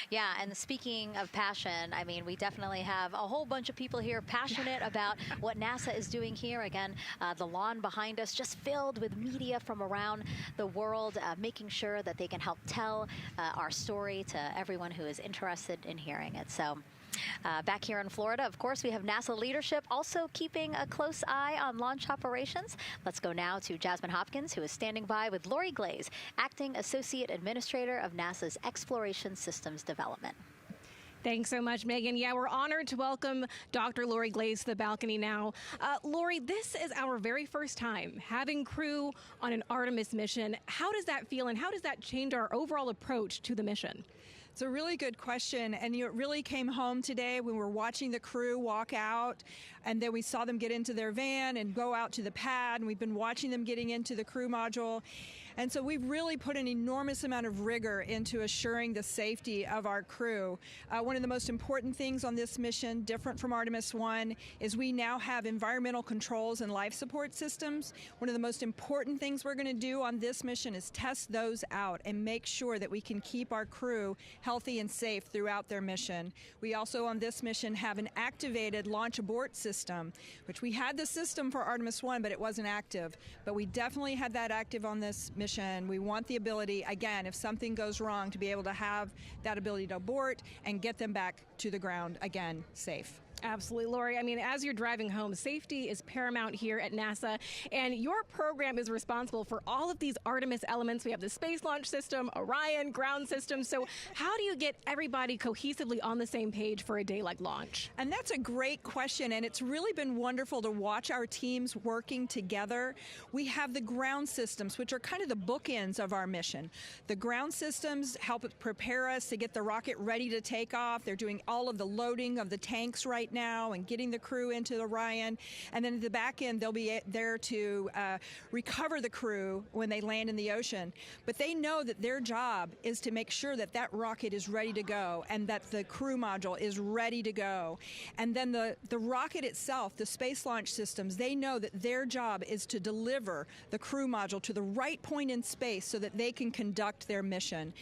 Yeah, and speaking of passion, I mean, we definitely have a whole bunch of people here passionate about what NASA is doing here. Again, the lawn behind us just filled with media from around the world, making sure that they can help tell our story to everyone who is interested in hearing it. So back here in Florida, of course, we have NASA leadership also keeping a close eye on launch operations. Let's go now to Jasmine Hopkins, who is standing by with Lori Glaze, Acting Associate Administrator of NASA's Exploration Systems Development. Thanks so much, Megan. Yeah, we're honored to welcome Dr. Lori Glaze to the balcony now. Lori, this is our very first time having crew on an Artemis mission. How does that feel, and how does that change our overall approach to the mission? It's a really good question, and it really came home today when we were watching the crew walk out, and then we saw them get into their van and go out to the pad, and we've been watching them getting into the crew module. And so we've really put an enormous amount of rigor into assuring the safety of our crew. One of the most important things on this mission, different from Artemis 1, is we now have environmental controls and life support systems. One of the most important things we're going to do on this mission is test those out and make sure that we can keep our crew healthy and safe throughout their mission. We also on this mission have an activated launch abort system, which we had the system for Artemis 1, but it wasn't active. But we definitely had that active on this mission. We want the ability, again, if something goes wrong, to be able to have that ability to abort and get them back to the ground, again, safe. Absolutely, Lori. I mean, as you're driving home, safety is paramount here at NASA, and your program is responsible for all of these Artemis elements. We have the Space Launch System, Orion, ground system. So how do you get everybody cohesively on the same page for a day like launch? And that's a great question, and it's really been wonderful to watch our teams working together. We have the ground systems, which are kind of the bookends of our mission. The ground systems help prepare us to get the rocket ready to take off. They're doing all of the loading of the tanks right now and getting the crew into Orion. And then at the back end, they'll be there to recover the crew when they land in the ocean. But they know that their job is to make sure that that rocket is ready to go and that the crew module is ready to go. And then the rocket itself, the space launch systems, they know that their job is to deliver the crew module to the right point in space so that they can conduct their mission.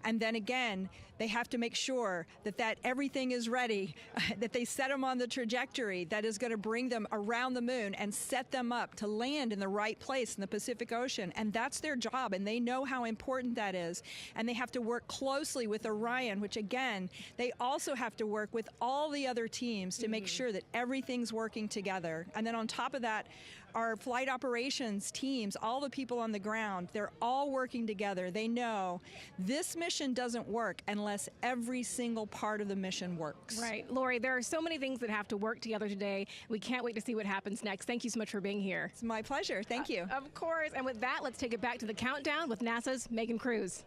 And then again, they have to make sure that everything is ready, that they set them on the trajectory that is going to bring them around the moon and set them up to land in the right place in the Pacific Ocean. And that's their job, and they know how important that is. And they have to work closely with Orion, which again, they also have to work with all the other teams to make sure that everything's working together. And then on top of that, our flight operations teams, all the people on the ground, they're all working together. They know this mission doesn't work unless every single part of the mission works. Right. Lori, there are so many things that have to work together today. We can't wait to see what happens next. Thank you so much for being here. It's my pleasure. Thank you. Of course. And with that, let's take it back to the countdown with NASA's Megan Cruz.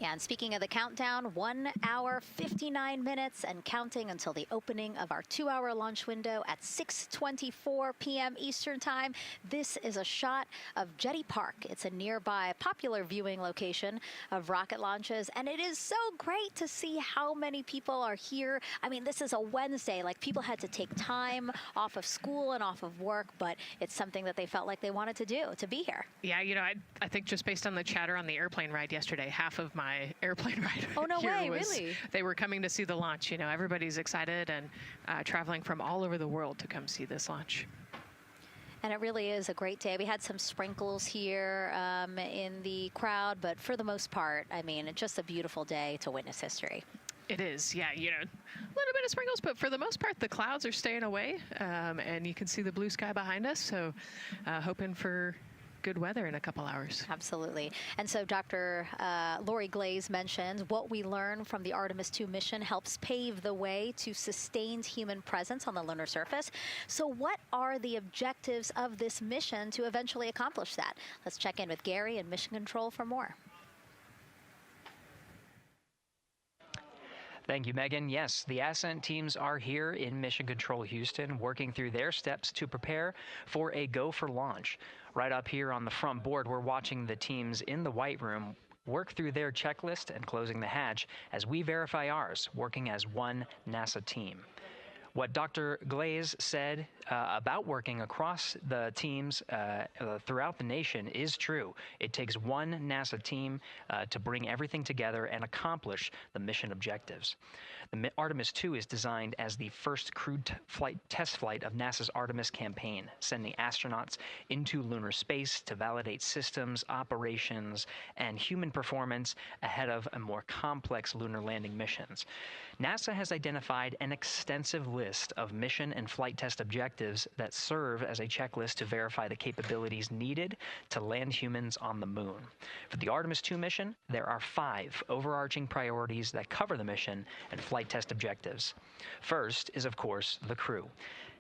Yeah, and speaking of the countdown, 1 hour, 59 minutes and counting until the opening of our 2-hour launch window at 6:24 p.m. Eastern Time. This is a shot of Jetty Park. It's a nearby popular viewing location of rocket launches, and it is so great to see how many people are here. I mean, this is a Wednesday. Like, people had to take time off of school and off of work, but it's something that they felt like they wanted to do, to be here. Yeah, you know, I think just based on the chatter on the airplane ride yesterday, half of my airplane ride oh, no here way, was, really? They were coming to see the launch. You know, everybody's excited and traveling from all over the world to come see this launch. And it really is a great day. We had some sprinkles here in the crowd, but for the most part, I mean, it's just a beautiful day to witness history. It is, yeah, you know, a little bit of sprinkles, but for the most part, the clouds are staying away, and you can see the blue sky behind us, so hoping for good weather in a couple hours. Absolutely. And so Dr. Lori Glaze mentioned what we learned from the Artemis 2 mission helps pave the way to sustained human presence on the lunar surface. So what are the objectives of this mission to eventually accomplish that? Let's check in with Gary in Mission Control for more. Thank you, Megan. Yes, the ascent teams are here in Mission Control Houston, working through their steps to prepare for a go for launch. Right up here on the front board, we're watching the teams in the White Room work through their checklist and closing the hatch as we verify ours, working as one NASA team. What Dr. Glaze said about working across the teams throughout the nation is true. It takes one NASA team to bring everything together and accomplish the mission objectives. The Artemis II is designed as the first crewed test flight of NASA's Artemis campaign, sending astronauts into lunar space to validate systems, operations, and human performance ahead of a more complex lunar landing missions. NASA has identified an extensive list of mission and flight test objectives that serve as a checklist to verify the capabilities needed to land humans on the moon. For the Artemis II mission, there are 5 overarching priorities that cover the mission and flight test objectives. First is, of course, the crew.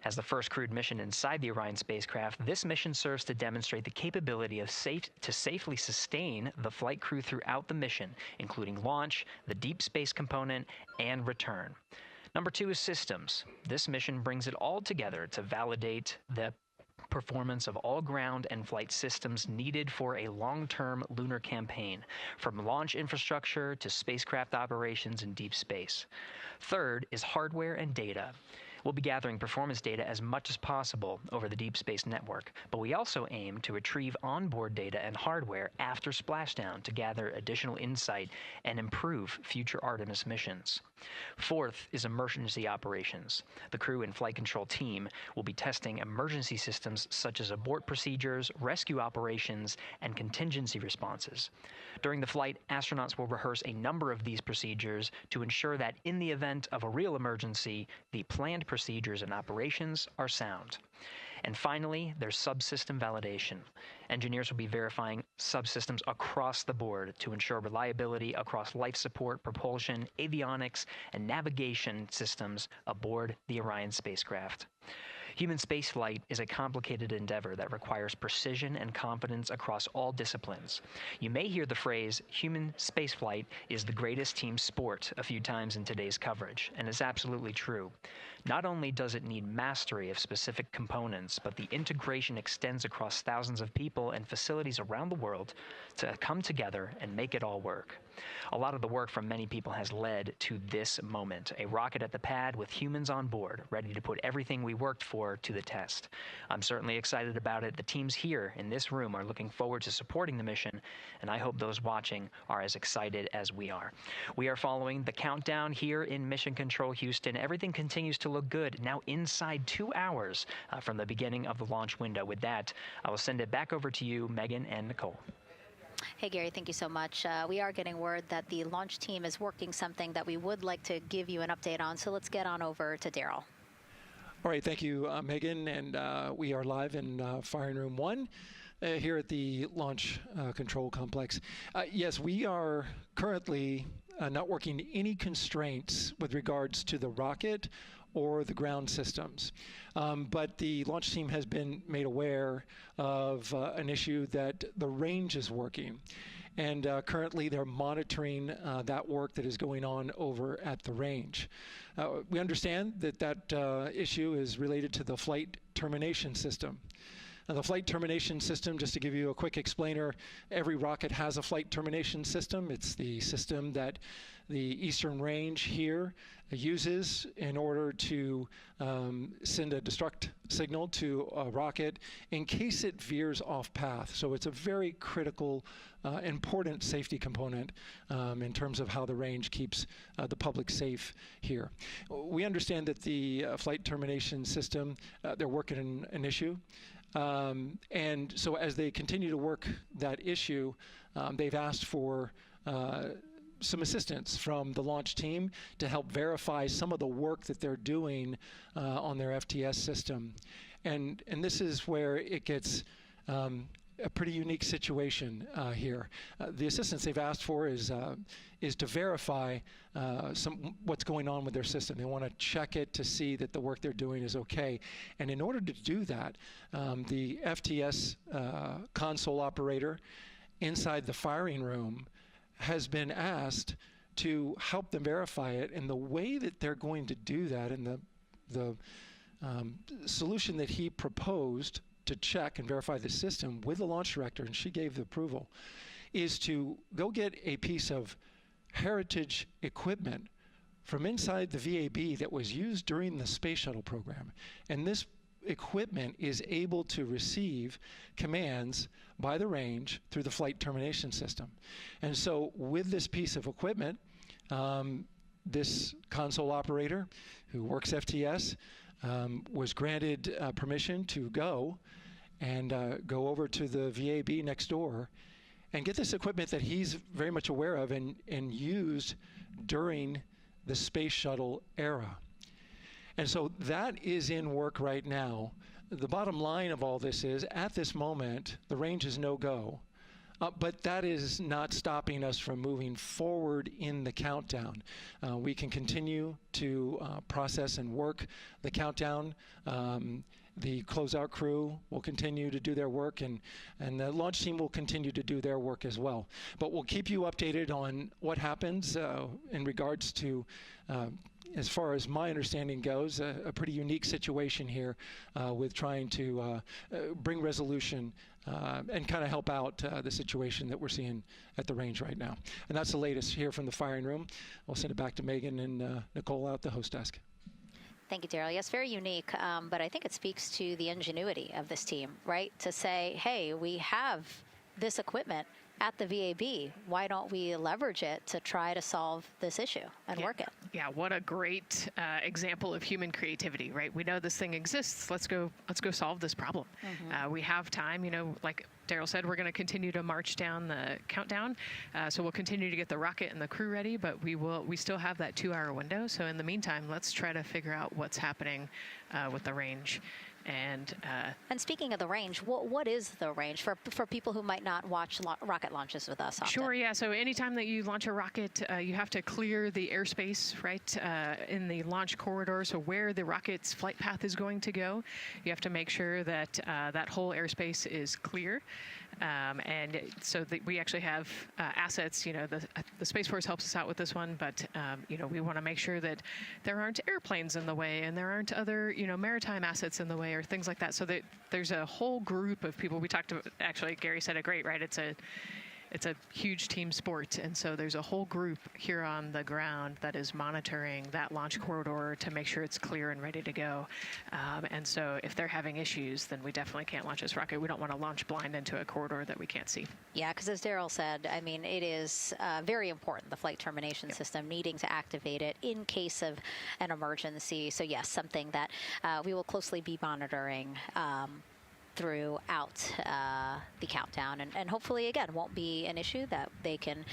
As the first crewed mission inside the Orion spacecraft, this mission serves to demonstrate the capability of safely sustain the flight crew throughout the mission, including launch, the deep space component, and return. Number 2 is systems. This mission brings it all together to validate the performance of all ground and flight systems needed for a long-term lunar campaign, from launch infrastructure to spacecraft operations in deep space. Third is hardware and data. We'll be gathering performance data as much as possible over the Deep Space Network, but we also aim to retrieve onboard data and hardware after splashdown to gather additional insight and improve future Artemis missions. Fourth is emergency operations. The crew and flight control team will be testing emergency systems such as abort procedures, rescue operations, and contingency responses. During the flight, astronauts will rehearse a number of these procedures to ensure that in the event of a real emergency, the planned procedures and operations are sound. And finally, there's subsystem validation. Engineers will be verifying subsystems across the board to ensure reliability across life support, propulsion, avionics, and navigation systems aboard the Orion spacecraft. Human spaceflight is a complicated endeavor that requires precision and confidence across all disciplines. You may hear the phrase, human spaceflight is the greatest team sport, a few times in today's coverage, and it's absolutely true. Not only does it need mastery of specific components, but the integration extends across thousands of people and facilities around the world to come together and make it all work. A lot of the work from many people has led to this moment, a rocket at the pad with humans on board, ready to put everything we worked for to the test. I'm certainly excited about it. The teams here in this room are looking forward to supporting the mission, and I hope those watching are as excited as we are. We are following the countdown here in Mission Control Houston. Everything continues to look good. Now inside 2 hours from the beginning of the launch window. With that, I will send it back over to you, Megan and Nicole. Hey, Gary, thank you so much. We are getting word that the launch team is working something that we would like to give you an update on. So let's get on over to Daryl. All right, thank you, Megan. And we are live in Firing Room 1 here at the Launch Control Complex. Yes, we are currently not working any constraints with regards to the rocket or the ground systems. But the launch team has been made aware of an issue that the range is working. And currently they're monitoring that work that is going on over at the range. We understand that that issue is related to the flight termination system. Now, the flight termination system, just to give you a quick explainer, every rocket has a flight termination system. It's the system that the Eastern Range here uses in order to send a destruct signal to a rocket in case it veers off path. So it's a very critical, important safety component in terms of how the range keeps the public safe here. We understand that the flight termination system, they're working an issue. And so as they continue to work that issue, they've asked for some assistance from the launch team to help verify some of the work that they're doing on their FTS system. And this is where it gets a pretty unique situation here. The assistance they've asked for is to verify what's going on with their system. They want to check it to see that the work they're doing is okay. And in order to do that, the FTS console operator inside the firing room has been asked to help them verify it. And the way that they're going to do that, and the solution that he proposed to check and verify the system with the launch director, and she gave the approval, is to go get a piece of heritage equipment from inside the VAB that was used during the space shuttle program. And this equipment is able to receive commands by the range through the flight termination system. And so with this piece of equipment, this console operator who works FTS was granted permission to go over to the VAB next door and get this equipment that he's very much aware of and used during the space shuttle era. And so that is in work right now. The bottom line of all this is, at this moment, the range is no-go. But that is not stopping us from moving forward in the countdown. We can continue to process and work the countdown. The closeout crew will continue to do their work, and the launch team will continue to do their work as well. But we'll keep you updated on what happens in regards to, as far as my understanding goes, a pretty unique situation here with trying to bring resolution and kind of help out the situation that we're seeing at the range right now. And that's the latest here from the firing room. I'll send it back to Megan and Nicole out the host desk. Thank you, Daryl. Yes, very unique, but I think it speaks to the ingenuity of this team, right? To say, hey, we have this equipment at the VAB. Why don't we leverage it to try to solve this issue and work it? Yeah, what a great example of human creativity, right? We know this thing exists. Let's go solve this problem. We have time, like Daryl said, we're going to continue to march down the countdown. So we'll continue to get the rocket and the crew ready, but we still have that 2-hour window. So in the meantime, let's try to figure out what's happening with the range. And speaking of the range, what is the range for people who might not watch rocket launches with us often? Sure, yeah. So anytime that you launch a rocket, you have to clear the airspace, right, in the launch corridor. So where the rocket's flight path is going to go, you have to make sure that that whole airspace is clear. And so we actually have assets, the Space Force helps us out with this one, but, we want to make sure that there aren't airplanes in the way and there aren't other, maritime assets in the way or things like that. So that there's a whole group of people. We talked about, actually, Gary said it great, right? It's a huge team sport, and so there's a whole group here on the ground that is monitoring that launch corridor to make sure it's clear and ready to go. And so if they're having issues, then we definitely can't launch this rocket. We don't want to launch blind into a corridor that we can't see. Yeah, because as Daryl said, I mean, it is very important, the flight termination system, needing to activate it in case of an emergency. So yes, something that we will closely be monitoring throughout the countdown, and hopefully, again, won't be an issue, that they can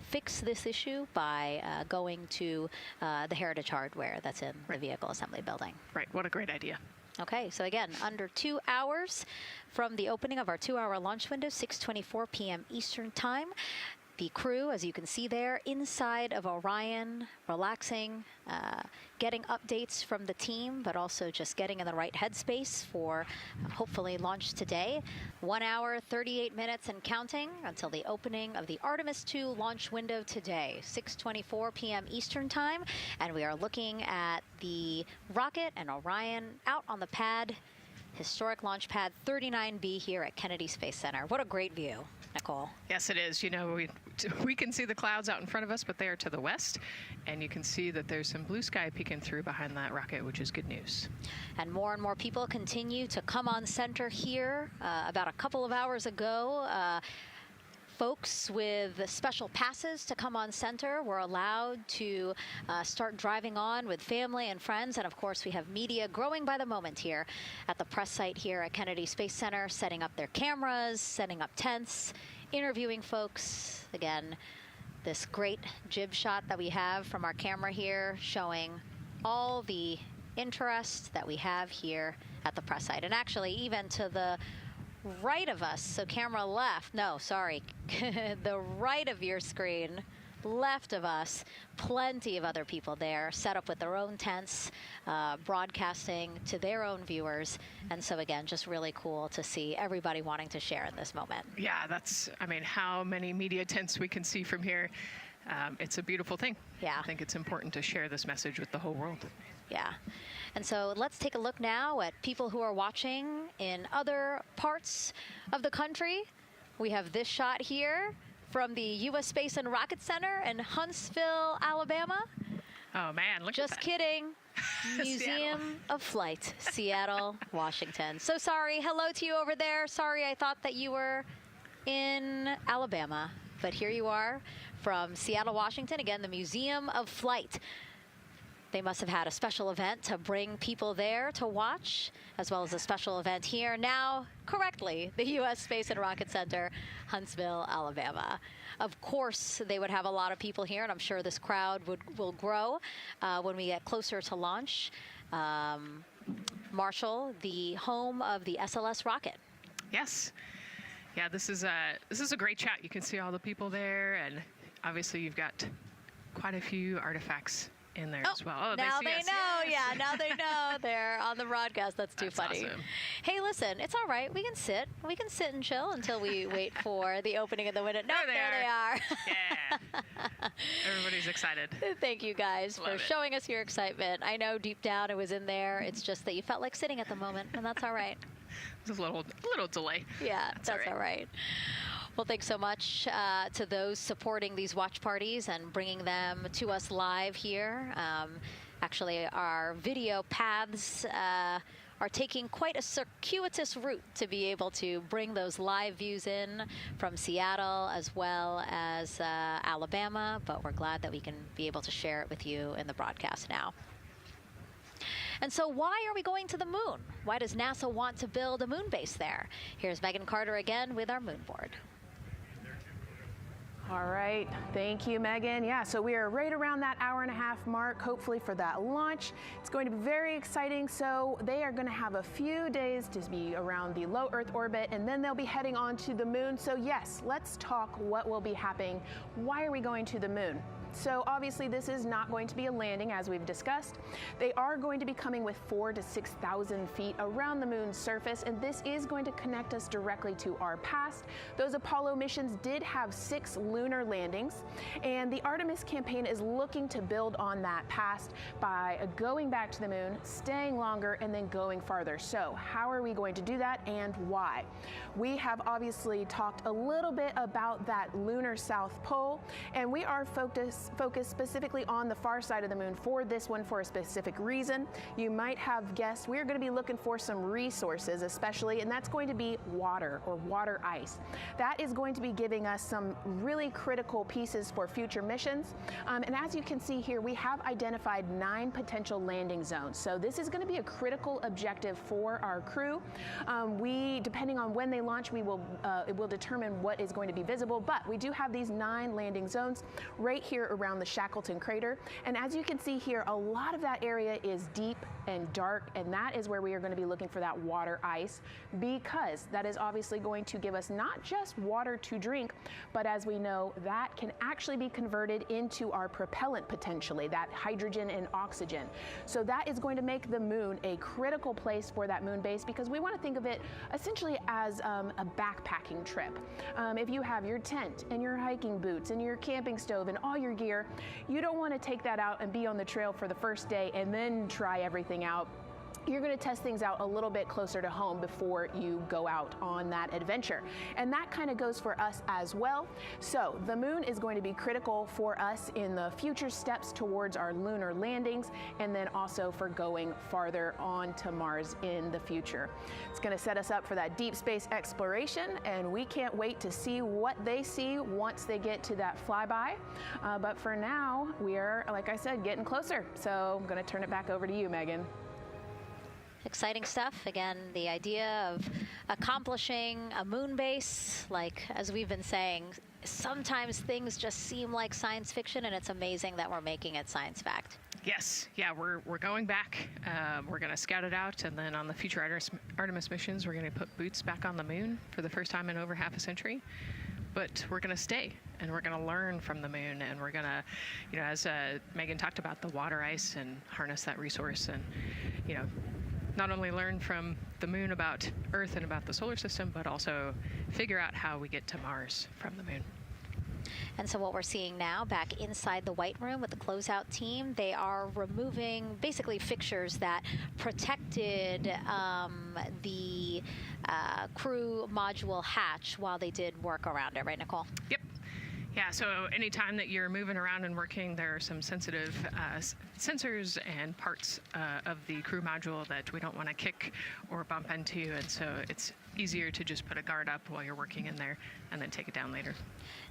fix this issue by going to the Heritage Hardware that's in the Vehicle Assembly Building. Right, what a great idea. Okay, so again, under 2 hours from the opening of our 2-hour launch window, 6:24 p.m. Eastern Time. The crew, as you can see there, inside of Orion, relaxing, getting updates from the team, but also just getting in the right headspace for hopefully launch today. 1 hour, 38 minutes and counting until the opening of the Artemis 2 launch window today, 6:24 p.m. Eastern Time. And we are looking at the rocket and Orion out on the pad, historic launch pad 39B here at Kennedy Space Center. What a great view, Nicole. Yes, it is. We can see the clouds out in front of us, but they are to the west, and you can see that there's some blue sky peeking through behind that rocket, which is good news. And more people continue to come on center here. About a couple of hours ago, folks with special passes to come on center were allowed to start driving on with family and friends. And of course, we have media growing by the moment here at the press site here at Kennedy Space Center, setting up their cameras, setting up tents, interviewing folks. Again, this great jib shot that we have from our camera here showing all the interest that we have here at the press site. And actually, even to the right of us, so camera left, no, sorry, the right of your screen, left of us, plenty of other people there, set up with their own tents, broadcasting to their own viewers. And so again, just really cool to see everybody wanting to share in this moment. Yeah, how many media tents we can see from here. It's a beautiful thing. Yeah. I think it's important to share this message with the whole world. Yeah. And so let's take a look now at people who are watching in other parts of the country. We have this shot here from the U.S. Space and Rocket Center in Huntsville, Alabama. Oh, Oh, man, look Just at that. kidding. Museum of Flight, Seattle, Washington. So sorry. Hello to you over there. Sorry, I thought that you were in Alabama, but here you are from Seattle, Washington. Again, the Museum of Flight. They must have had a special event to bring people there to watch, as well as a special event here. Now, correctly, the U.S. Space and Rocket Center, Huntsville, Alabama. Of course, they would have a lot of people here, and I'm sure this crowd will grow when we get closer to launch. Marshall, the home of the SLS rocket. Yes. Yeah, this is a great chat. You can see all the people there, and obviously you've got quite a few artifacts in there as well. Oh, now they us. know. Yes. Yeah, now they know. They're on the broadcast. That's too funny. Awesome. Hey, listen, it's all right. We can sit. We can sit and chill until we wait for the opening of the window. No, there they are. Yeah. Everybody's excited. Thank you guys for showing us your excitement. I know deep down it was in there. It's just that you felt like sitting at the moment, and that's all right. There's a little delay. Yeah, that's all right. Well, thanks so much to those supporting these watch parties and bringing them to us live here. Actually, our video paths are taking quite a circuitous route to be able to bring those live views in from Seattle as well as Alabama, but we're glad that we can be able to share it with you in the broadcast now. And so why are we going to the moon? Why does NASA want to build a moon base there? Here's Megan Carter again with our moon board. All right, thank you, Megan. Yeah, so we are right around that hour-and-a-half mark, hopefully for that launch. It's going to be very exciting. So they are going to have a few days to be around the low Earth orbit, and then they'll be heading on to the moon. So yes, let's talk what will be happening. Why are we going to the moon? So obviously this is not going to be a landing, as we've discussed. They are going to be coming with 4,000 to 6,000 feet around the moon's surface, and this is going to connect us directly to our past. Those Apollo missions did have 6 lunar landings, and the Artemis campaign is looking to build on that past by going back to the moon, staying longer, and then going farther. So how are we going to do that, and why? We have obviously talked a little bit about that lunar South Pole, and we are focused specifically on the far side of the moon for this one for a specific reason. You might have guessed we're going to be looking for some resources especially, and that's going to be water or water ice. That is going to be giving us some really critical pieces for future missions. And as you can see here, we have identified 9 potential landing zones. So this is going to be a critical objective for our crew. Depending on when they launch, it will determine what is going to be visible, but we do have these 9 landing zones right here around the Shackleton crater. And as you can see here, a lot of that area is deep and dark, and that is where we are going to be looking for that water ice, because that is obviously going to give us not just water to drink, but as we know, that can actually be converted into our propellant potentially, that hydrogen and oxygen. So that is going to make the moon a critical place for that moon base, because we want to think of it essentially as a backpacking trip. If you have your tent and your hiking boots and your camping stove and all your gear, you don't want to take that out and be on the trail for the first day and then try everything out. You're going to test things out a little bit closer to home before you go out on that adventure. And that kind of goes for us as well. So the moon is going to be critical for us in the future steps towards our lunar landings, and then also for going farther on to Mars in the future. It's going to set us up for that deep space exploration, and we can't wait to see what they see once they get to that flyby. But for now, we are, like I said, getting closer. So I'm going to turn it back over to you, Megan. Exciting stuff. Again, the idea of accomplishing a moon base, like as we've been saying, sometimes things just seem like science fiction, and it's amazing that we're making it science fact. Yes, yeah, we're going back. We're going to scout it out, and then on the future Artemis missions, we're going to put boots back on the moon for the first time in over half a century. But we're going to stay, and we're going to learn from the moon, and we're going to, as Megan talked about, the water ice, and harness that resource, and not only learn from the moon about Earth and about the solar system, but also figure out how we get to Mars from the moon. And so what we're seeing now back inside the White Room with the closeout team, they are removing basically fixtures that protected the crew module hatch while they did work around it, right, Nicole? Yep. Yeah, so anytime that you're moving around and working, there are some sensitive sensors and parts of the crew module that we don't want to kick or bump into, and so it's easier to just put a guard up while you're working in there and then take it down later.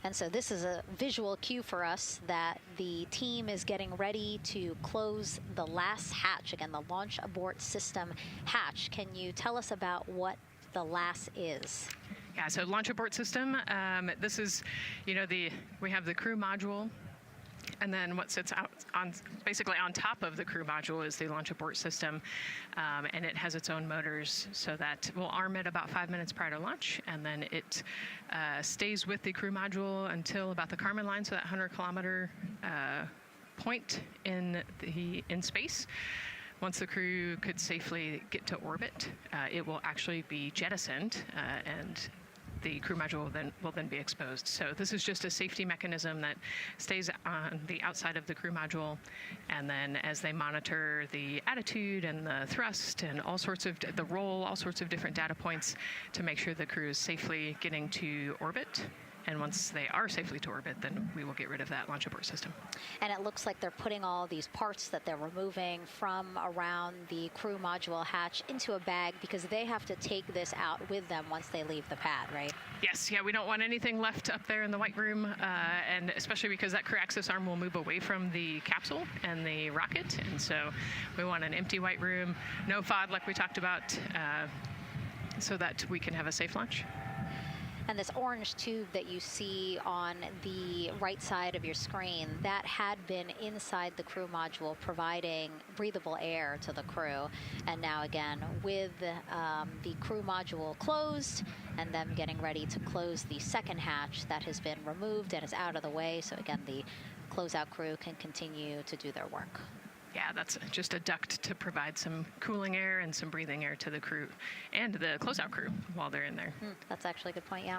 And so this is a visual cue for us that the team is getting ready to close the last hatch. Again, the launch abort system hatch. Can you tell us about what the LAS is? Yeah, so launch abort system, this is, we have the crew module, and then what sits out basically on top of the crew module is the launch abort system, and it has its own motors, so that we'll arm it about 5 minutes prior to launch, and then it stays with the crew module until about the Kármán line, so that 100-kilometer point in space. Once the crew could safely get to orbit, it will actually be jettisoned, and the crew module will then be exposed. So this is just a safety mechanism that stays on the outside of the crew module, and then as they monitor the attitude and the thrust and all sorts of the roll, all sorts of different data points to make sure the crew is safely getting to orbit. And once they are safely to orbit, then we will get rid of that launch abort system. And it looks like they're putting all these parts that they're removing from around the crew module hatch into a bag, because they have to take this out with them once they leave the pad, right? Yes, yeah, we don't want anything left up there in the white room, and especially because that crew access arm will move away from the capsule and the rocket, and so we want an empty white room, no FOD like we talked about, so that we can have a safe launch. And this orange tube that you see on the right side of your screen, that had been inside the crew module providing breathable air to the crew. And now again, with the crew module closed and them getting ready to close the second hatch, that has been removed and is out of the way. So again, the closeout crew can continue to do their work. Yeah, that's just a duct to provide some cooling air and some breathing air to the crew and the closeout crew while they're in there. That's actually a good point, yeah.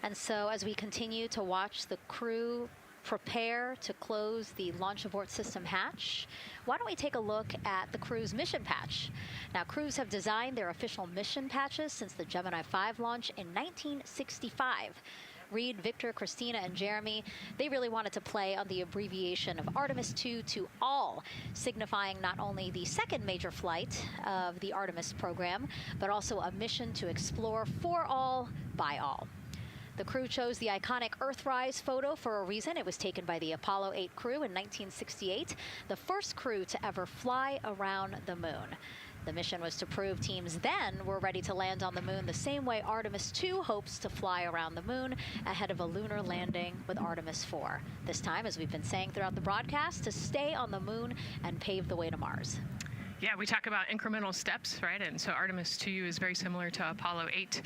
And so as we continue to watch the crew prepare to close the launch abort system hatch, why don't we take a look at the crew's mission patch? Now, crews have designed their official mission patches since the Gemini 5 launch in 1965. Reed, Victor, Christina, and Jeremy, they really wanted to play on the abbreviation of Artemis 2 to all, signifying not only the second major flight of the Artemis program, but also a mission to explore for all, by all. The crew chose the iconic Earthrise photo for a reason. It was taken by the Apollo 8 crew in 1968, the first crew to ever fly around the moon. The mission was to prove teams then were ready to land on the moon the same way Artemis 2 hopes to fly around the moon ahead of a lunar landing with Artemis 4. This time, as we've been saying throughout the broadcast, to stay on the moon and pave the way to Mars. Yeah, we talk about incremental steps, right? And so Artemis 2 is very similar to Apollo 8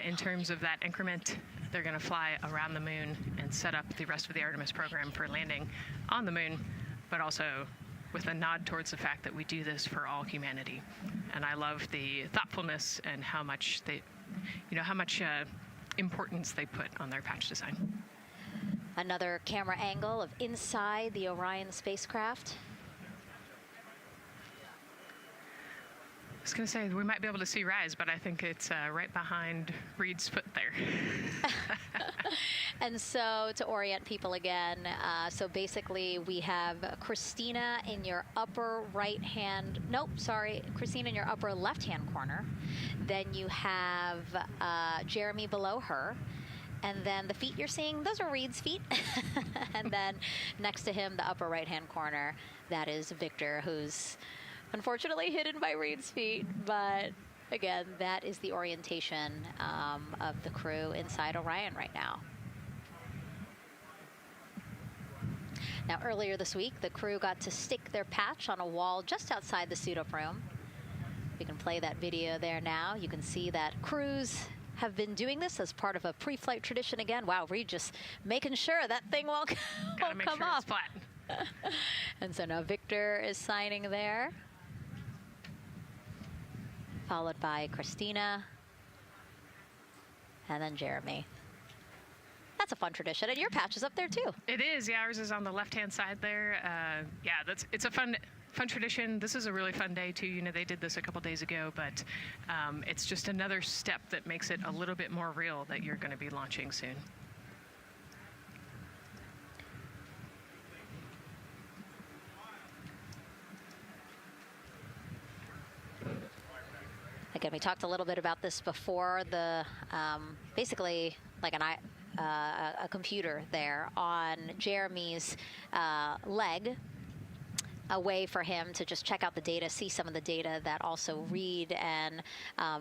in terms of that increment. They're going to fly around the moon and set up the rest of the Artemis program for landing on the moon, but also with a nod towards the fact that we do this for all humanity. And I love the thoughtfulness and how much importance they put on their patch design. Another camera angle of inside the Orion spacecraft. I was going to say, we might be able to see Rise, but I think it's right behind Reed's foot there. And so to orient people again, so basically we have Christina in your upper right hand, Christina in your upper left hand corner. Then you have Jeremy below her. And then the feet you're seeing, those are Reed's feet. And then next to him, the upper right hand corner, that is Victor, who's unfortunately hidden by Reed's feet, but again, that is the orientation of the crew inside Orion right now. Now, earlier this week, the crew got to stick their patch on a wall just outside the suit-up room. We can play that video there now. You can see that crews have been doing this as part of a pre-flight tradition again. Wow, Reed just making sure that thing won't come sure up. It's flat. And so now Victor is signing there, followed by Christina, and then Jeremy. That's a fun tradition, and your patch is up there too. It is, yeah, ours is on the left-hand side there. It's a fun tradition. This is a really fun day too. They did this a couple days ago, but it's just another step that makes it a little bit more real that you're going to be launching soon. Again, we talked a little bit about this before. The basically like a computer there on Jeremy's leg, a way for him to just check out the data, see some of the data that also Reed and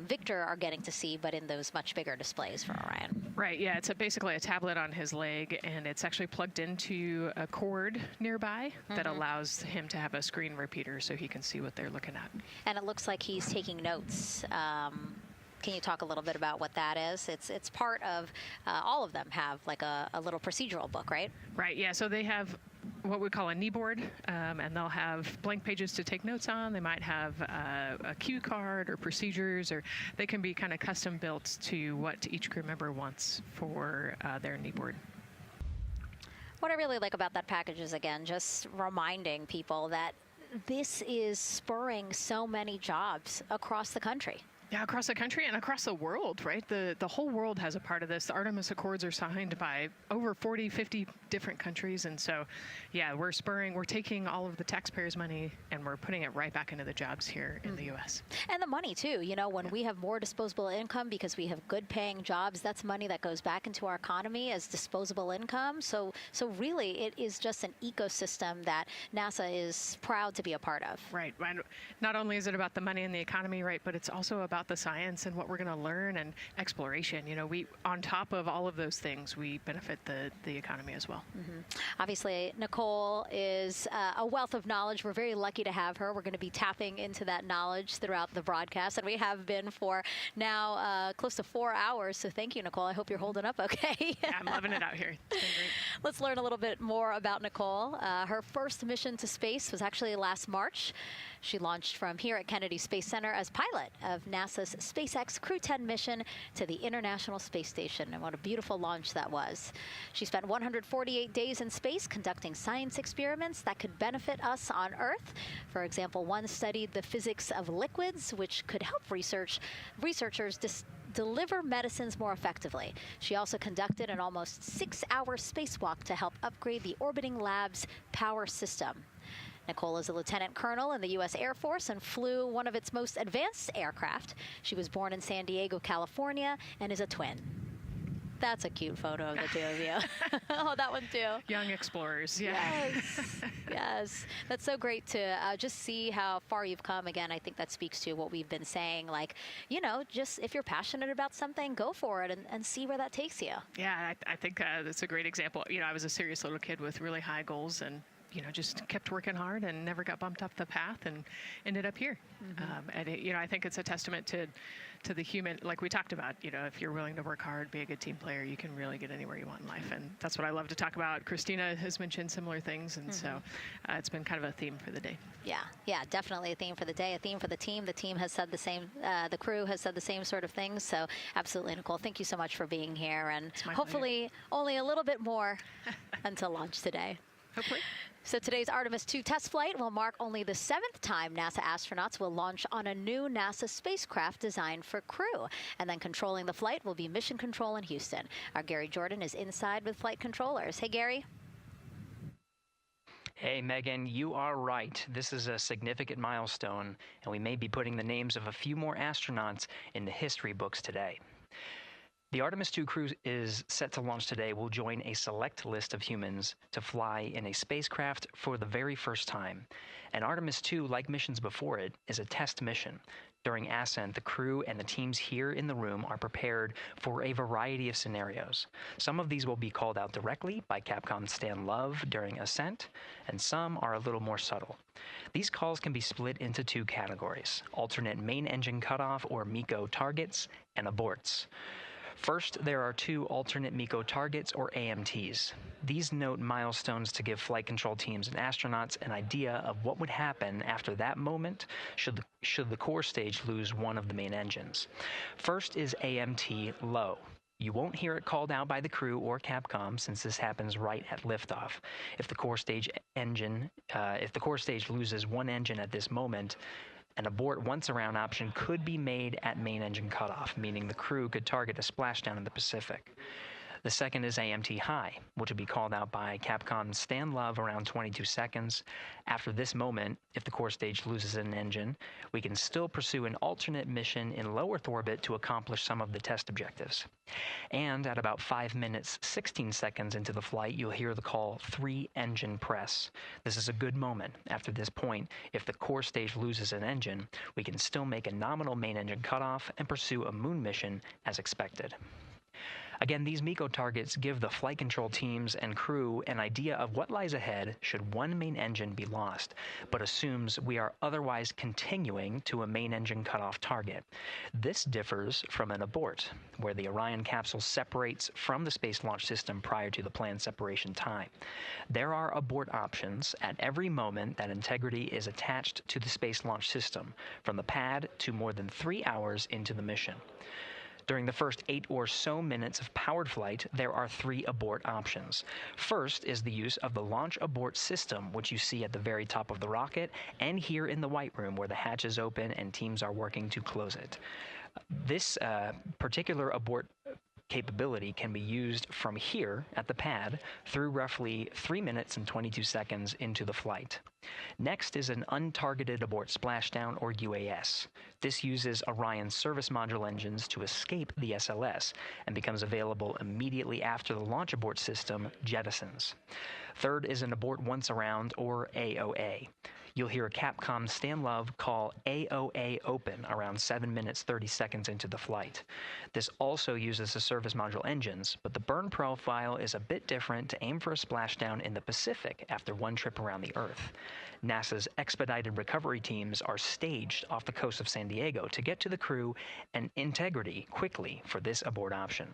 Victor are getting to see, but in those much bigger displays for Orion. Right, yeah, it's basically a tablet on his leg, and it's actually plugged into a cord nearby that allows him to have a screen repeater so he can see what they're looking at. And it looks like he's taking notes. Can you talk a little bit about what that is? It's part of, all of them have like a little procedural book, right? Right, yeah, so they have what we call a knee board, and they'll have blank pages to take notes on. They might have a cue card or procedures, or they can be kind of custom built to what each crew member wants for their knee board. What I really like about that package is, again, just reminding people that this is spurring so many jobs across the country. Yeah, across the country and across the world, right? The whole world has a part of this. The Artemis Accords are signed by over 40, 50 different countries. And so, yeah, we're taking all of the taxpayers' money and we're putting it right back into the jobs here in the U.S. And the money, too. You know, when we have more disposable income because we have good paying jobs, that's money that goes back into our economy as disposable income. So really, it is just an ecosystem that NASA is proud to be a part of. Right. Not only is it about the money and the economy, right, but it's also about the science and what we're going to learn and exploration. You know, on top of all of those things, we benefit the economy as well. Obviously, Nicole is a wealth of knowledge. We're very lucky to have her. We're going to be tapping into that knowledge throughout the broadcast, and we have been for now close to 4 hours. So thank you, Nicole. I hope you're holding up okay. Yeah, I'm loving it out here. It's been great. Let's learn a little bit more about Nicole. Her first mission to space was actually last March. She launched from here at Kennedy Space Center as pilot of NASA's SpaceX Crew 10 mission to the International Space Station. And what a beautiful launch that was. She spent 148 days in space conducting science experiments that could benefit us on Earth. For example, one studied the physics of liquids, which could help researchers deliver medicines more effectively. She also conducted an almost 6-hour spacewalk to help upgrade the orbiting lab's power system. Nicole is a lieutenant colonel in the U.S. Air Force and flew one of its most advanced aircraft. She was born in San Diego, California, and is a twin. That's a cute photo of the two of you. Oh, that one too. Young explorers, yeah. Yes, yes. That's so great to just see how far you've come. Again, I think that speaks to what we've been saying. Like, you know, just if you're passionate about something, go for it and see where that takes you. Yeah, I think that's a great example. You know, I was a serious little kid with really high goals and, you know, just kept working hard and never got bumped off the path and ended up here. And, you know, I think it's a testament to the human, like we talked about, you know, if you're willing to work hard, be a good team player, you can really get anywhere you want in life. And that's what I love to talk about. Christina has mentioned similar things. And so it's been kind of a theme for the day. Yeah, definitely a theme for the day, a theme for the team. The team has said the same, the crew has said the same sort of things. So absolutely, Nicole, thank you so much for being here. And hopefully only a little bit more until launch today. Hopefully. So today's Artemis 2 test flight will mark only the 7th time NASA astronauts will launch on a new NASA spacecraft designed for crew. And then controlling the flight will be Mission Control in Houston. Our Gary Jordan is inside with flight controllers. Hey, Gary. Hey, Megan, you are right. This is a significant milestone, and we may be putting the names of a few more astronauts in the history books today. The Artemis 2 crew is set to launch today will join a select list of humans to fly in a spacecraft for the very first time. And Artemis 2, like missions before it, is a test mission. During ascent, the crew and the teams here in the room are prepared for a variety of scenarios. Some of these will be called out directly by Capcom Stan Love during ascent, and some are a little more subtle. These calls can be split into 2 categories: alternate main engine cutoff or MECO targets, and aborts. First, there are 2 alternate MECO targets, or AMTs. These note milestones to give flight control teams and astronauts an idea of what would happen after that moment should the core stage lose one of the main engines. First is AMT low. You won't hear it called out by the crew or Capcom since this happens right at liftoff. If the core stage loses one engine at this moment, an abort once around option could be made at main engine cutoff, meaning the crew could target a splashdown in the Pacific. The second is AMT high, which will be called out by Capcom Stan Love around 22 seconds. After this moment, if the core stage loses an engine, we can still pursue an alternate mission in low Earth orbit to accomplish some of the test objectives. And at about 5 minutes, 16 seconds into the flight, you'll hear the call 3 engine press. This is a good moment. After this point, if the core stage loses an engine, we can still make a nominal main engine cutoff and pursue a moon mission as expected. Again, these MECO targets give the flight control teams and crew an idea of what lies ahead should one main engine be lost, but assumes we are otherwise continuing to a main engine cutoff target. This differs from an abort, where the Orion capsule separates from the Space Launch System prior to the planned separation time. There are abort options at every moment that integrity is attached to the Space Launch System, from the pad to more than 3 hours into the mission. During the first 8 or so minutes of powered flight, there are 3 abort options. First is the use of the launch abort system, which you see at the very top of the rocket, and here in the White Room where the hatch is open and teams are working to close it. This particular abort capability can be used from here at the pad through roughly 3 minutes and 22 seconds into the flight. Next is an untargeted abort splashdown, or UAS. This uses Orion's service module engines to escape the SLS and becomes available immediately after the launch abort system jettisons. Third is an abort once around, or AOA. You'll hear Capcom Stan Love call AOA open around 7 minutes 30 seconds into the flight. This also uses the service module engines, but the burn profile is a bit different to aim for a splashdown in the Pacific after one trip around the Earth. NASA's expedited recovery teams are staged off the coast of San Diego to get to the crew and integrity quickly for this abort option.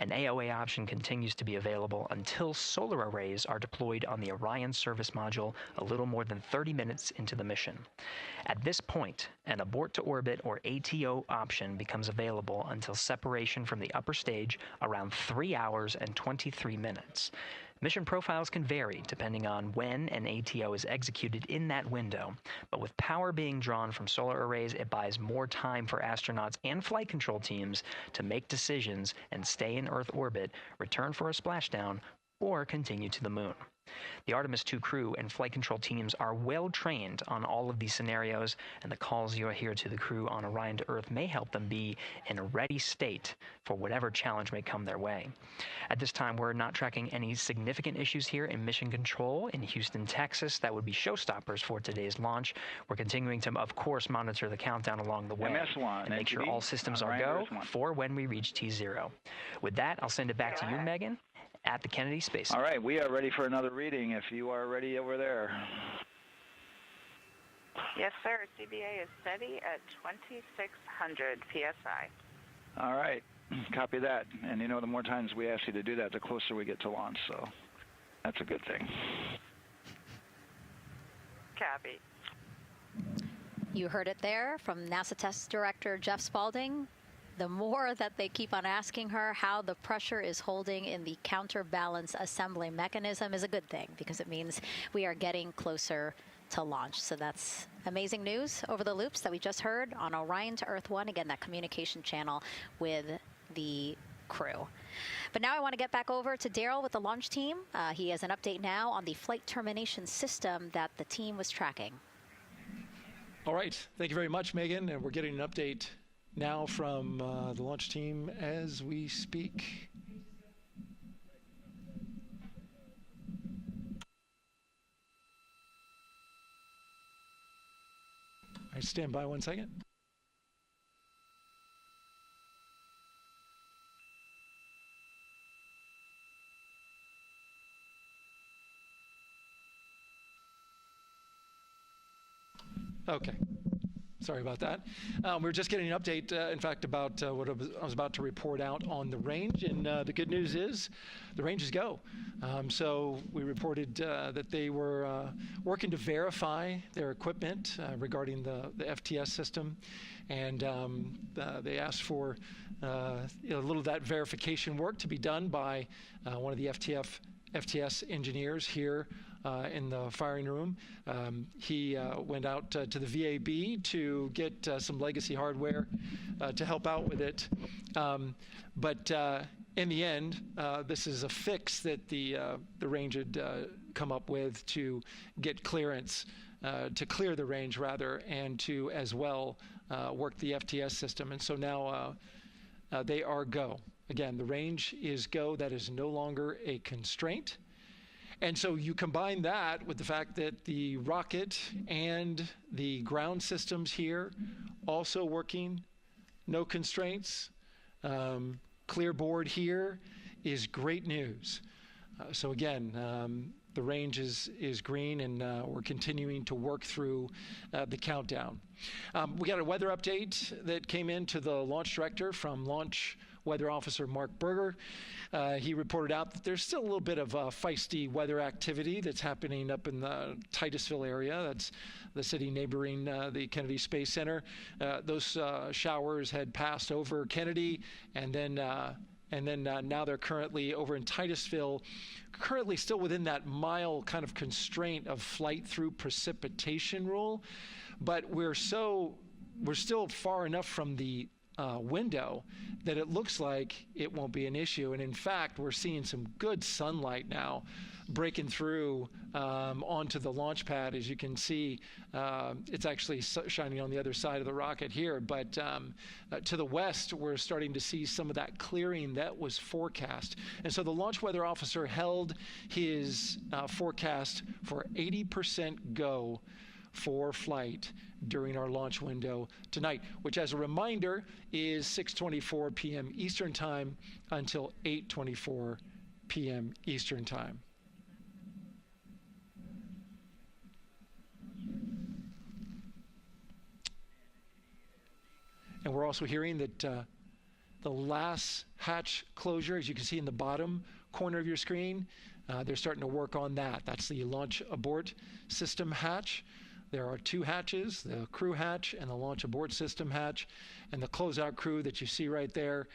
An AOA option continues to be available until solar arrays are deployed on the Orion service module a little more than 30 minutes into the mission. At this point, an abort to orbit, or ATO option, becomes available until separation from the upper stage around 3 hours and 23 minutes. Mission profiles can vary depending on when an ATO is executed in that window, but with power being drawn from solar arrays, it buys more time for astronauts and flight control teams to make decisions and stay in Earth orbit, return for a splashdown, or continue to the moon. The Artemis II crew and flight control teams are well trained on all of these scenarios, and the calls you'll hear to the crew on Orion to Earth may help them be in a ready state for whatever challenge may come their way. At this time, we're not tracking any significant issues here in mission control in Houston, Texas. That would be showstoppers for today's launch. We're continuing to, of course, monitor the countdown along the way and make sure all systems are go for when we reach T0. With that, I'll send it back to you, Megan, at the Kennedy Space Center. All right, we are ready for another reading if you are ready over there. Yes, sir. CBA is steady at 2,600 PSI. All right, copy that. And you know, the more times we ask you to do that, the closer we get to launch, so that's a good thing. Copy. You heard it there from NASA Test Director Jeff Spaulding. The more that they keep on asking her how the pressure is holding in the counterbalance assembly mechanism is a good thing, because it means we are getting closer to launch. So that's amazing news over the loops that we just heard on Orion to Earth 1. Again, that communication channel with the crew. But now I want to get back over to Daryl with the launch team. He has an update now on the flight termination system that the team was tracking. All right. Thank you very much, Megan. And we're getting an update now from the launch team as we speak. All right, stand by 1 second. Okay. Sorry about that. We're just getting an update, in fact, about what I was about to report out on the range. And the good news is the range is go. So we reported that they were working to verify their equipment regarding the FTS system. And they asked for a little of that verification work to be done by one of the FTS engineers here in the firing room. He went out to the VAB to get some legacy hardware to help out with it. But in the end, this is a fix that the range had come up with to get clearance, to clear the range rather, and to as well work the FTS system. And so now they are go. Again, the range is go. That is no longer a constraint. And so you combine that with the fact that the rocket and the ground systems here also working, no constraints. Clear board here is great news. So again, the range is green, and we're continuing to work through the countdown. We got a weather update that came in to the launch director from Launch Weather Officer Mark Berger. He reported out that there's still a little bit of feisty weather activity that's happening up in the Titusville area. That's the city neighboring the Kennedy Space Center. Those showers had passed over Kennedy, and then now they're currently over in Titusville, currently still within that mile kind of constraint of flight through precipitation rule. But we're still far enough from the window that it looks like it won't be an issue. And in fact, we're seeing some good sunlight now breaking through onto the launch pad. As you can see, it's actually shining on the other side of the rocket here. But to the west, we're starting to see some of that clearing that was forecast. And so the launch weather officer held his forecast for 80% go for flight during our launch window tonight, which, as a reminder, is 6:24 p.m. Eastern Time until 8:24 p.m. Eastern Time. And we're also hearing that the last hatch closure, as you can see in the bottom corner of your screen, they're starting to work on that. That's the launch abort system hatch. There are two hatches, the crew hatch and the launch abort system hatch, and the closeout crew that you see right there,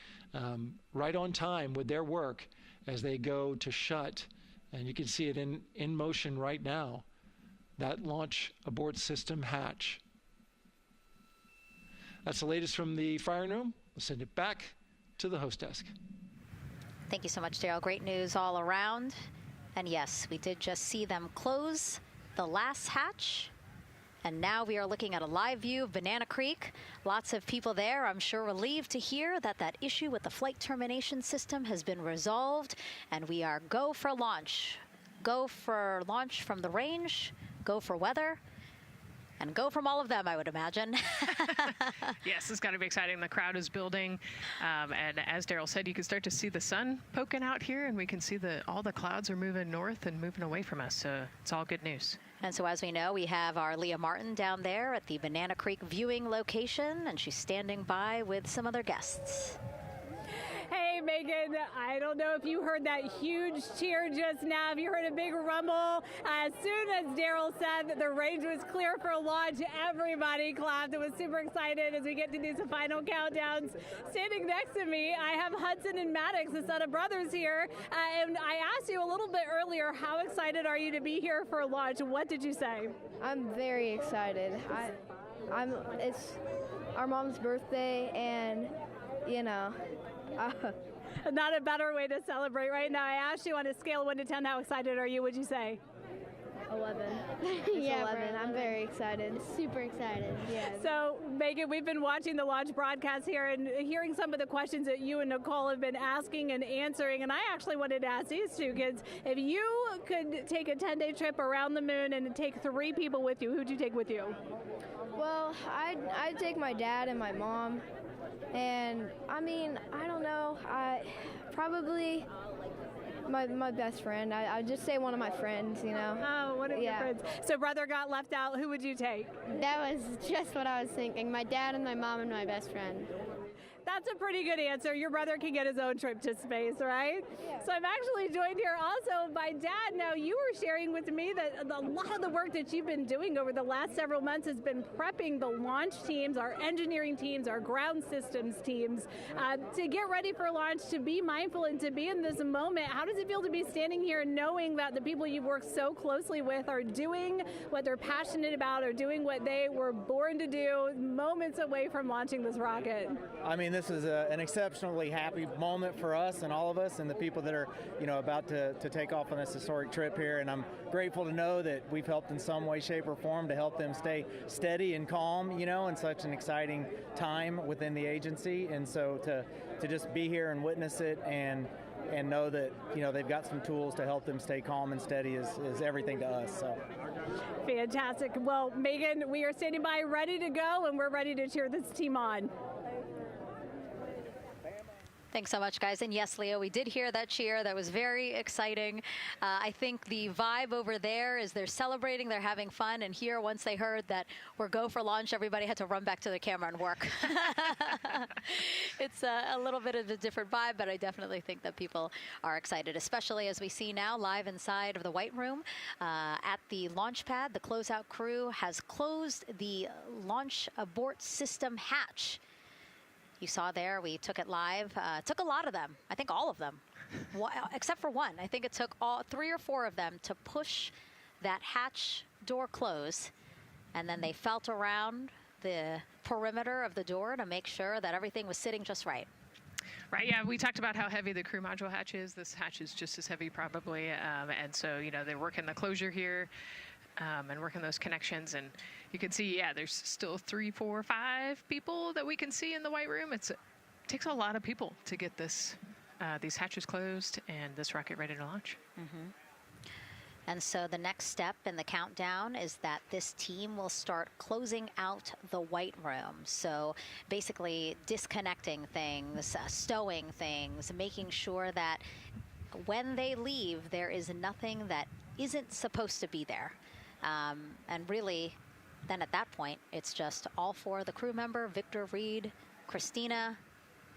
right on time with their work as they go to shut. And you can see it in motion right now, that launch abort system hatch. That's the latest from the firing room. We'll send it back to the host desk. Thank you so much, Daryl. Great news all around. And yes, we did just see them close the last hatch. And now we are looking at a live view of Banana Creek. Lots of people there, I'm sure, relieved to hear that that issue with the flight termination system has been resolved. And we are go for launch. Go for launch from the range, go for weather, and go from all of them, I would imagine. Yes, it's got to be exciting. The crowd is building. And as Daryl said, you can start to see the sun poking out here, and we can see all the clouds are moving north and moving away from us. So it's all good news. And so as we know, we have our Leah Martin down there at the Banana Creek viewing location, and she's standing by with some other guests. Hey, Megan, I don't know if you heard that huge cheer just now, if you heard a big rumble. As soon as Daryl said that the range was clear for launch, everybody clapped. It was super excited as we get to these final countdowns. Standing next to me, I have Hudson and Maddox, the son of brothers here. And I asked you a little bit earlier, how excited are you to be here for launch? What did you say? I'm very excited. It's our mom's birthday, and, not a better way to celebrate right now. I asked you on a scale of 1 to 10, how excited are you? Would you say? 11. Yeah, 11. I'm very excited. Super excited. Yeah. So, Megan, we've been watching the launch broadcast here and hearing some of the questions that you and Nicole have been asking and answering. And I actually wanted to ask these two kids, if you could take a 10-day trip around the moon and take 3 people with you, who'd you take with you? Well, I'd take my dad and my mom. And, I don't know. Probably my best friend. I'd just say one of my friends, Oh, one of your friends. So brother got left out. Who would you take? That was just what I was thinking. My dad and my mom and my best friend. That's a pretty good answer. Your brother can get his own trip to space, right? Yeah. So I'm actually joined here also by Dad. Now, you were sharing with me that a lot of the work that you've been doing over the last several months has been prepping the launch teams, our engineering teams, our ground systems teams, to get ready for launch, to be mindful and to be in this moment. How does it feel to be standing here knowing that the people you've worked so closely with are doing what they're passionate about, or doing what they were born to do, moments away from launching this rocket? I mean, this is an exceptionally happy moment for us and all of us and the people that are, about to take off on this historic trip here. And I'm grateful to know that we've helped in some way, shape, or form to help them stay steady and calm, in such an exciting time within the agency. And so to just be here and witness it and know that, they've got some tools to help them stay calm and steady is everything to us. So. Fantastic. Well, Megan, we are standing by ready to go, and we're ready to cheer this team on. Thanks so much, guys. And yes, Leo, we did hear that cheer. That was very exciting. I think the vibe over there is they're celebrating, they're having fun. And here, once they heard that we're go for launch, everybody had to run back to the camera and work. It's a little bit of a different vibe, but I definitely think that people are excited, especially as we see now live inside of the White Room at the launch pad. The closeout crew has closed the launch abort system hatch. You saw there, we took it live. Took a lot of them. I think all of them, except for one. I think it took all 3 or 4 of them to push that hatch door close. And then they felt around the perimeter of the door to make sure that everything was sitting just right. Right, yeah, we talked about how heavy the crew module hatch is. This hatch is just as heavy probably. And so, they're working the closure here. And working those connections, and you can see, there's still 3, 4, 5 people that we can see in the White Room. It takes a lot of people to get these hatches closed and this rocket ready to launch. Mm-hmm. And so the next step in the countdown is that this team will start closing out the White Room. So basically disconnecting things, stowing things, making sure that when they leave, there is nothing that isn't supposed to be there. And really, then at that point, it's just all 4 of the crew member, Victor, Reed, Christina,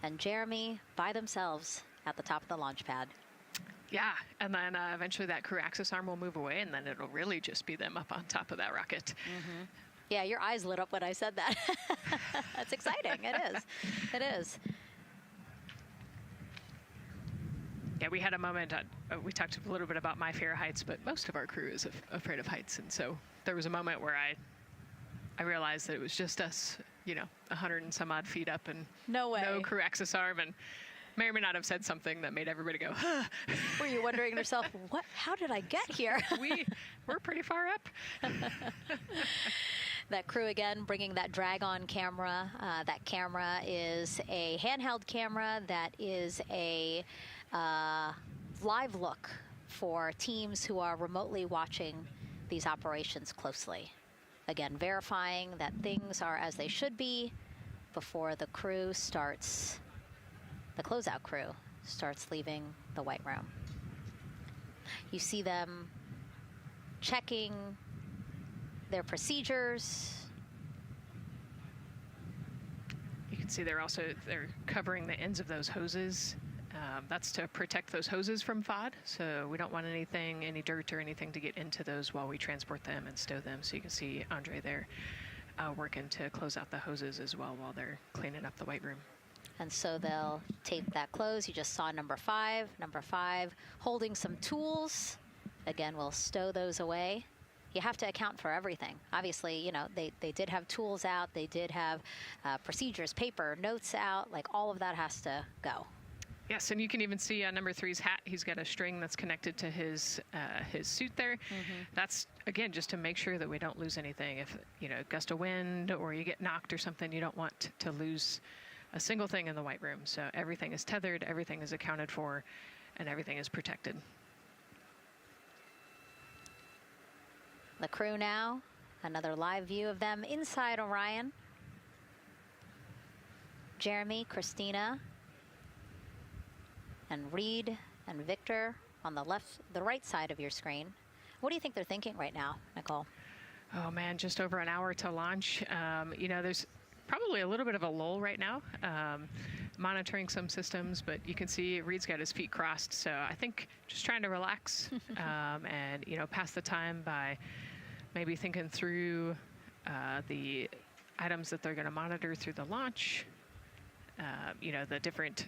and Jeremy by themselves at the top of the launch pad. Yeah, and then eventually that crew access arm will move away, and then it'll really just be them up on top of that rocket. Mm-hmm. Yeah, your eyes lit up when I said that. That's exciting. It is. It is. Yeah, we had a moment, we talked a little bit about my fear of heights, but most of our crew is afraid of heights. And so there was a moment where I realized that it was just us, 100 and some odd feet up and no crew access arm, and may or may not have said something that made everybody go, huh. Were you wondering to yourself, how did I get here? We're pretty far up. That crew, again, bringing that drag-on camera. That camera is a handheld camera that is a live look for teams who are remotely watching these operations closely. Again, verifying that things are as they should be before the crew starts, the closeout crew starts leaving the White Room. You see them checking their procedures. You can see they're covering the ends of those hoses. That's to protect those hoses from FOD, so we don't want any dirt or anything to get into those while we transport them and stow them. So you can see Andre there working to close out the hoses as well while they're cleaning up the White Room. And so they'll tape that close. You just saw number 5. Number 5 holding some tools. Again, we'll stow those away. You have to account for everything. Obviously, they did have tools out. They did have procedures, paper, notes out. Like, all of that has to go. Yes, and you can even see on number 3's hat, he's got a string that's connected to his suit there. Mm-hmm. That's, again, just to make sure that we don't lose anything. If, gust of wind or you get knocked or something, you don't want to lose a single thing in the White Room. So everything is tethered, everything is accounted for, and everything is protected. The crew now, another live view of them inside Orion. Jeremy, Christina, and Reed and Victor on the right side of your screen. What do you think they're thinking right now, Nicole? Oh man, just over an hour to launch. probably a little bit of a lull right now, monitoring some systems, but you can see Reed's got his feet crossed. So I think just trying to relax and, pass the time by maybe thinking through the items that they're going to monitor through the launch, the different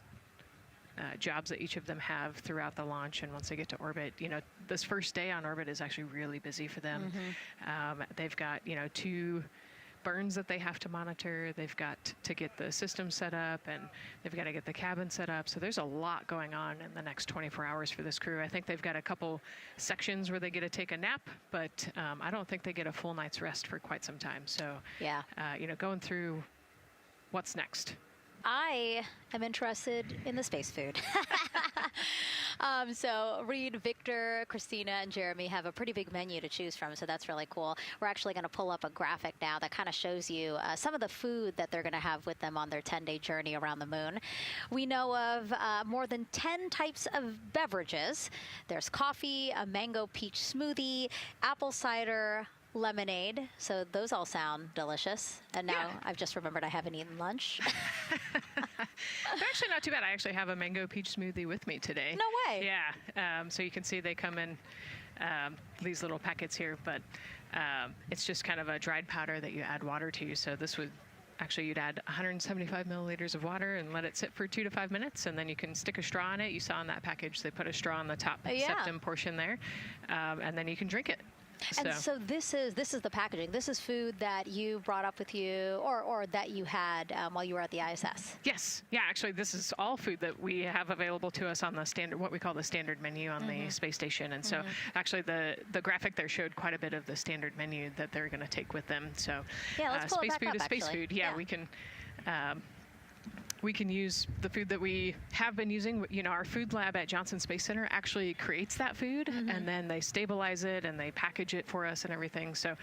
jobs that each of them have throughout the launch. And once they get to orbit, this first day on orbit is actually really busy for them. They've got, 2 burns that they have to monitor. They've got to get the system set up, and they've got to get the cabin set up. So there's a lot going on in the next 24 hours for this crew. I think they've got a couple sections where they get to take a nap, but I don't think they get a full night's rest for quite some time. So, yeah, going through what's next. I am interested in the space food. So Reed, Victor, Christina, and Jeremy have a pretty big menu to choose from, so that's really cool. We're actually going to pull up a graphic now that kind of shows you some of the food that they're going to have with them on their 10-day journey around the moon. We know of more than 10 types of beverages. There's coffee, a mango peach smoothie, apple cider, lemonade. So those all sound delicious. And now I've just remembered I haven't eaten lunch. They're actually not too bad. I actually have a mango peach smoothie with me today. No way. Yeah. So you can see they come in these little packets here, but it's just kind of a dried powder that you add water to. So this would actually, you'd add 175 milliliters of water and let it sit for 2 to 5 minutes, and then you can stick a straw in it. You saw in that package they put a straw on the top septum portion there, and then you can drink it. And so this is the packaging. This is food that you brought up with you, or that you had while you were at the ISS. Yes. Yeah. Actually, this is all food that we have available to us on the standard, what we call the standard menu on the space station. And so, actually, the graphic there showed quite a bit of the standard menu that they're going to take with them. So, yeah, let's pull space it back food up, is space actually. food. Yeah, we can use the food that we have been using. Our food lab at Johnson Space Center actually creates that food, and then they stabilize it and they package it for us and everything. So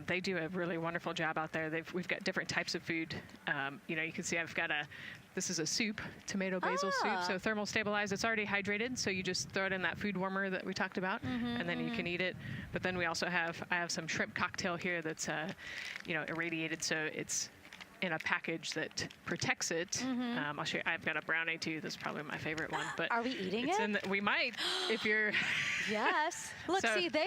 they do a really wonderful job out there. We've got different types of food. You can see I've got this is a soup, tomato basil soup, so thermal stabilized. It's already hydrated, so you just throw it in that food warmer that we talked about, and then you can eat it. But then we also I have some shrimp cocktail here that's irradiated, so it's in a package that protects it. I'll show you. I've got a brownie too. That's probably my favorite one. But are we eating it? We might, if you're. Yes. Look, see, they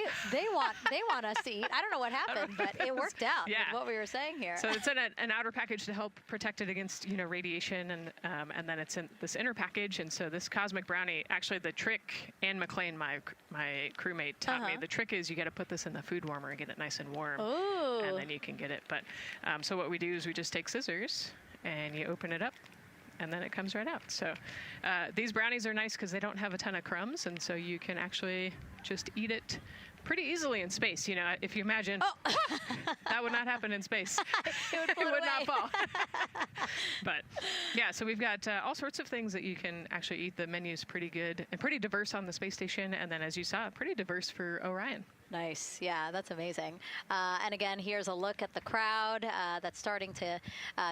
want us to eat. I don't know what happened, but it worked out. With what we were saying here. So it's in an outer package to help protect it against radiation, and then it's in this inner package. And so this cosmic brownie, actually, the trick, Anne McLean, my crewmate, taught me. The trick is you got to put this in the food warmer and get it nice and warm, and then you can get it. But so what we do is we just take scissors and you open it up, and then it comes right out. So these brownies are nice because they don't have a ton of crumbs, and so you can actually just eat it pretty easily in space. If you imagine, that would not happen in space. It would not fall. But yeah, so we've got all sorts of things that you can actually eat. The menu's pretty good and pretty diverse on the space station, and then as you saw, pretty diverse for Orion. Nice. Yeah, that's amazing. And again, here's a look at the crowd that's starting to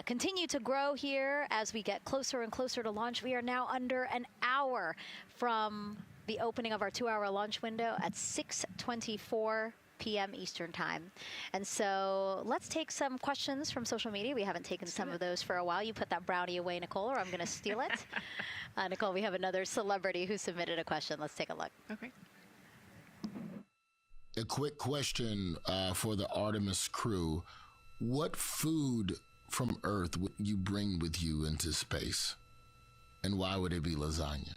continue to grow here as we get closer and closer to launch. We are now under an hour from the opening of our 2-hour launch window at 6:24 p.m. Eastern Time. And so let's take some questions from social media. We haven't taken some of those for a while. You put that brownie away, Nicole, or I'm going to steal it. Nicole, we have another celebrity who submitted a question. Let's take a look. Okay. A quick question for the Artemis crew. What food from Earth would you bring with you into space? And why would it be lasagna?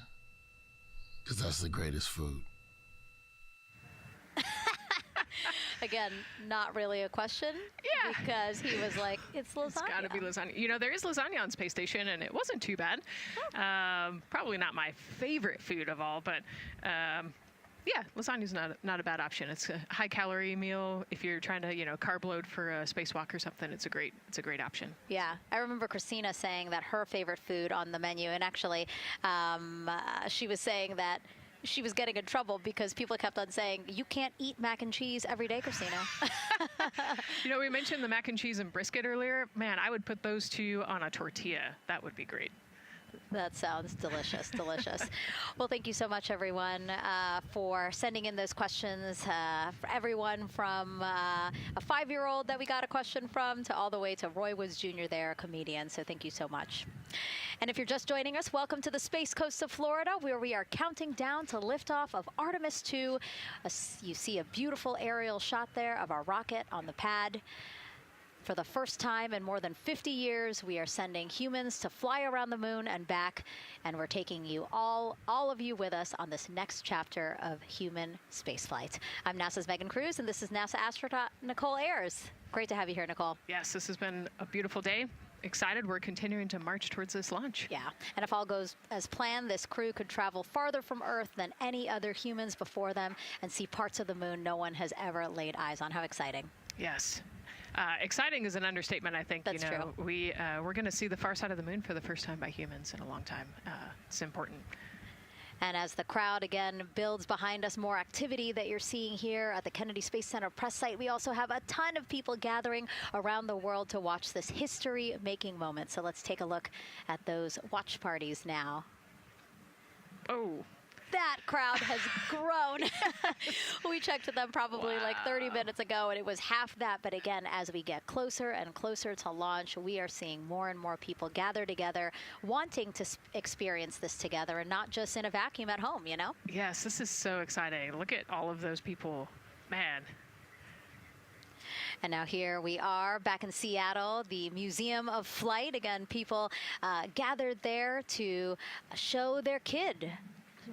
Because that's the greatest food. Again, not really a question. Yeah. Because he was like, it's lasagna. It's got to be lasagna. There is lasagna on Space Station, and it wasn't too bad. Probably not my favorite food of all, but yeah, lasagna's not a bad option. It's a high-calorie meal. If you're trying to, carb load for a spacewalk or something, it's a great option. Yeah, I remember Christina saying that her favorite food on the menu, and actually, she was saying that she was getting in trouble because people kept on saying, you can't eat mac and cheese every day, Christina. We mentioned the mac and cheese and brisket earlier. Man, I would put those two on a tortilla. That would be great. That sounds delicious, delicious. Well, thank you so much, everyone, for sending in those questions. For everyone from a 5-year-old that we got a question from to all the way to Roy Woods Jr. there, a comedian. So thank you so much. And if you're just joining us, welcome to the Space Coast of Florida, where we are counting down to liftoff of Artemis 2. You see a beautiful aerial shot there of our rocket on the pad. For the first time in more than 50 years, we are sending humans to fly around the moon and back, and we're taking you all of you with us on this next chapter of human spaceflight. I'm NASA's Megan Cruz, and this is NASA astronaut Nicole Ayers. Great to have you here, Nicole. Yes, this has been a beautiful day. Excited. We're continuing to march towards this launch. Yeah, and if all goes as planned, this crew could travel farther from Earth than any other humans before them and see parts of the moon no one has ever laid eyes on. How exciting. Yes. Exciting is an understatement, I think. That's true. We're going to see the far side of the moon for the first time by humans in a long time. It's important. And as the crowd again builds behind us, more activity that you're seeing here at the Kennedy Space Center press site. We also have a ton of people gathering around the world to watch this history-making moment. So let's take a look at those watch parties now. Oh. That crowd has grown. We checked with them probably like 30 minutes ago, and it was half that. But again, as we get closer and closer to launch, we are seeing more and more people gather together, wanting to experience this together and not just in a vacuum at home, you know? Yes, this is so exciting. Look at all of those people. Man. And now here we are back in Seattle, the Museum of Flight. Again, people gathered there to show their kid.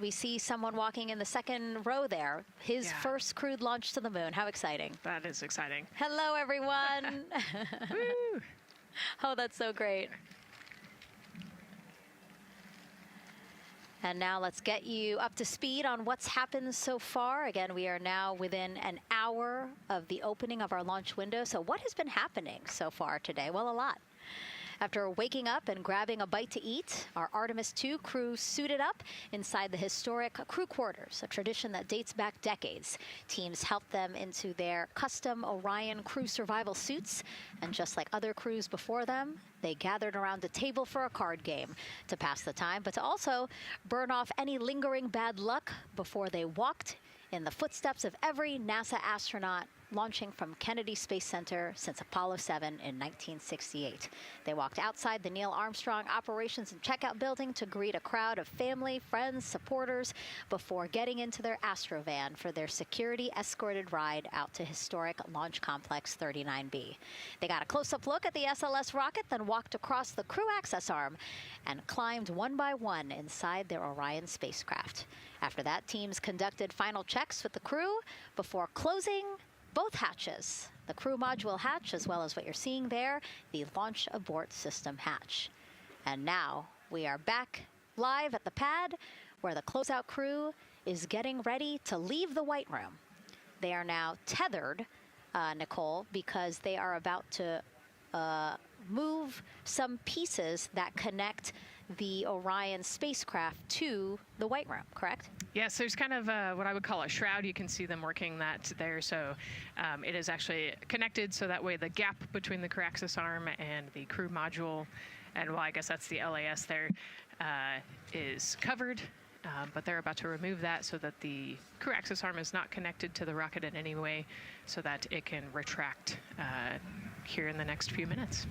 We see someone walking in the second row there. His first crewed launch to the moon. How exciting. That is exciting. Hello, everyone. Woo. Oh, that's so great. And now let's get you up to speed on what's happened so far. Again, we are now within an hour of the opening of our launch window. So what has been happening so far today? Well, a lot. After waking up and grabbing a bite to eat, our Artemis 2 crew suited up inside the historic crew quarters, a tradition that dates back decades. Teams helped them into their custom Orion crew survival suits, and just like other crews before them, they gathered around a table for a card game to pass the time, but to also burn off any lingering bad luck before they walked in the footsteps of every NASA astronaut launching from Kennedy Space Center since Apollo 7 in 1968. They walked outside the Neil Armstrong Operations and Checkout Building to greet a crowd of family, friends, supporters before getting into their Astrovan for their security-escorted ride out to historic Launch Complex 39B. They got a close-up look at the SLS rocket, then walked across the crew access arm and climbed one by one inside their Orion spacecraft. After that, teams conducted final checks with the crew before closing both hatches, the crew module hatch, as well as what you're seeing there, the launch abort system hatch. And now we are back live at the pad where the closeout crew is getting ready to leave the White Room. They are now tethered, Nicole, because they are about to move some pieces that connect the Orion spacecraft to the White Room, correct? Yes, there's kind of what I would call a shroud. You can see them working that there. So it is actually connected, so that way the gap between the crew access arm and the crew module, and well, I guess that's the LAS there, is covered. But they're about to remove that so that the crew access arm is not connected to the rocket in any way, so that it can retract here in the next few minutes.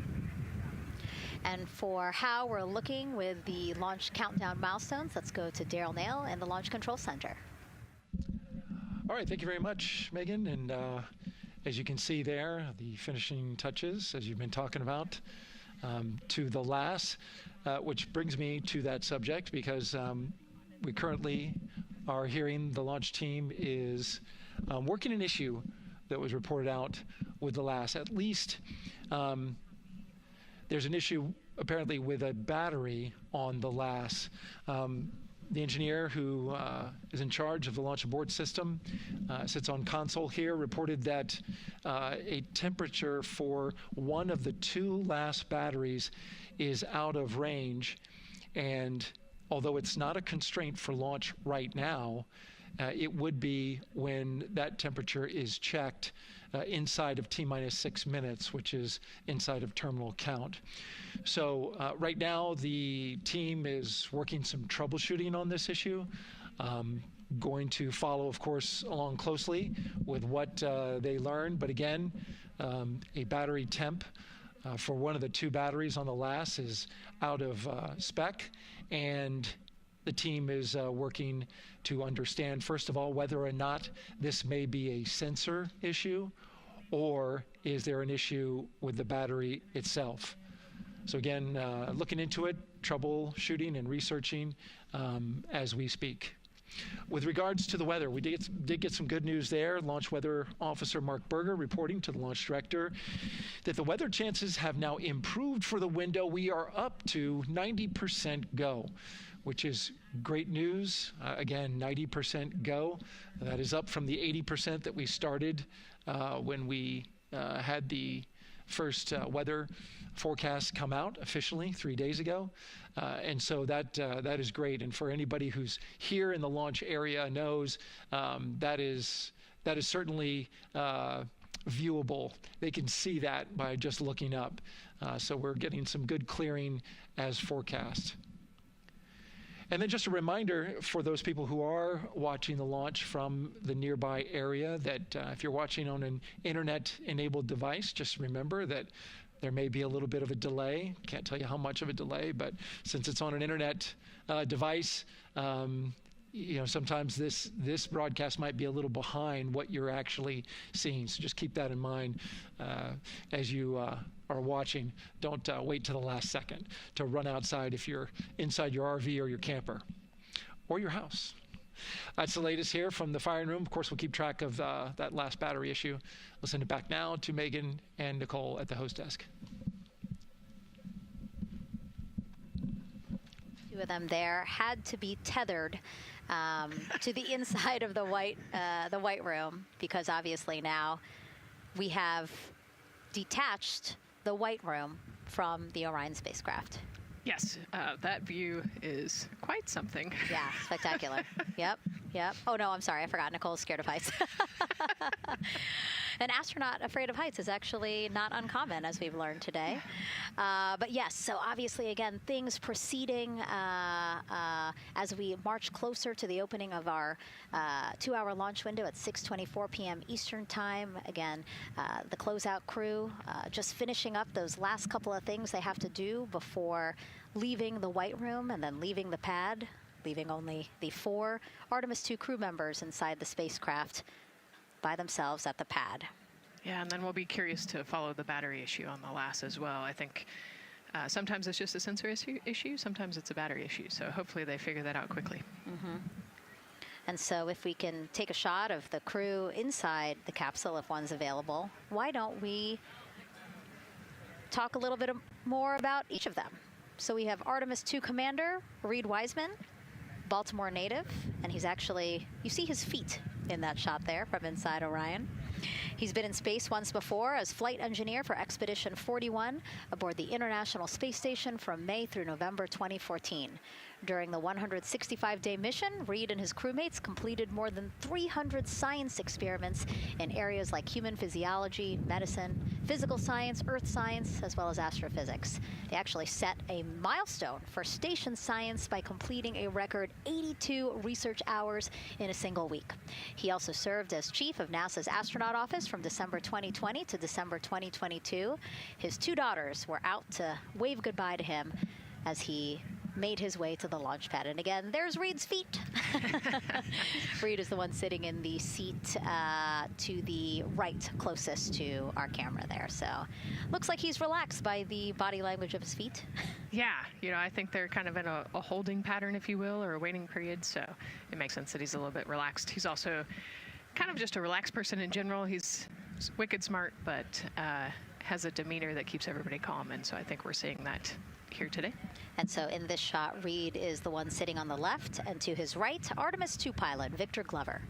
And for how we're looking with the launch countdown milestones, let's go to Daryl Nail in the Launch Control Center. All right, thank you very much, Megan. And as you can see there, the finishing touches, as you've been talking about, to the LAS, which brings me to that subject, because we currently are hearing the launch team is working an issue that was reported out with the LAS. At least there's an issue apparently with a battery on the LAS. The engineer who is in charge of the launch abort system sits on console here, reported that a temperature for one of the two LAS batteries is out of range. And although it's not a constraint for launch right now, it would be when that temperature is checked inside of T-minus 6 minutes, which is inside of terminal count. So right now, the team is working some troubleshooting on this issue. Going to follow, of course, along closely with what they learn. But again, a battery temp for one of the 2 batteries on the LAS is out of spec, and the team is working to understand, first of all, whether or not this may be a sensor issue, or is there an issue with the battery itself. So again, looking into it, troubleshooting and researching as we speak. With regards to the weather, we did get some good news there. Launch Weather Officer Mark Berger reporting to the launch director that the weather chances have now improved for the window. We are up to 90% go, which is great news. Again, 90% go. That is up from the 80% that we started when we had the first weather forecast come out officially 3 days ago. And so that is great. And for anybody who's here in the launch area knows that is certainly viewable. They can see that by just looking up. So we're getting some good clearing as forecast. And then just a reminder for those people who are watching the launch from the nearby area that if you're watching on an internet-enabled device, just remember that there may be a little bit of a delay. Can't tell you how much of a delay, but since it's on an internet device, sometimes this broadcast might be a little behind what you're actually seeing. So just keep that in mind as you are watching. Don't wait to the last second to run outside if you're inside your RV or your camper or your house. That's the latest here from the firing room. Of course, we'll keep track of that last battery issue. We'll send it back now to Megan and Nicole at the host desk. 2 of them there had to be tethered to the inside of the white room, because obviously now we have detached the white room from the Orion spacecraft. Yes, that view is quite something. Yeah, spectacular. Yep. Oh, no, I'm sorry. I forgot. Nicole's scared of heights. An astronaut afraid of heights is actually not uncommon, as we've learned today. But yes, so obviously, again, things proceeding as we march closer to the opening of our 2-hour launch window at 6:24 p.m. Eastern Time. Again, the closeout crew just finishing up those last couple of things they have to do before leaving the white room and then leaving the pad, leaving only the 4 Artemis 2 crew members inside the spacecraft by themselves at the pad. Yeah, and then we'll be curious to follow the battery issue on the LAS as well. I think sometimes it's just a sensor issue, sometimes it's a battery issue. So hopefully they figure that out quickly. Mm-hmm. And so if we can take a shot of the crew inside the capsule, if one's available, why don't we talk a little bit more about each of them? So we have Artemis 2 Commander Reed Wiseman, Baltimore native, and he's actually, you see his feet in that shot there from inside Orion. He's been in space once before as flight engineer for Expedition 41 aboard the International Space Station from May through November 2014. During the 165-day mission, Reed and his crewmates completed more than 300 science experiments in areas like human physiology, medicine, physical science, earth science, as well as astrophysics. They actually set a milestone for station science by completing a record 82 research hours in a single week. He also served as chief of NASA's astronaut office from December 2020 to December 2022. His 2 daughters were out to wave goodbye to him as he made his way to the launch pad. And again, there's Reed's feet. Reed is the one sitting in the seat to the right, closest to our camera there. So looks like he's relaxed by the body language of his feet. Yeah, I think they're kind of in a holding pattern, if you will, or a waiting period. So it makes sense that he's a little bit relaxed. He's also kind of just a relaxed person in general. He's wicked smart, but has a demeanor that keeps everybody calm. And so I think we're seeing that here today. And so in this shot, Reed is the one sitting on the left, and to his right, Artemis 2 pilot Victor Glover.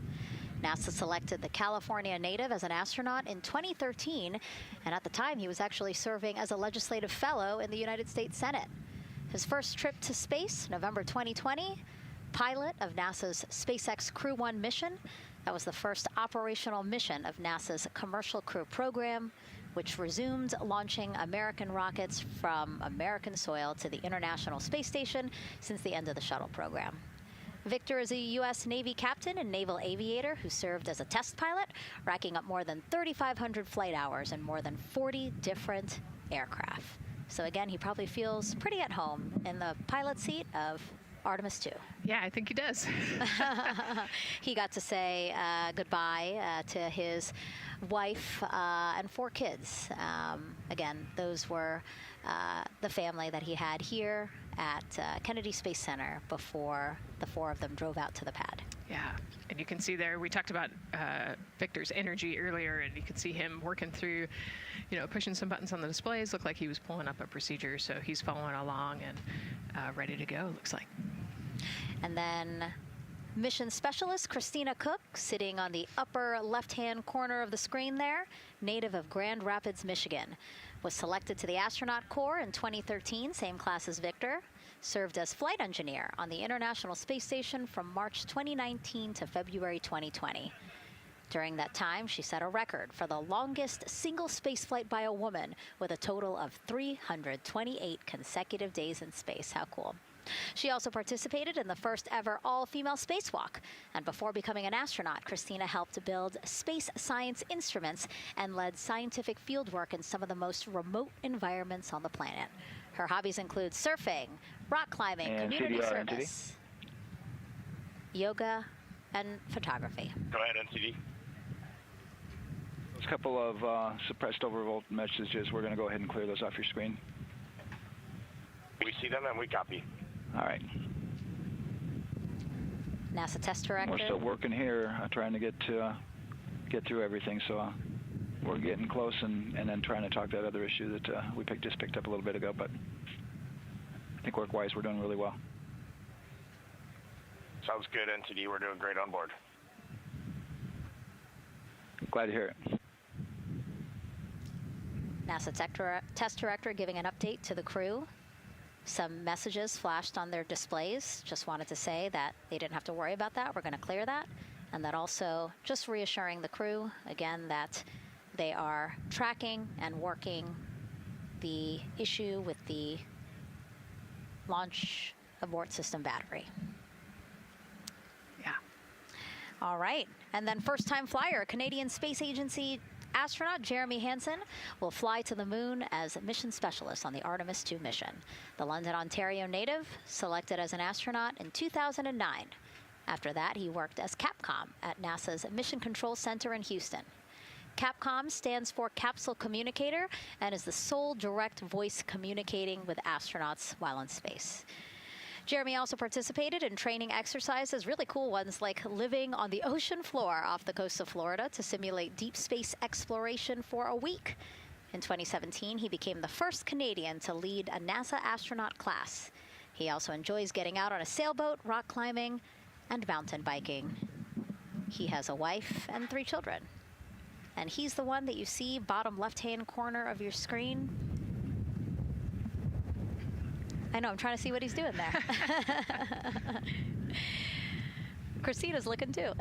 NASA selected the California native as an astronaut in 2013, and at the time he was actually serving as a legislative fellow in the United States Senate. His first trip to space, November 2020, pilot of NASA's SpaceX Crew 1 mission. That was the first operational mission of NASA's Commercial Crew program, which resumed launching American rockets from American soil to the International Space Station since the end of the shuttle program. Victor is a U.S. Navy captain and naval aviator who served as a test pilot, racking up more than 3,500 flight hours in more than 40 different aircraft. So again, he probably feels pretty at home in the pilot seat of Artemis 2. Yeah, I think he does. He got to say goodbye to his wife and 4 kids. Again, those were the family that he had here at Kennedy Space Center before the 4 of them drove out to the pad. Yeah, and you can see there, we talked about Victor's energy earlier, and you can see him working through, pushing some buttons on the displays. Looked like he was pulling up a procedure, so he's following along and ready to go, looks like. And then mission specialist Christina Cook, sitting on the upper left-hand corner of the screen there, native of Grand Rapids, Michigan, was selected to the astronaut corps in 2013, same class as Victor, served as flight engineer on the International Space Station from March 2019 to February 2020. During that time, she set a record for the longest single spaceflight by a woman with a total of 328 consecutive days in space. How cool. She also participated in the first ever all-female spacewalk. And before becoming an astronaut, Christina helped build space science instruments and led scientific fieldwork in some of the most remote environments on the planet. Her hobbies include surfing, rock climbing, and community CDR, service, yoga, and photography. Go ahead, NCD. There's a couple of suppressed overvolt messages. We're going to go ahead and clear those off your screen. We see them and we copy. All right. NASA test director. We're still working here, trying to get through everything. So we're getting close, and then trying to talk that other issue that we just picked up a little bit ago. But I think work-wise, we're doing really well. Sounds good, NTD. We're doing great on board. Glad to hear it. NASA test director giving an update to the crew. Some messages flashed on their displays. Just wanted to say that they didn't have to worry about that. We're going to clear that. And that also just reassuring the crew, again, that they are tracking and working the issue with the launch abort system battery. Yeah. All right. And then first-time flyer, Canadian Space Agency astronaut Jeremy Hansen will fly to the moon as mission specialist on the Artemis 2 mission. The London, Ontario native selected as an astronaut in 2009. After that, he worked as Capcom at NASA's Mission Control Center in Houston. Capcom stands for Capsule Communicator and is the sole direct voice communicating with astronauts while in space. Jeremy also participated in training exercises, really cool ones, like living on the ocean floor off the coast of Florida to simulate deep space exploration for a week. In 2017, he became the first Canadian to lead a NASA astronaut class. He also enjoys getting out on a sailboat, rock climbing, and mountain biking. He has a wife and 3 children. And he's the one that you see bottom left-hand corner of your screen. I know, I'm trying to see what he's doing there. Christina's looking too.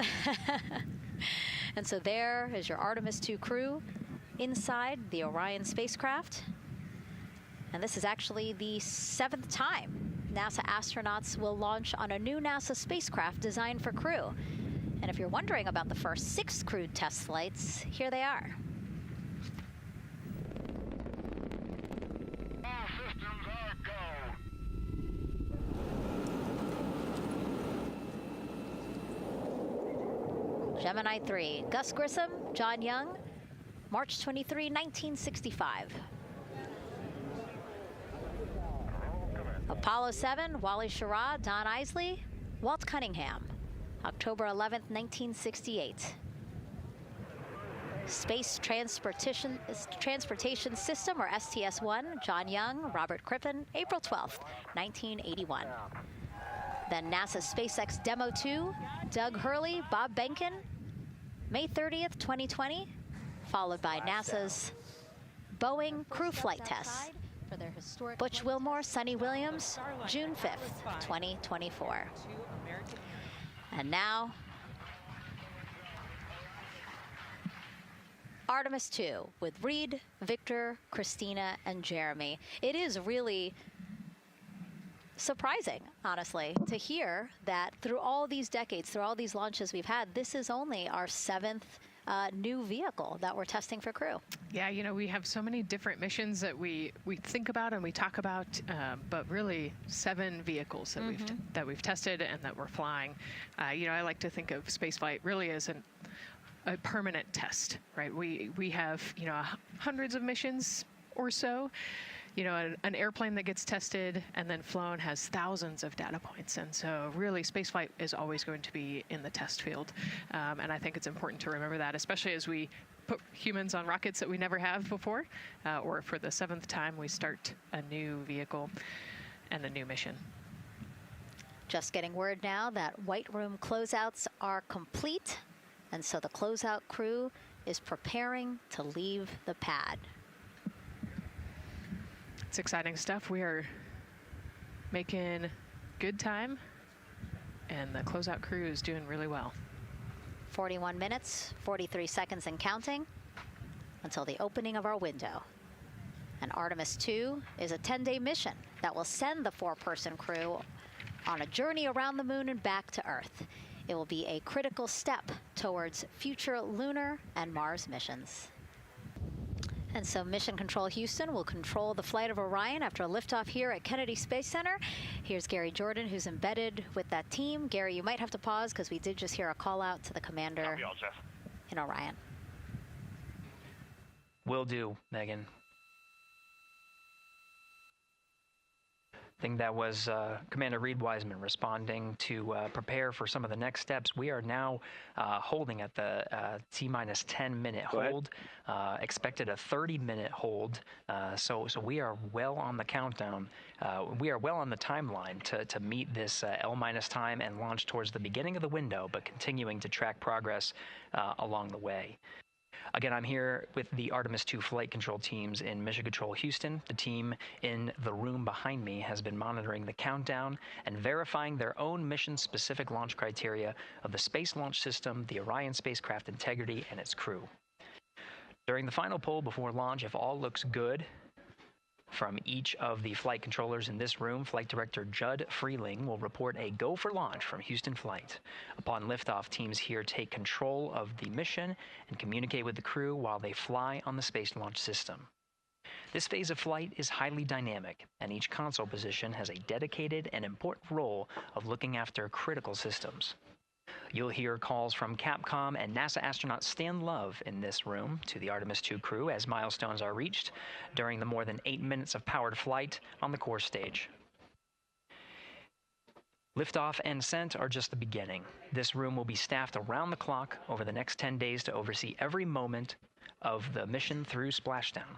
And so there is your Artemis 2 crew inside the Orion spacecraft. And this is actually the 7th time NASA astronauts will launch on a new NASA spacecraft designed for crew. And if you're wondering about the first 6 crewed test flights, here they are. Gemini 3, Gus Grissom, John Young, March 23, 1965. Apollo 7, Wally Schirra, Don Isley, Walt Cunningham, October 11, 1968. Space Transportation System, or STS-1, John Young, Robert Crippen, April 12, 1981. Then NASA SpaceX Demo 2, Doug Hurley, Bob Behnken, May 30th, 2020, followed by NASA's Boeing crew flight tests. Butch Wilmore, Sonny Williams, June 5th, 2024. And now, Artemis 2 with Reed, Victor, Christina, and Jeremy. It is really surprising, honestly, to hear that through all these decades, through all these launches we've had, this is only our 7th new vehicle that we're testing for crew. Yeah, you know, we have so many different missions that we think about and we talk about, but really 7 vehicles that we've tested and that we're flying. You know, I like to think of spaceflight really as a permanent test, right? We have, you know, hundreds of missions or so. You know, an airplane that gets tested and then flown has thousands of data points. And so really spaceflight is always going to be in the test field. And I think it's important to remember that, especially as we put humans on rockets that we never have before, or for the 7th time we start a new vehicle and a new mission. Just getting word now that White Room closeouts are complete. And so the closeout crew is preparing to leave the pad. It's exciting stuff. We are making good time, and the closeout crew is doing really well. 41 minutes, 43 seconds and counting until the opening of our window. And Artemis 2 is a 10-day mission that will send the 4-person crew on a journey around the moon and back to Earth. It will be a critical step towards future lunar and Mars missions. And so Mission Control Houston will control the flight of Orion after a liftoff here at Kennedy Space Center. Here's Gary Jordan, who's embedded with that team. Gary, you might have to pause because we did just hear a call out to the commander in Orion. Will do, Megan. I think that was Commander Reed Wiseman responding to prepare for some of the next steps. We are now holding at the T-minus 10-minute hold. Expected a 30-minute hold. So we are well on the countdown. We are well on the timeline to meet this L-minus time and launch towards the beginning of the window, but continuing to track progress along the way. Again, I'm here with the Artemis 2 flight control teams in Mission Control Houston. The team in the room behind me has been monitoring the countdown and verifying their own mission-specific launch criteria of the Space Launch System, the Orion spacecraft integrity, and its crew. During the final poll before launch, if all looks good from each of the flight controllers in this room, Flight Director Judd Freeling will report a go for launch from Houston Flight. Upon liftoff, teams here take control of the mission and communicate with the crew while they fly on the Space Launch System. This phase of flight is highly dynamic, and each console position has a dedicated and important role of looking after critical systems. You'll hear calls from Capcom and NASA astronaut Stan Love in this room to the Artemis 2 crew as milestones are reached during the more than 8 minutes of powered flight on the core stage. Liftoff and ascent are just the beginning. This room will be staffed around the clock over the next 10 days to oversee every moment of the mission through splashdown.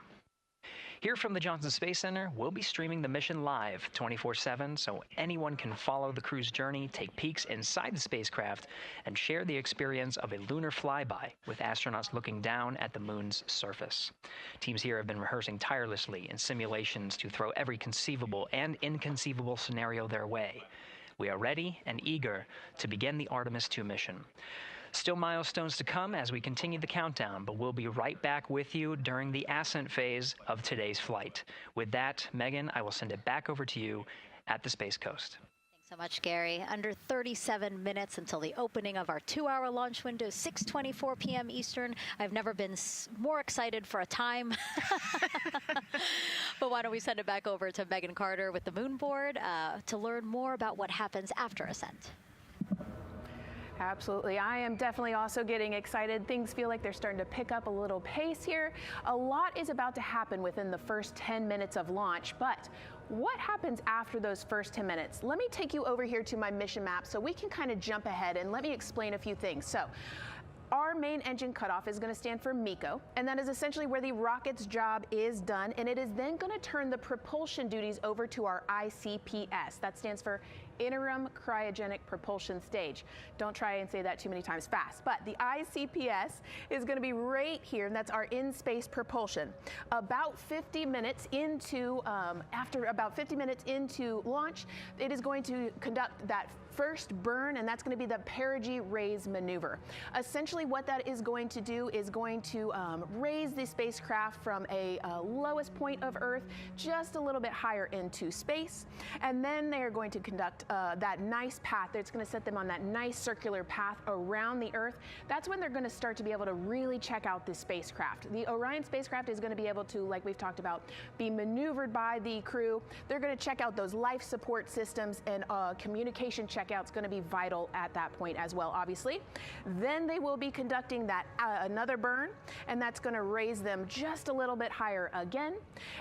Here from the Johnson Space Center, we'll be streaming the mission live 24/7 so anyone can follow the crew's journey, take peeks inside the spacecraft, and share the experience of a lunar flyby with astronauts looking down at the moon's surface. Teams here have been rehearsing tirelessly in simulations to throw every conceivable and inconceivable scenario their way. We are ready and eager to begin the Artemis 2 mission. Still milestones to come as we continue the countdown, but we'll be right back with you during the ascent phase of today's flight. With that, Megan, I will send it back over to you at the Space Coast. Thanks so much, Gary. Under 37 minutes until the opening of our 2-hour launch window, 6:24 p.m. Eastern. I've never been more excited for a time. But why don't we send it back over to Megan Carter with the moon board to learn more about what happens after ascent. Absolutely. I am definitely also getting excited. Things feel like they're starting to pick up a little pace here. A lot is about to happen within the first 10 minutes of launch, but what happens after those first 10 minutes? Let me take you over here to my mission map so we can kind of jump ahead and let me explain a few things. So, our main engine cutoff is going to stand for MECO, and that is essentially where the rocket's job is done, and it is then going to turn the propulsion duties over to our ICPS. That stands for interim cryogenic propulsion stage. Don't try and say that too many times fast. But the ICPS is going to be right here, and that's our in-space propulsion. About 50 minutes into, after about 50 minutes into launch, it is going to conduct that first burn, and that's going to be the Parig raise maneuver. Essentially what that is going to do is going to raise the spacecraft from a lowest point of Earth just a little bit higher into space, and then they are going to conduct that nice path that's going to set them on that nice circular path around the Earth. That's when they're going to start to be able to really check out the spacecraft. The Orion spacecraft is going to be able to, like we've talked about, be maneuvered by the crew. They're going to check out those life support systems, and communication checkout's going to be vital at that point as well, obviously. Then they will be conducting that another burn, and that's going to raise them just a little bit higher again.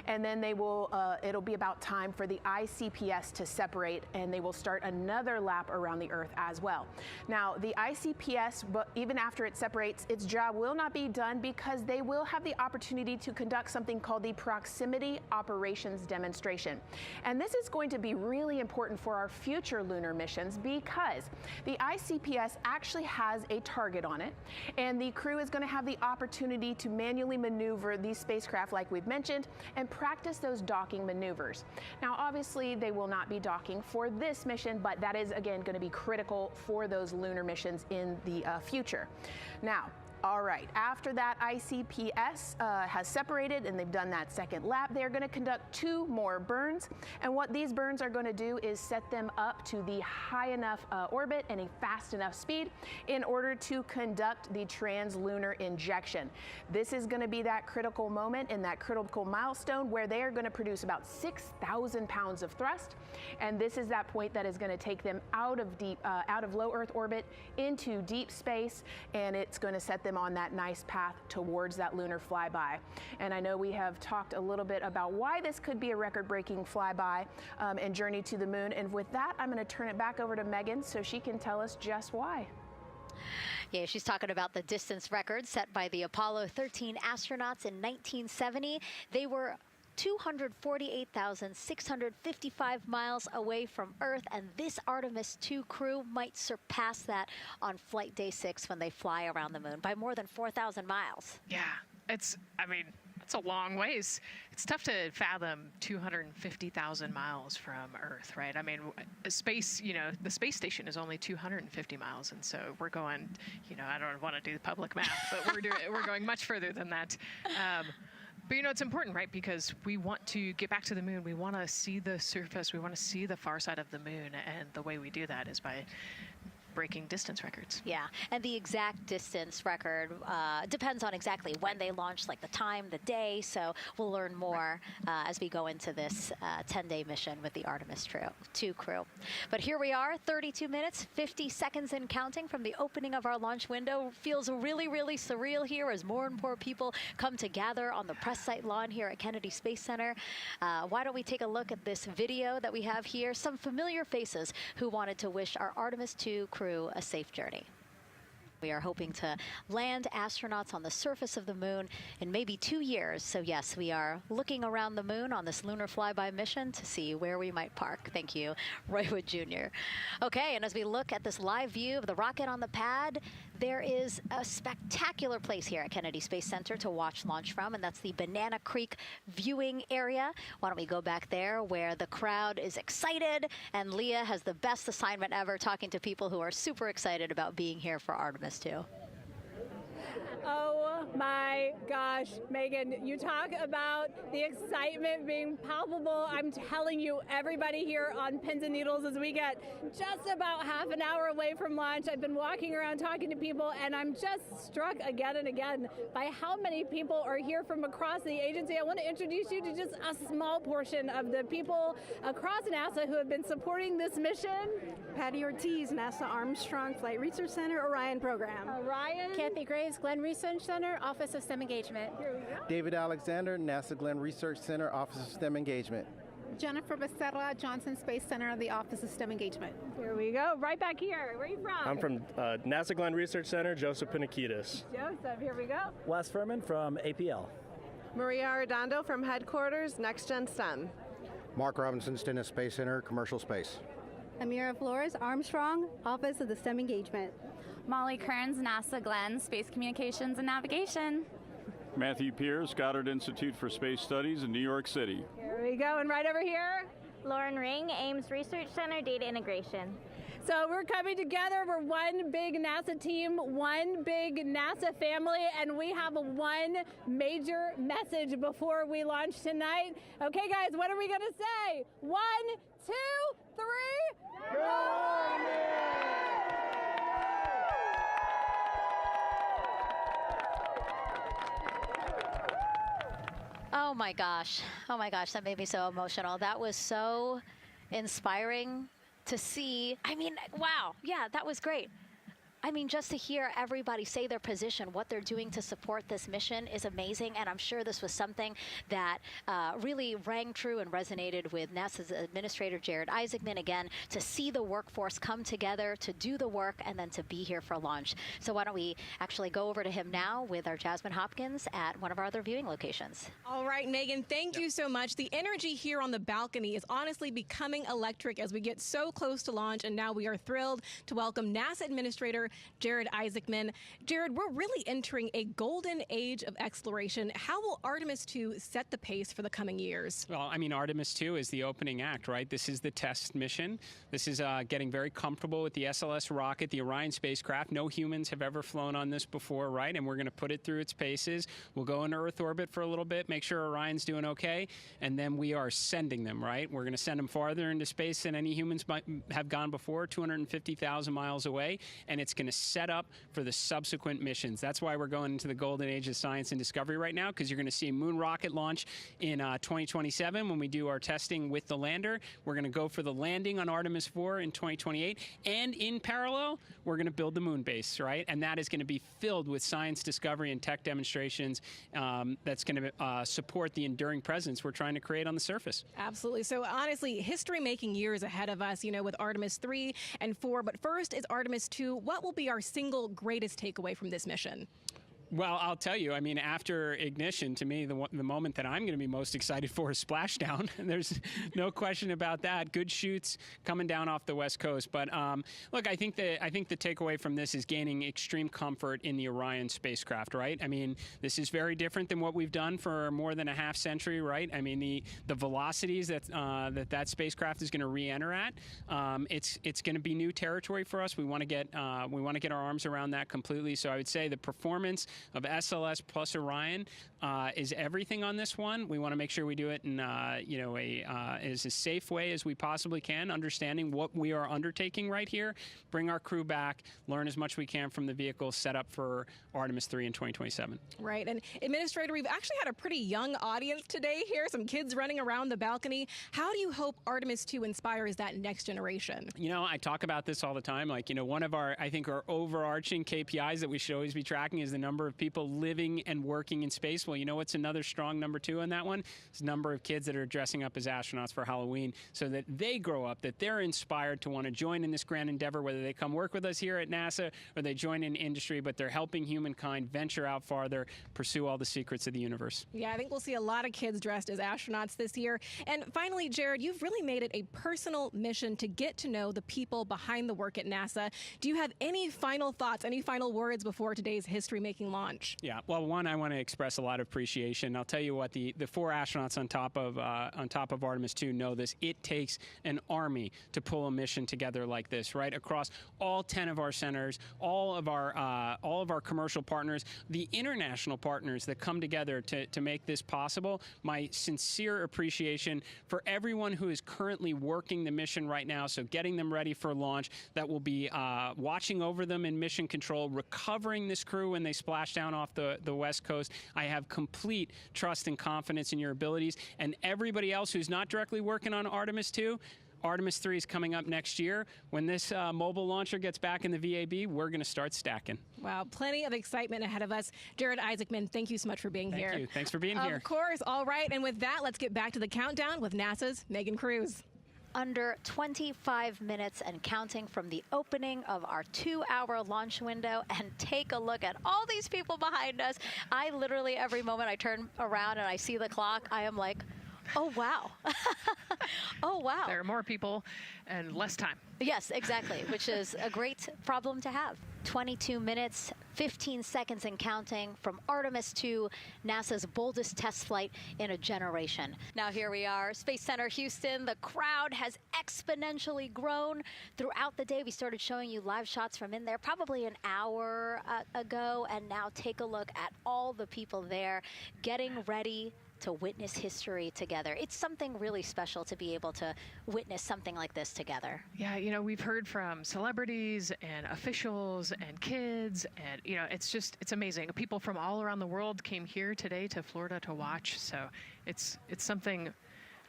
And then they will, it'll be about time for the ICPS to separate, and they will start another lap around the Earth as well. Now, the ICPS, but even after it separates, its job will not be done, because they will have the opportunity to conduct something called the proximity operations demonstration. And this is going to be really important for our future lunar missions, because the ICPS actually has a target on it, and the crew is going to have the opportunity to manually maneuver these spacecraft, like we've mentioned, and practice those docking maneuvers. Now, obviously, they will not be docking for this mission, but that is, again, going to be critical for those lunar missions in the future. Now, all right, after that ICPS has separated and they've done that second lap, they're going to conduct 2 more burns. And what these burns are going to do is set them up to the high enough orbit and a fast enough speed in order to conduct the translunar injection. This is going to be that critical moment and that critical milestone where they are going to produce about 6,000 pounds of thrust. And this is that point that is going to take them out of low Earth orbit into deep space, and it's going to set them on that nice path towards that lunar flyby. And I know we have talked a little bit about why this could be a record-breaking flyby and journey to the moon. And with that, I'm going to turn it back over to Megan so she can tell us just why. Yeah, she's talking about the distance record set by the Apollo 13 astronauts in 1970. They were 248,655 miles away from Earth, and this Artemis 2 crew might surpass that on flight day 6 when they fly around the moon by more than 4,000 miles. Yeah, it's a long ways. It's tough to fathom 250,000 miles from Earth, right? I mean, space, the space station is only 250 miles, and so we're going, I don't want to do the public math, but we're going much further than that. But it's important, right? Because we want to get back to the moon. We want to see the surface. We want to see the far side of the moon. And the way we do that is by breaking distance records. Yeah, and the exact distance record depends on exactly when they launched, like the time, the day. So we'll learn more as we go into this 10-day mission with the Artemis 2 crew. But here we are, 32 minutes, 50 seconds and counting from the opening of our launch window. Feels really, really surreal here as more and more people come to gather on the press site lawn here at Kennedy Space Center. Why don't we take a look at this video that we have here? Some familiar faces who wanted to wish our Artemis 2 crew a safe journey. We are hoping to land astronauts on the surface of the moon in maybe 2 years. So yes, we are looking around the moon on this lunar flyby mission to see where we might park. Thank you, Roywood Jr. Okay, and as we look at this live view of the rocket on the pad, there is a spectacular place here at Kennedy Space Center to watch launch from, and that's the Banana Creek viewing area. Why don't we go back there where the crowd is excited, and Leah has the best assignment ever, talking to people who are super excited about being here for Artemis 2. Oh my gosh, Megan, you talk about the excitement being palpable. I'm telling you, everybody here on pins and needles as we get just about half an hour away from launch. I've been walking around talking to people, and I'm just struck again and again by how many people are here from across the agency. I want to introduce you to just a small portion of the people across NASA who have been supporting this mission. Patty Ortiz, NASA Armstrong Flight Research Center, Orion program. Orion. Kathy Graves, Glenn Research Center, Office of STEM Engagement. Here we go. David Alexander, NASA Glenn Research Center, Office of STEM Engagement. Jennifer Becerra, Johnson Space Center, the Office of STEM Engagement. Here we go. Right back here. Where are you from? I'm from NASA Glenn Research Center, Joseph Pinakitis. Joseph, here we go. Wes Furman from APL. Maria Arredondo from Headquarters, Next Gen STEM. Mark Robinson, Stennis Space Center, Commercial Space. Amira Flores, Armstrong, Office of the STEM Engagement. Molly Kearns, NASA Glenn, Space Communications and Navigation. Matthew Pierce, Goddard Institute for Space Studies in New York City. Here we go, and right over here. Lauren Ring, Ames Research Center, Data Integration. So we're coming together. We're one big NASA team, one big NASA family, and we have one major message before we launch tonight. Okay, guys, what are we going to say? 1, 2, 3. Go Artemis! Oh my gosh. Oh my gosh, that made me so emotional. That was so inspiring to see. I mean, wow. Yeah, that was great. I mean, just to hear everybody say their position, what they're doing to support this mission is amazing. And I'm sure this was something that really rang true and resonated with NASA's Administrator Jared Isaacman, again, to see the workforce come together to do the work and then to be here for launch. So why don't we actually go over to him now with our Jasmine Hopkins at one of our other viewing locations. All right, Megan, thank you so much. The energy here on the balcony is honestly becoming electric as we get so close to launch, and now we are thrilled to welcome NASA Administrator Jared Isaacman. Jared, we're really entering a golden age of exploration. How will Artemis 2 set the pace for the coming years? Well, I mean, Artemis 2 is the opening act, right? This is the test mission. This is getting very comfortable with the SLS rocket, the Orion spacecraft. No humans have ever flown on this before, right? And we're going to put it through its paces. We'll go into Earth orbit for a little bit, make sure Orion's doing okay, and then we are sending them, right? We're going to send them farther into space than any humans might have gone before, 250,000 miles away, and it's going to set up for the subsequent missions. That's why we're going into the golden age of science and discovery right now, because you're going to see a moon rocket launch in 2027 when we do our testing with the lander. We're going to go for the landing on Artemis 4 in 2028, and in parallel, we're going to build the moon base, right? And that is going to be filled with science discovery and tech demonstrations that's going to support the enduring presence we're trying to create on the surface. Absolutely. So honestly, history-making years ahead of us, you know, with Artemis 3 and 4. But first is Artemis 2. What will be our single greatest takeaway from this mission? Well, I'll tell you, I mean, after ignition, to me, the moment that I'm going to be most excited for is splashdown. There's no question about that. Good shoots coming down off the West Coast. But look, I think the takeaway from this is gaining extreme comfort in the Orion spacecraft, right? I mean, this is very different than what we've done for more than a half century, right? I mean, the velocities that spacecraft is going to re-enter at, it's going to be new territory for us. We want to get our arms around that completely. So I would say the performance of SLS plus Orion is everything on this one. We want to make sure we do it in as a safe way as we possibly can, understanding what we are undertaking right here, bring our crew back, learn as much as we can from the vehicle, set up for Artemis 3 in 2027. Right. And Administrator, we've actually had a pretty young audience today here, some kids running around the balcony. How do you hope Artemis 2 inspires that next generation? You know, I talk about this all the time. Like, you know, one of our overarching KPIs that we should always be tracking is the number of people living and working in space. Well, you know what's another strong number 2 on that one? It's the number of kids that are dressing up as astronauts for Halloween, so that they grow up, that they're inspired to want to join in this grand endeavor, whether they come work with us here at NASA or they join in industry, but they're helping humankind venture out farther, pursue all the secrets of the universe. Yeah, I think we'll see a lot of kids dressed as astronauts this year. And finally, Jared, you've really made it a personal mission to get to know the people behind the work at NASA. Do you have any final thoughts, any final words before today's history-making launch? Yeah, well, one, I want to express a lot of appreciation. I'll tell you what, the 4 astronauts on top of Artemis 2 know this. It takes an army to pull a mission together like this, right? Across all 10 of our centers, all of our commercial partners, the international partners that come together to make this possible. My sincere appreciation for everyone who is currently working the mission right now, so getting them ready for launch, that will be watching over them in mission control, recovering this crew when they splash down off the West Coast. I have complete trust and confidence in your abilities. And everybody else who's not directly working on Artemis 2, Artemis 3 is coming up next year. When this mobile launcher gets back in the VAB, we're going to start stacking. Wow, plenty of excitement ahead of us. Jared Isaacman, thank you so much for being here. Thank you. Thanks for being here. Of course. All right. And with that, let's get back to the countdown with NASA's Megan Cruz. Under 25 minutes and counting from the opening of our 2-hour launch window, and take a look at all these people behind us. I literally, every moment I turn around and I see the clock, I am like, Oh, wow. Oh, wow. There are more people and less time. Yes, exactly, which is a great problem to have. 22 minutes, 15 seconds and counting from Artemis to NASA's boldest test flight in a generation. Now here we are, Space Center Houston. The crowd has exponentially grown throughout the day. We started showing you live shots from in there probably an hour ago, and now take a look at all the people there getting ready to witness history together. It's something really special to be able to witness something like this together. Yeah, you know, we've heard from celebrities and officials and kids, and, you know, it's amazing. People from all around the world came here today to Florida to watch, so it's something,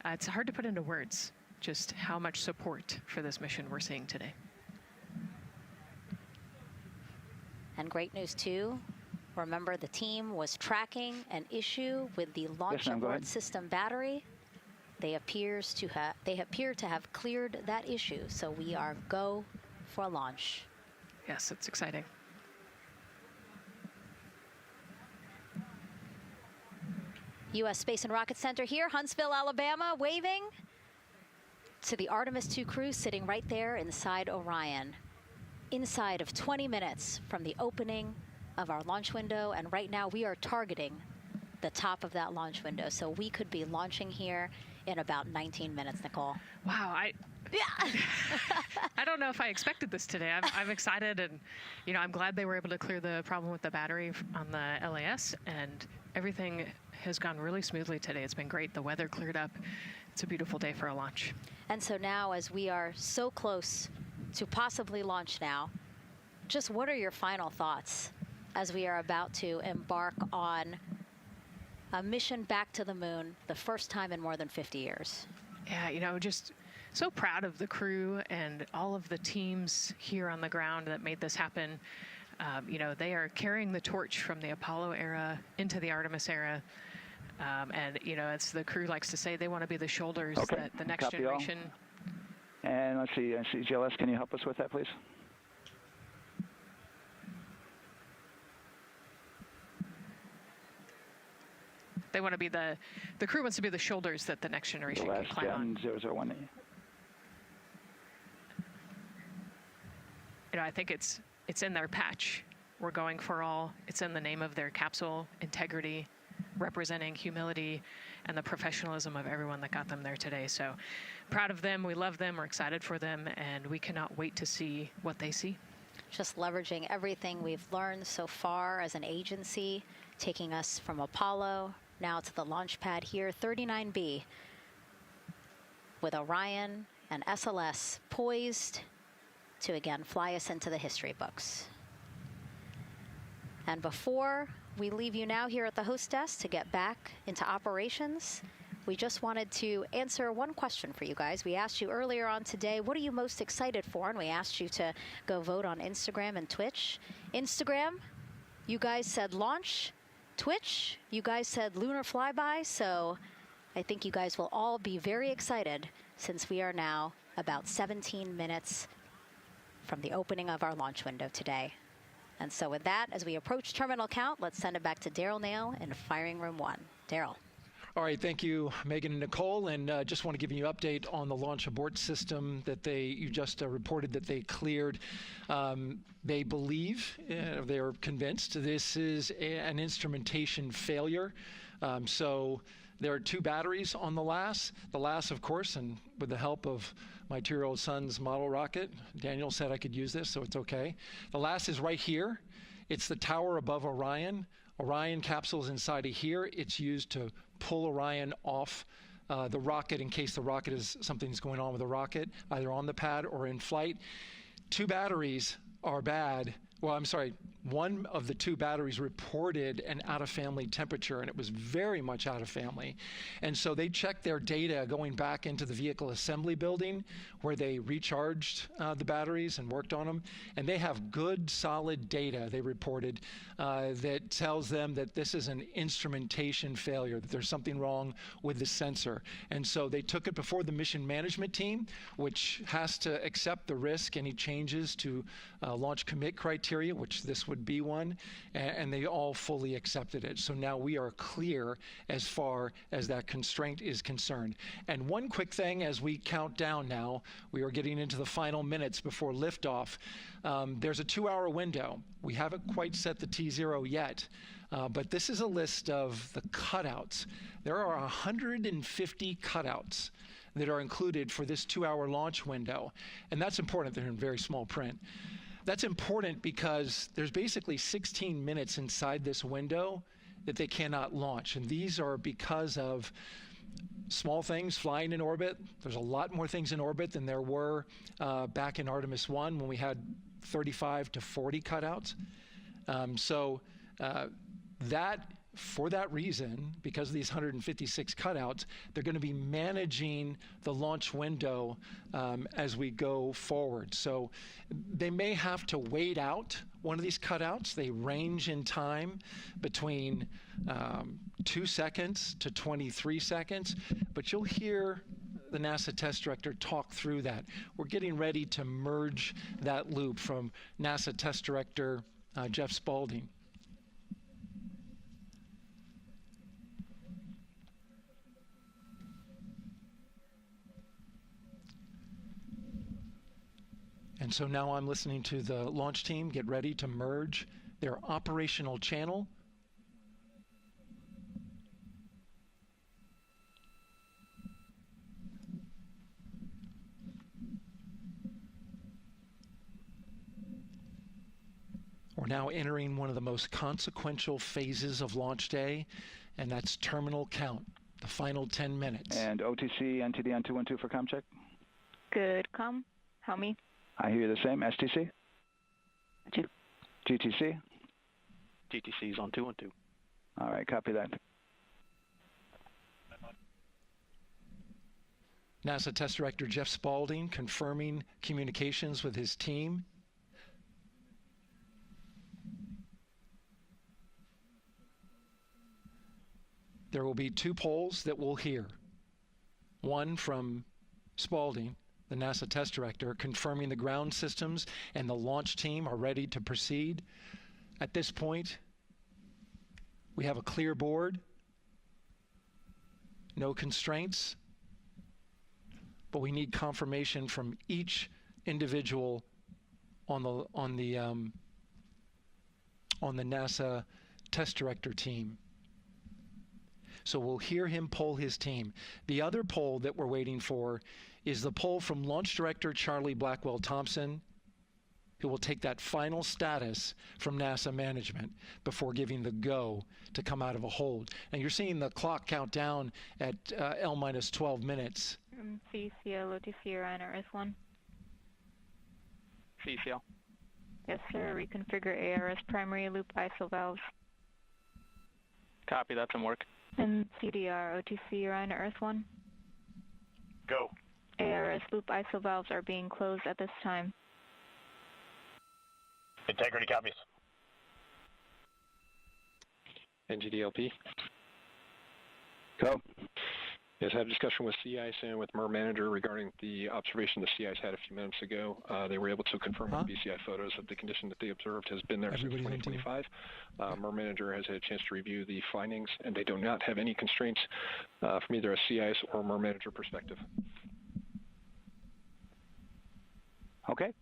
it's hard to put into words, just how much support for this mission we're seeing today. And great news, too. Remember, the team was tracking an issue with the launch abort system battery. They appear to have cleared that issue, so we are go for launch. Yes, it's exciting. U.S. Space and Rocket Center here, Huntsville, Alabama, waving to the Artemis 2 crew sitting right there inside Orion. Inside of 20 minutes from the opening of our launch window, and right now we are targeting the top of that launch window, so we could be launching here in about 19 minutes, Nicole. Wow, I don't know if I expected this today. I'm excited, and you know, I'm glad they were able to clear the problem with the battery on the LAS, and everything has gone really smoothly today. It's been great. The weather cleared up. It's a beautiful day for a launch. And so now, as we are so close to possibly launch now, just what are your final thoughts as we are about to embark on a mission back to the moon, the first time in more than 50 years? Yeah, you know, just so proud of the crew and all of the teams here on the ground that made this happen. You know, they are carrying the torch from the Apollo era into the Artemis era. And, you know, as the crew likes to say, they want to be the shoulders that the next generation. And let's see, GLS, can you help us with that, please? They want to be the crew wants to be the shoulders that the next generation can climb on. 001. You know, I think it's in their patch. We're going for all. It's in the name of their capsule, integrity, representing humility and the professionalism of everyone that got them there today. So proud of them. We love them. We're excited for them, and we cannot wait to see what they see. Just leveraging everything we've learned so far as an agency, taking us from Apollo now to the launch pad here, 39B, with Orion and SLS poised to again fly us into the history books. And before we leave you now here at the host desk to get back into operations, we just wanted to answer one question for you guys. We asked you earlier on today, what are you most excited for? And we asked you to go vote on Instagram and Twitch. Instagram, you guys said launch. Twitch, you guys said lunar flyby. So I think you guys will all be very excited since we are now about 17 minutes from the opening of our launch window today. And so with that, as we approach terminal count, let's send it back to Daryl Nail in firing room 1. Daryl. All right, thank you, Megan and Nicole, and just want to give you an update on the launch abort system that you just reported that they cleared. They believe, they're convinced, this is an instrumentation failure. So there are 2 batteries on the LAS. The LAS, of course, and with the help of my 2-year-old son's model rocket, Daniel said I could use this, so it's okay. The LAS is right here. It's the tower above Orion. Orion capsule is inside of here. It's used to pull Orion off the rocket in case the rocket is something's going on with the rocket, either on the pad or in flight. 2 batteries are bad. Well, I'm sorry, one of the 2 batteries reported an out-of-family temperature, and it was very much out of family. And so they checked their data going back into the vehicle assembly building where they recharged the batteries and worked on them. And they have good, solid data, they reported, that tells them that this is an instrumentation failure, that there's something wrong with the sensor. And so they took it before the mission management team, which has to accept the risk, any changes to launch commit criteria. criteria, which this would be one, and they all fully accepted it. So now we are clear as far as that constraint is concerned. And one quick thing as we count down now, we are getting into the final minutes before liftoff. There's a 2-hour window. We haven't quite set the T0 yet, but this is a list of the cutouts. There are 150 cutouts that are included for this 2-hour launch window. And that's important. They're in very small print. That's important because there's basically 16 minutes inside this window that they cannot launch. And these are because of small things flying in orbit. There's a lot more things in orbit than there were back in Artemis 1 when we had 35 to 40 cutouts. For that reason, because of these 156 cutouts, they're going to be managing the launch window as we go forward. So they may have to wait out one of these cutouts. They range in time between 2 seconds to 23 seconds, but you'll hear the NASA test director talk through that. We're getting ready to merge that loop from NASA test director Jeff Spaulding. And so now I'm listening to the launch team get ready to merge their operational channel. We're now entering one of the most consequential phases of launch day, and that's terminal count, the final 10 minutes. And OTC, NTD on 212 for comm check. Good, comm. How me? I hear you the same. STC? GTC? GTC is on 212. All right, copy that. NASA Test Director Jeff Spaulding confirming communications with his team. There will be 2 polls that we'll hear. One from Spaulding, the NASA Test Director, confirming the ground systems and the launch team are ready to proceed. At this point, we have a clear board, no constraints, but we need confirmation from each individual on the NASA Test Director team. So we'll hear him poll his team. The other poll that we're waiting for is the poll from Launch Director Charlie Blackwell Thompson, who will take that final status from NASA management before giving the go to come out of a hold. And you're seeing the clock count down at L-12 minutes. CCL, OTC, Orion, RS1. CCL. Yes, sir. Reconfigure ARS primary loop ISO valves. Copy, that's in work. And CDR, OTC, Orion, RS1. Go. ARS loop ISO valves are being closed at this time. Integrity copies. NGDLP. Go. Yes, I had a discussion with sea ice and with MER manager regarding the observation the sea ice had a few minutes ago. They were able to confirm with BCI photos that the condition that they observed has been there since 2025. MER manager has had a chance to review the findings, and they do not have any constraints from either a sea ice or MER manager perspective. Okay.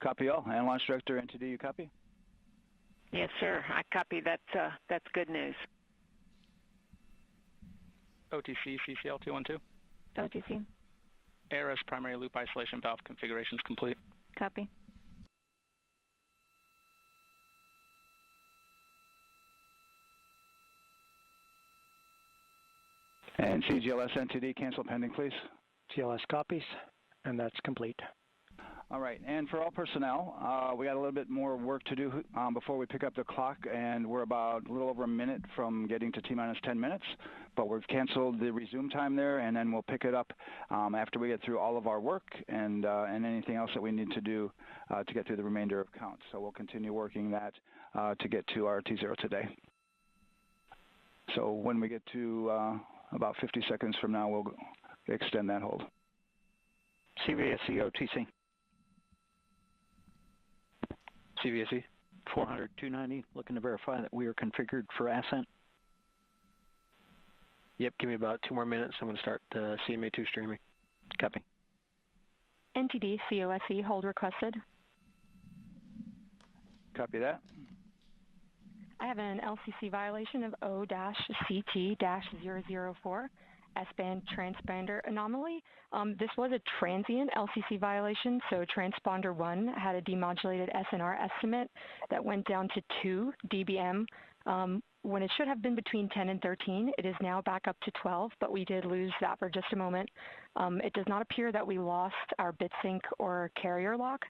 Copy all. And Launch Director NTD, you copy? Yes, sir. I copy. That's good news. OTC, CCL 212. OTC. ARS primary loop isolation valve configuration is complete. Copy. And CGLS NTD, cancel pending, please. GLS copies, and that's complete. All right, and for all personnel, we got a little bit more work to do before we pick up the clock, and we're about a little over a minute from getting to T-minus 10 minutes, but we've canceled the resume time there, and then we'll pick it up after we get through all of our work and anything else that we need to do to get through the remainder of count. So we'll continue working that to get to our T0 today. So when we get to about 50 seconds from now, we'll extend that hold. CVSE, OTC. CVSE. 400, 290, looking to verify that we are configured for ascent. Yep, give me about 2 more minutes. I'm going to start CMA2 streaming. Copy. NTD COSE hold requested. Copy that. I have an LCC violation of O-CT-004, S-band transponder anomaly. This was a transient LCC violation, so transponder 1 had a demodulated SNR estimate that went down to 2 dBm when it should have been between 10 and 13. It is now back up to 12, but we did lose that for just a moment. It does not appear that we lost our bit sync or carrier lock,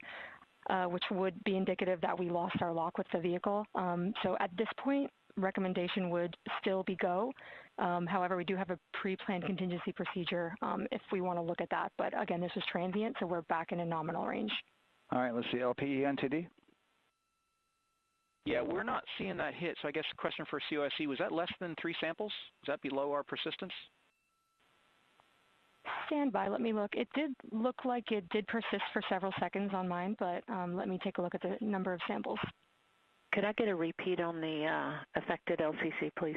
which would be indicative that we lost our lock with the vehicle. So at this point, recommendation would still be go. However, we do have a pre-planned contingency procedure if we want to look at that. But again, this was transient, so we're back in a nominal range. All right, let's see, LPE NTD. Yeah, we're not seeing that hit. So I guess the question for COSE, was that less than 3 samples? Was that below our persistence? Stand by, let me look. It did look like it did persist for several seconds on mine, but let me take a look at the number of samples. Could I get a repeat on the affected LCC, please?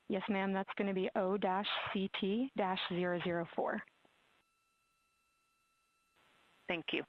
Yes, ma'am. That's going to be O-CT-004. Thank you.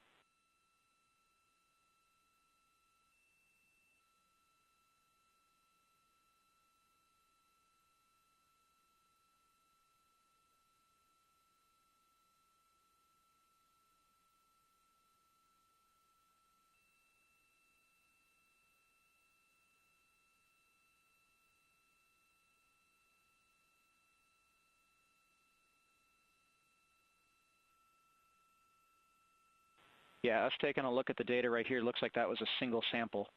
Yeah, us taking a look at the data right here, looks like that was a single sample.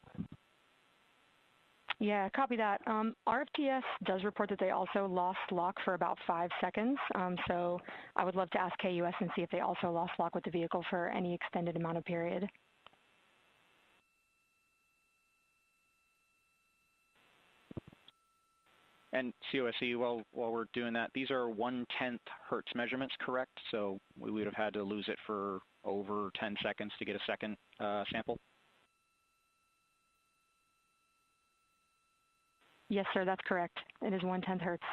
Yeah, copy that. RFTS does report that they also lost lock for about 5 seconds. So I would love to ask KUS and see if they also lost lock with the vehicle for any extended amount of period. And COSE, while we're doing that, these are 1/10 hertz measurements, correct? So we would have had to lose it for over 10 seconds to get a second sample? Yes, sir, that's correct. It is 1/10 hertz.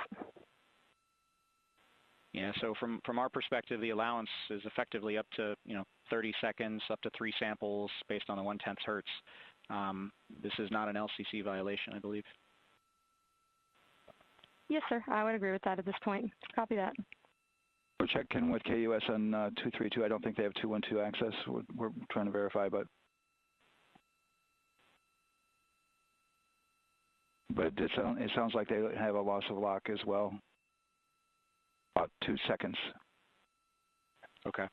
Yeah, so from our perspective, the allowance is effectively up to 30 seconds, up to 3 samples based on the 1/10 hertz. This is not an LCC violation, I believe. Yes, sir, I would agree with that at this point. Copy that. We're checking with KUS on 232. I don't think they have 212 access. We're trying to verify, but it sounds like they have a loss of lock as well. About 2 seconds. Okay.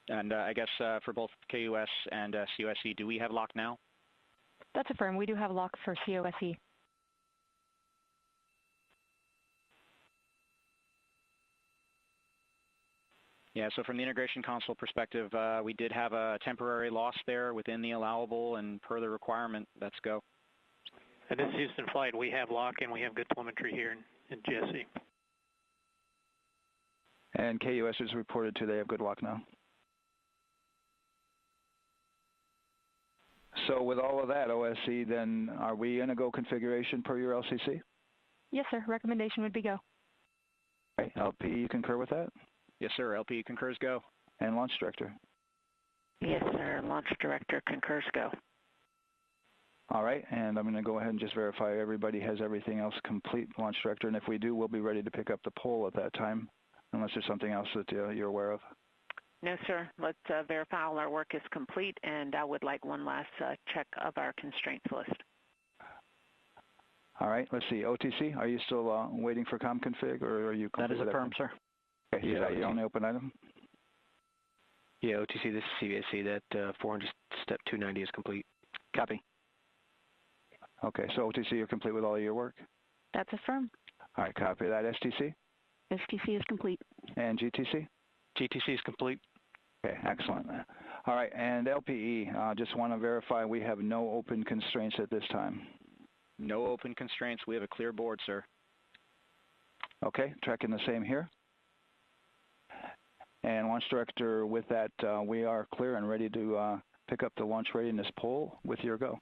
And I guess for both KUS and COSE, do we have lock now? That's affirmed. We do have lock for COSE. Yeah, so from the integration console perspective, we did have a temporary loss there within the allowable, and per the requirement, let's go. And this is Houston Flight. We have lock and we have good telemetry here in GSE. And KUS is reported to they have good lock now. So with all of that, OSC, then are we in a go configuration per your LCC? Yes, sir. Recommendation would be go. Okay. LP, you concur with that? Yes, sir. LP concurs go. And Launch Director? Yes, sir. Launch Director concurs go. All right, and I'm going to go ahead and just verify everybody has everything else complete, Launch Director, and if we do, we'll be ready to pick up the poll at that time, unless there's something else that you're aware of. No, sir. Let's verify all our work is complete, and I would like one last check of our constraints list. All right, let's see. OTC, are you still waiting for ComConfig, or are you That is affirmed, sir. Okay, yeah, is that the only open item? Yeah, OTC, this is CVSC. That 400 step 290 is complete. Copy. Okay, so OTC, you're complete with all of your work? That's affirmed. All right, copy that. STC? STC is complete. And GTC? GTC is complete. Okay, excellent. All right, and LPE, just want to verify we have no open constraints at this time. No open constraints. We have a clear board, sir. Okay, tracking the same here. And Launch Director, with that, we are clear and ready to pick up the launch readiness poll with your go.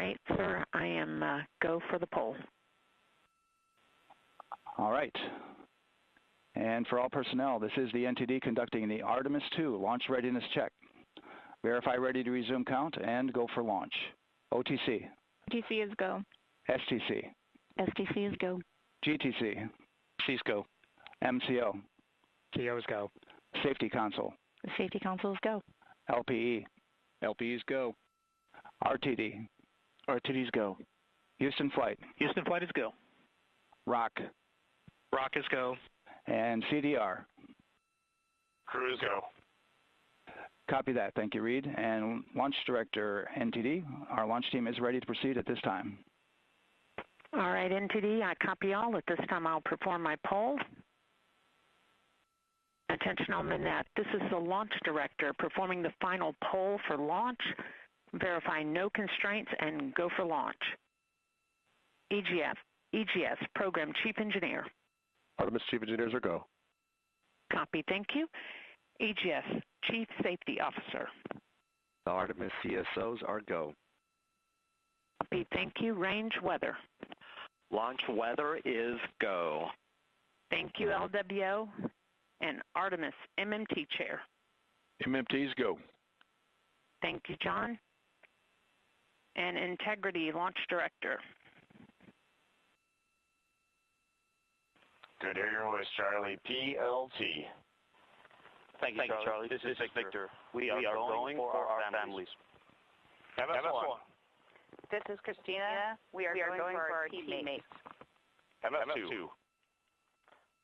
right, sir. I am go for the poll. All right. And for all personnel, this is the NTD conducting the Artemis II launch readiness check. Verify ready to resume count and go for launch. OTC. OTC is go. STC. STC is go. GTC. C's go. MCO. CO is go. Safety console. Safety console is go. LPE. LPE's go. RTD. RTD's go. Houston flight. Houston flight is go. ROC. ROC is go. And CDR. Crew is go. Copy that. Thank you, Reed. And Launch Director NTD, our launch team is ready to proceed at this time. All right, NTD, I copy all. At this time, I'll perform my poll. Attention on the net. This is the launch director performing the final poll for launch. Verify no constraints and go for launch. EGS, Program Chief Engineer. Artemis Chief Engineers are go. Copy, thank you. EGS, Chief Safety Officer. The Artemis CSOs are go. Copy, thank you. Range weather. Launch weather is go. Thank you, LWO. And Artemis MMT Chair. MMTs go. Thank you, John. And Integrity Launch Director. Good to hear your voice, Charlie. PLT. Thank you, Charlie. This is Victor. We are going for our families. MS1. This is Christina. We are going for our teammates. MS2.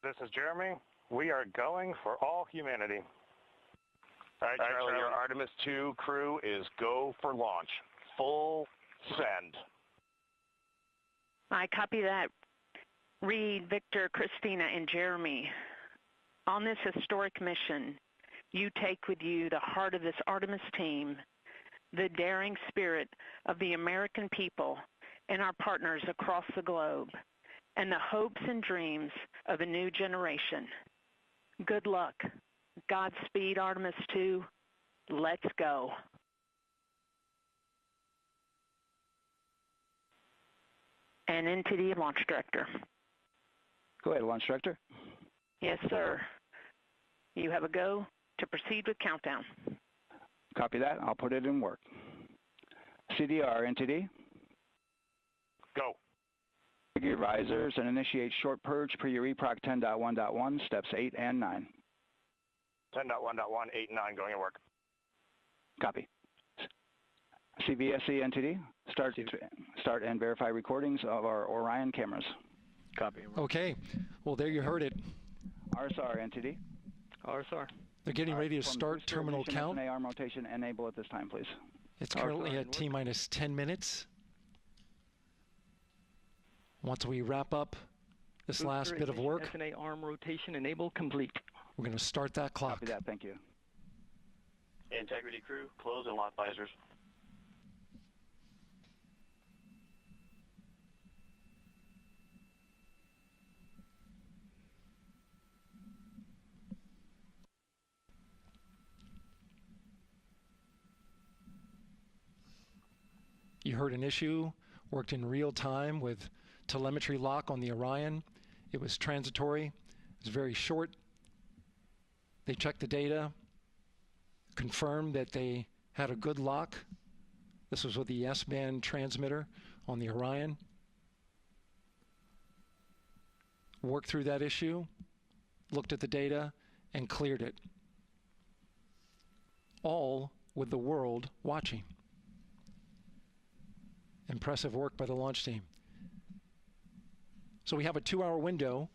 This is Jeremy. We are going for all humanity. All right, Charlie, your Artemis 2 crew is go for launch. Full send. I copy that. Reed, Victor, Christina, and Jeremy. On this historic mission, you take with you the heart of this Artemis team, the daring spirit of the American people and our partners across the globe, and the hopes and dreams of a new generation. Good luck. Godspeed, Artemis 2. Let's go. And into the Launch Director. Go ahead, Launch Director. Yes, sir. You have a go to proceed with countdown. Copy that. I'll put it in work. CDR, NTD. Go. Trigger your visors and initiate short purge per your EPROC 10.1.1, steps 8 and 9. 10.1.1, 8 and 9 going to work. Copy. CVSE NTD, start and verify recordings of our Orion cameras. Copy. Okay. Well, there you heard it. RSR NTD. RSR. They're getting ready to start terminal count. arm rotation enable at this time, please. It's currently at T-minus 10 minutes. Once we wrap up this last bit of work, SNA arm rotation enable complete. we're going to start that clock. Copy that. Thank you. Integrity crew, close and lock visors. You heard an issue, worked in real time with telemetry lock on the Orion. It was transitory. It was very short. They checked the data, confirmed that they had a good lock. This was with the S-band transmitter on the Orion. Worked through that issue, looked at the data, and cleared it. All with the world watching. Impressive work by the launch team. So we have a 2-hour window,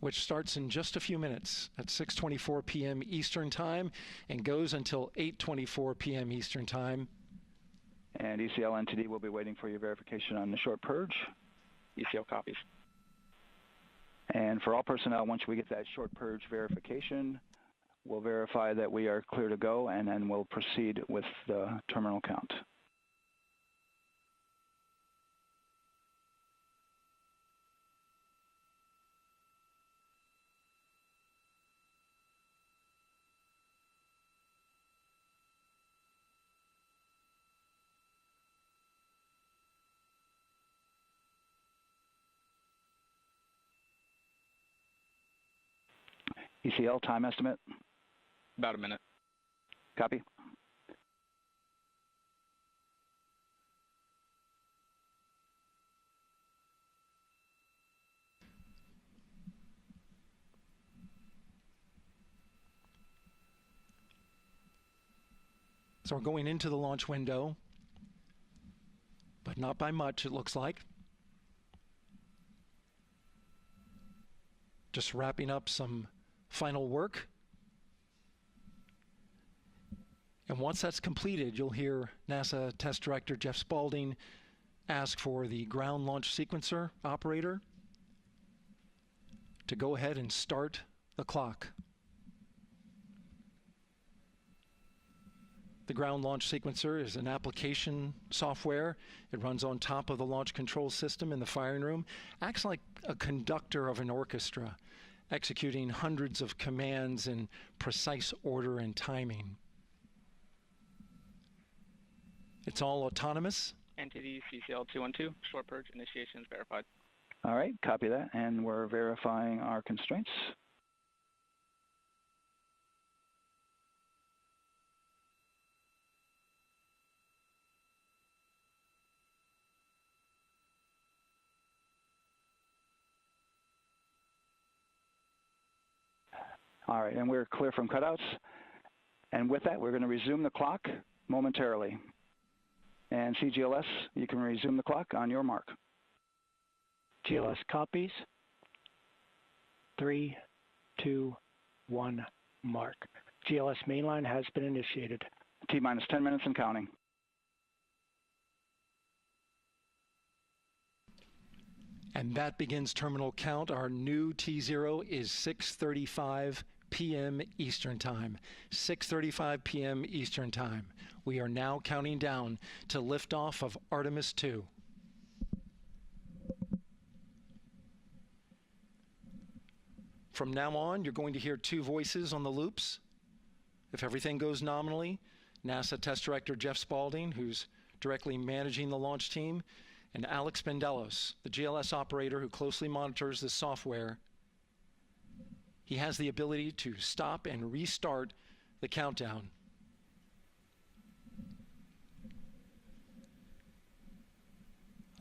which starts in just a few minutes at 6:24 p.m. Eastern Time and goes until 8:24 p.m. Eastern Time. And ECL NTD will be waiting for your verification on the short purge. ECL copies. And for all personnel, once we get that short purge verification, we'll verify that we are clear to go, and then we'll proceed with the terminal count. ECL time estimate? About a minute. Copy. So we're going into the launch window, but not by much, it looks like. Just wrapping up some final work. And once that's completed, you'll hear NASA Test Director Jeff Spaulding ask for the ground launch sequencer operator to go ahead and start the clock. The ground launch sequencer is an application software. It runs on top of the launch control system in the firing room, acts like a conductor of an orchestra, executing hundreds of commands in precise order and timing. It's all autonomous. Entity CCL 212, short purge initiation is verified. All right, copy that, and we're verifying our constraints. All right, and we're clear from cutouts. And with that, we're going to resume the clock momentarily. And CGLS, you can resume the clock on your mark. GLS copies. 3, 2, 1, mark. GLS mainline has been initiated. T-minus 10 minutes and counting. And that begins terminal count. Our new T0 is 6:35 p.m. Eastern Time. 6:35 p.m. Eastern Time. We are now counting down to liftoff of Artemis 2. From now on, you're going to hear two voices on the loops. If everything goes nominally, NASA Test Director Jeff Spaulding, who's directly managing the launch team, and Alex Bendelos, the GLS operator who closely monitors the software. He has the ability to stop and restart the countdown.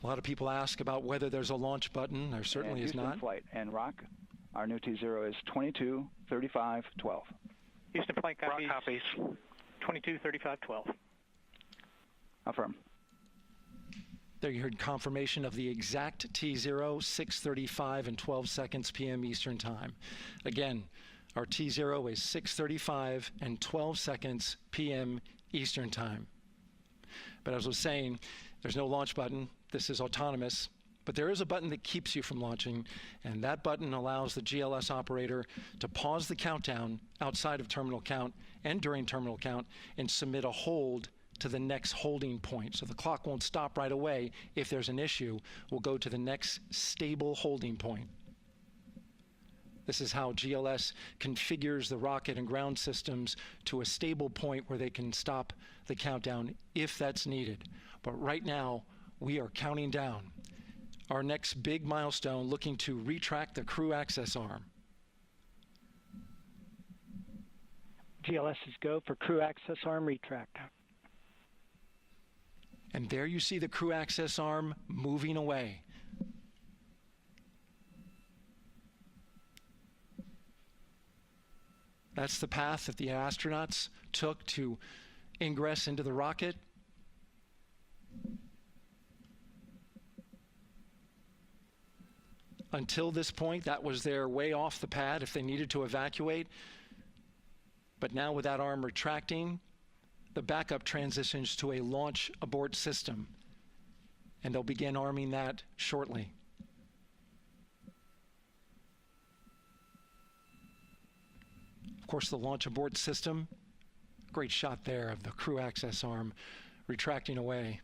A lot of people ask about whether there's a launch button. There certainly is not. Flight and Rock, our new T0 is 22:35:12. Houston flight copies. Rock copies. 22:35:12. Affirm. There you heard confirmation of the exact T0, 6:35 and 12 seconds p.m. Eastern Time. Again, our T0 is 6:35 and 12 seconds p.m. Eastern Time. But as I was saying, there's no launch button. This is autonomous. But there is a button that keeps you from launching, and that button allows the GLS operator to pause the countdown outside of terminal count and during terminal count and submit a hold to the next holding point. So the clock won't stop right away. If there's an issue, we'll go to the next stable holding point. This is how GLS configures the rocket and ground systems to a stable point where they can stop the countdown if that's needed. But right now, we are counting down. Our next big milestone, looking to retract the crew access arm. GLS is go for crew access arm retract. And there you see the crew access arm moving away. That's the path that the astronauts took to ingress into the rocket. Until this point, that was their way off the pad if they needed to evacuate. But now with that arm retracting, the backup transitions to a launch abort system, and they'll begin arming that shortly. Of course, the launch abort system, great shot there of the crew access arm retracting away.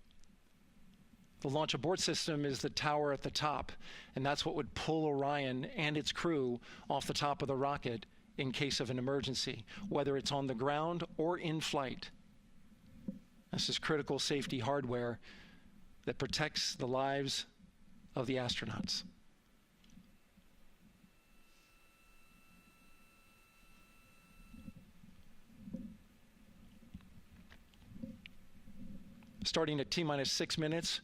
The launch abort system is the tower at the top, and that's what would pull Orion and its crew off the top of the rocket in case of an emergency, whether it's on the ground or in flight. This is critical safety hardware that protects the lives of the astronauts. Starting at T-minus 6 minutes,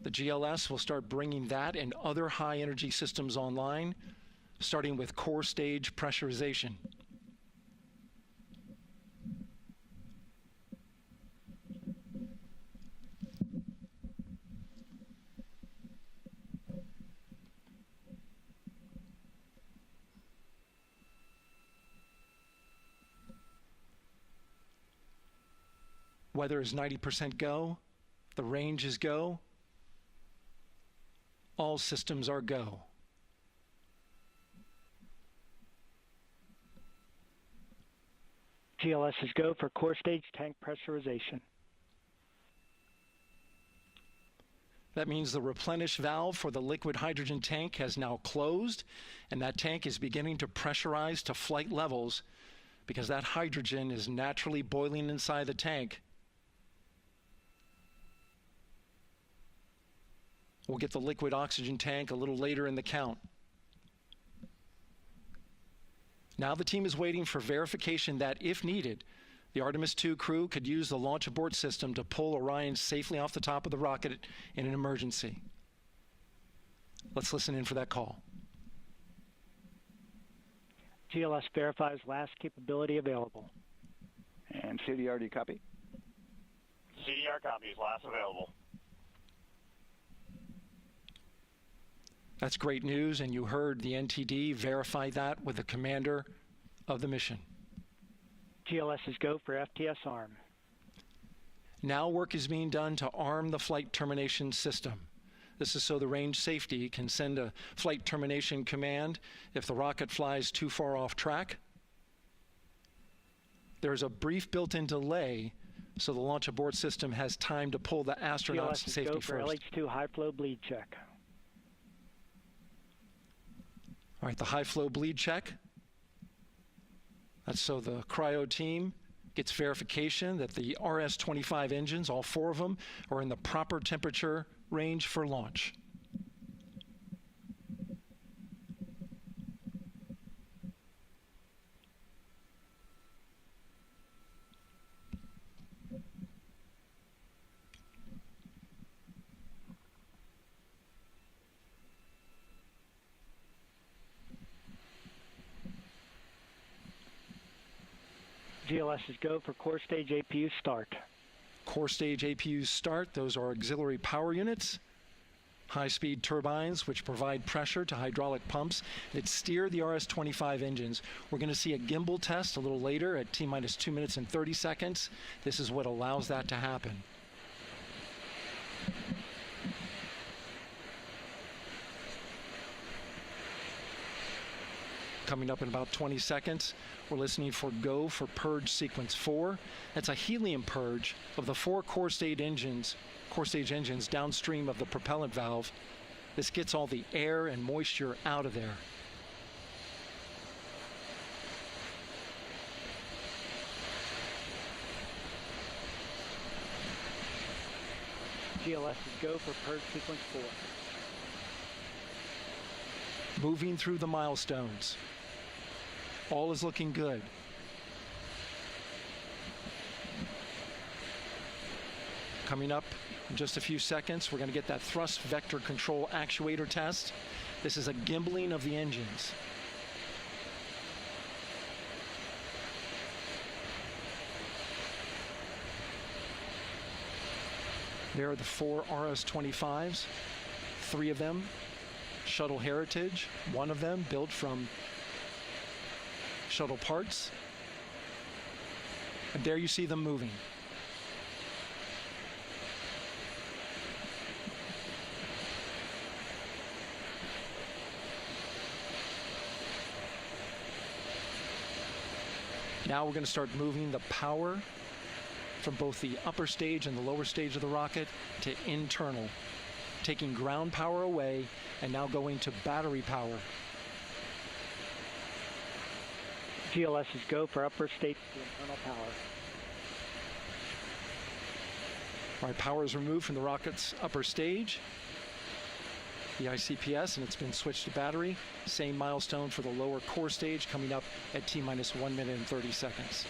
the GLS will start bringing that and other high-energy systems online, starting with core stage pressurization. Weather is 90% go. The range is go. All systems are go. GLS is go for core stage tank pressurization. That means the replenish valve for the liquid hydrogen tank has now closed, and that tank is beginning to pressurize to flight levels because that hydrogen is naturally boiling inside the tank. We'll get the liquid oxygen tank a little later in the count. Now the team is waiting for verification that, if needed, the Artemis II crew could use the launch abort system to pull Orion safely off the top of the rocket in an emergency. Let's listen in for that call. GLS verifies last capability available. And CDR, do you copy? CDR copies, last available. That's great news, and you heard the NTD verify that with the commander of the mission. GLS is go for FTS arm. Now work is being done to arm the flight termination system. This is so the range safety can send a flight termination command if the rocket flies too far off track. There's a brief built-in delay, so the launch abort system has time to pull the astronauts to safety first. GLS is go for LH2 high flow bleed check. All right, the high flow bleed check. That's so the cryo team gets verification that the RS-25 engines, all 4 of them, are in the proper temperature range for launch. GLS is go for core stage APU start. Core stage APUs start. Those are auxiliary power units, high-speed turbines which provide pressure to hydraulic pumps that steer the RS-25 engines. We're going to see a gimbal test a little later at T-minus 2 minutes and 30 seconds. This is what allows that to happen. Coming up in about 20 seconds, we're listening for go for purge sequence 4. That's a helium purge of the 4 core stage engines downstream of the propellant valve. This gets all the air and moisture out of there. GLS is go for purge sequence 4. Moving through the milestones. All is looking good. Coming up in just a few seconds, we're going to get that thrust vector control actuator test. This is a gimbaling of the engines. There are the 4 RS-25s, 3 of them shuttle heritage, 1 of them built from shuttle parts. And there you see them moving. Now we're going to start moving the power from both the upper stage and the lower stage of the rocket to internal, taking ground power away and now going to battery power. GLS is go for upper stage to internal power. All right, power is removed from the rocket's upper stage, the ICPS, and it's been switched to battery. Same milestone for the lower core stage coming up at T-minus 1 minute and 30 seconds.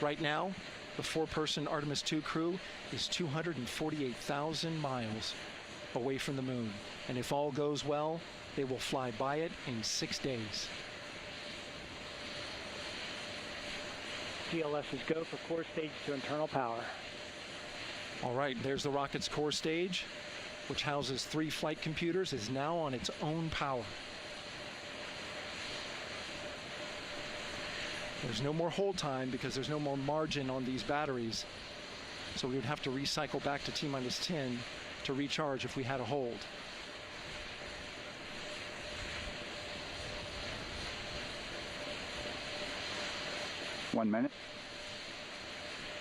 Right now, the 4-person Artemis 2 crew is 248,000 miles away from the moon. And if all goes well, they will fly by it in 6 days. GLS is go for core stage to internal power. All right, there's the rocket's core stage, which houses 3 flight computers, is now on its own power. There's no more hold time because there's no more margin on these batteries. So we would have to recycle back to T-minus 10 to recharge if we had a hold. One minute.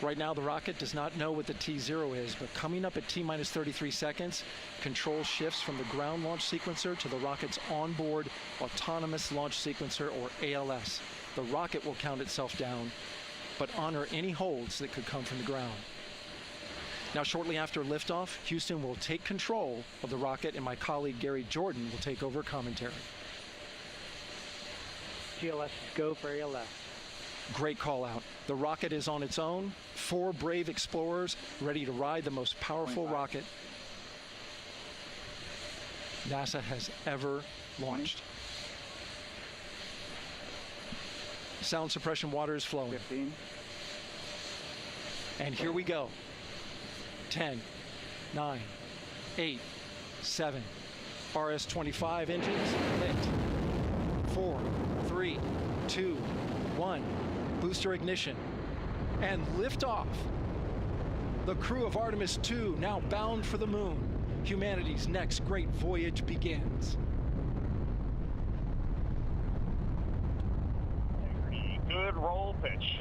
Right now, the rocket does not know what the T0 is, but coming up at T-minus 33 seconds, control shifts from the ground launch sequencer to the rocket's onboard autonomous launch sequencer, or ALS. The rocket will count itself down, but honor any holds that could come from the ground. Now, shortly after liftoff, Houston will take control of the rocket, and my colleague Gary Jordan will take over commentary. GLS is go for ALS. Great call out. The rocket is on its own. 4 brave explorers ready to ride the most powerful rocket NASA has ever launched. Sound suppression water is flowing. 15. And here we go. 10, 9, 8, 7. RS-25 engines lit. 4, 3, 2, 1. Booster ignition. And liftoff. The crew of Artemis 2 now bound for the moon. Humanity's next great voyage begins. Good roll pitch.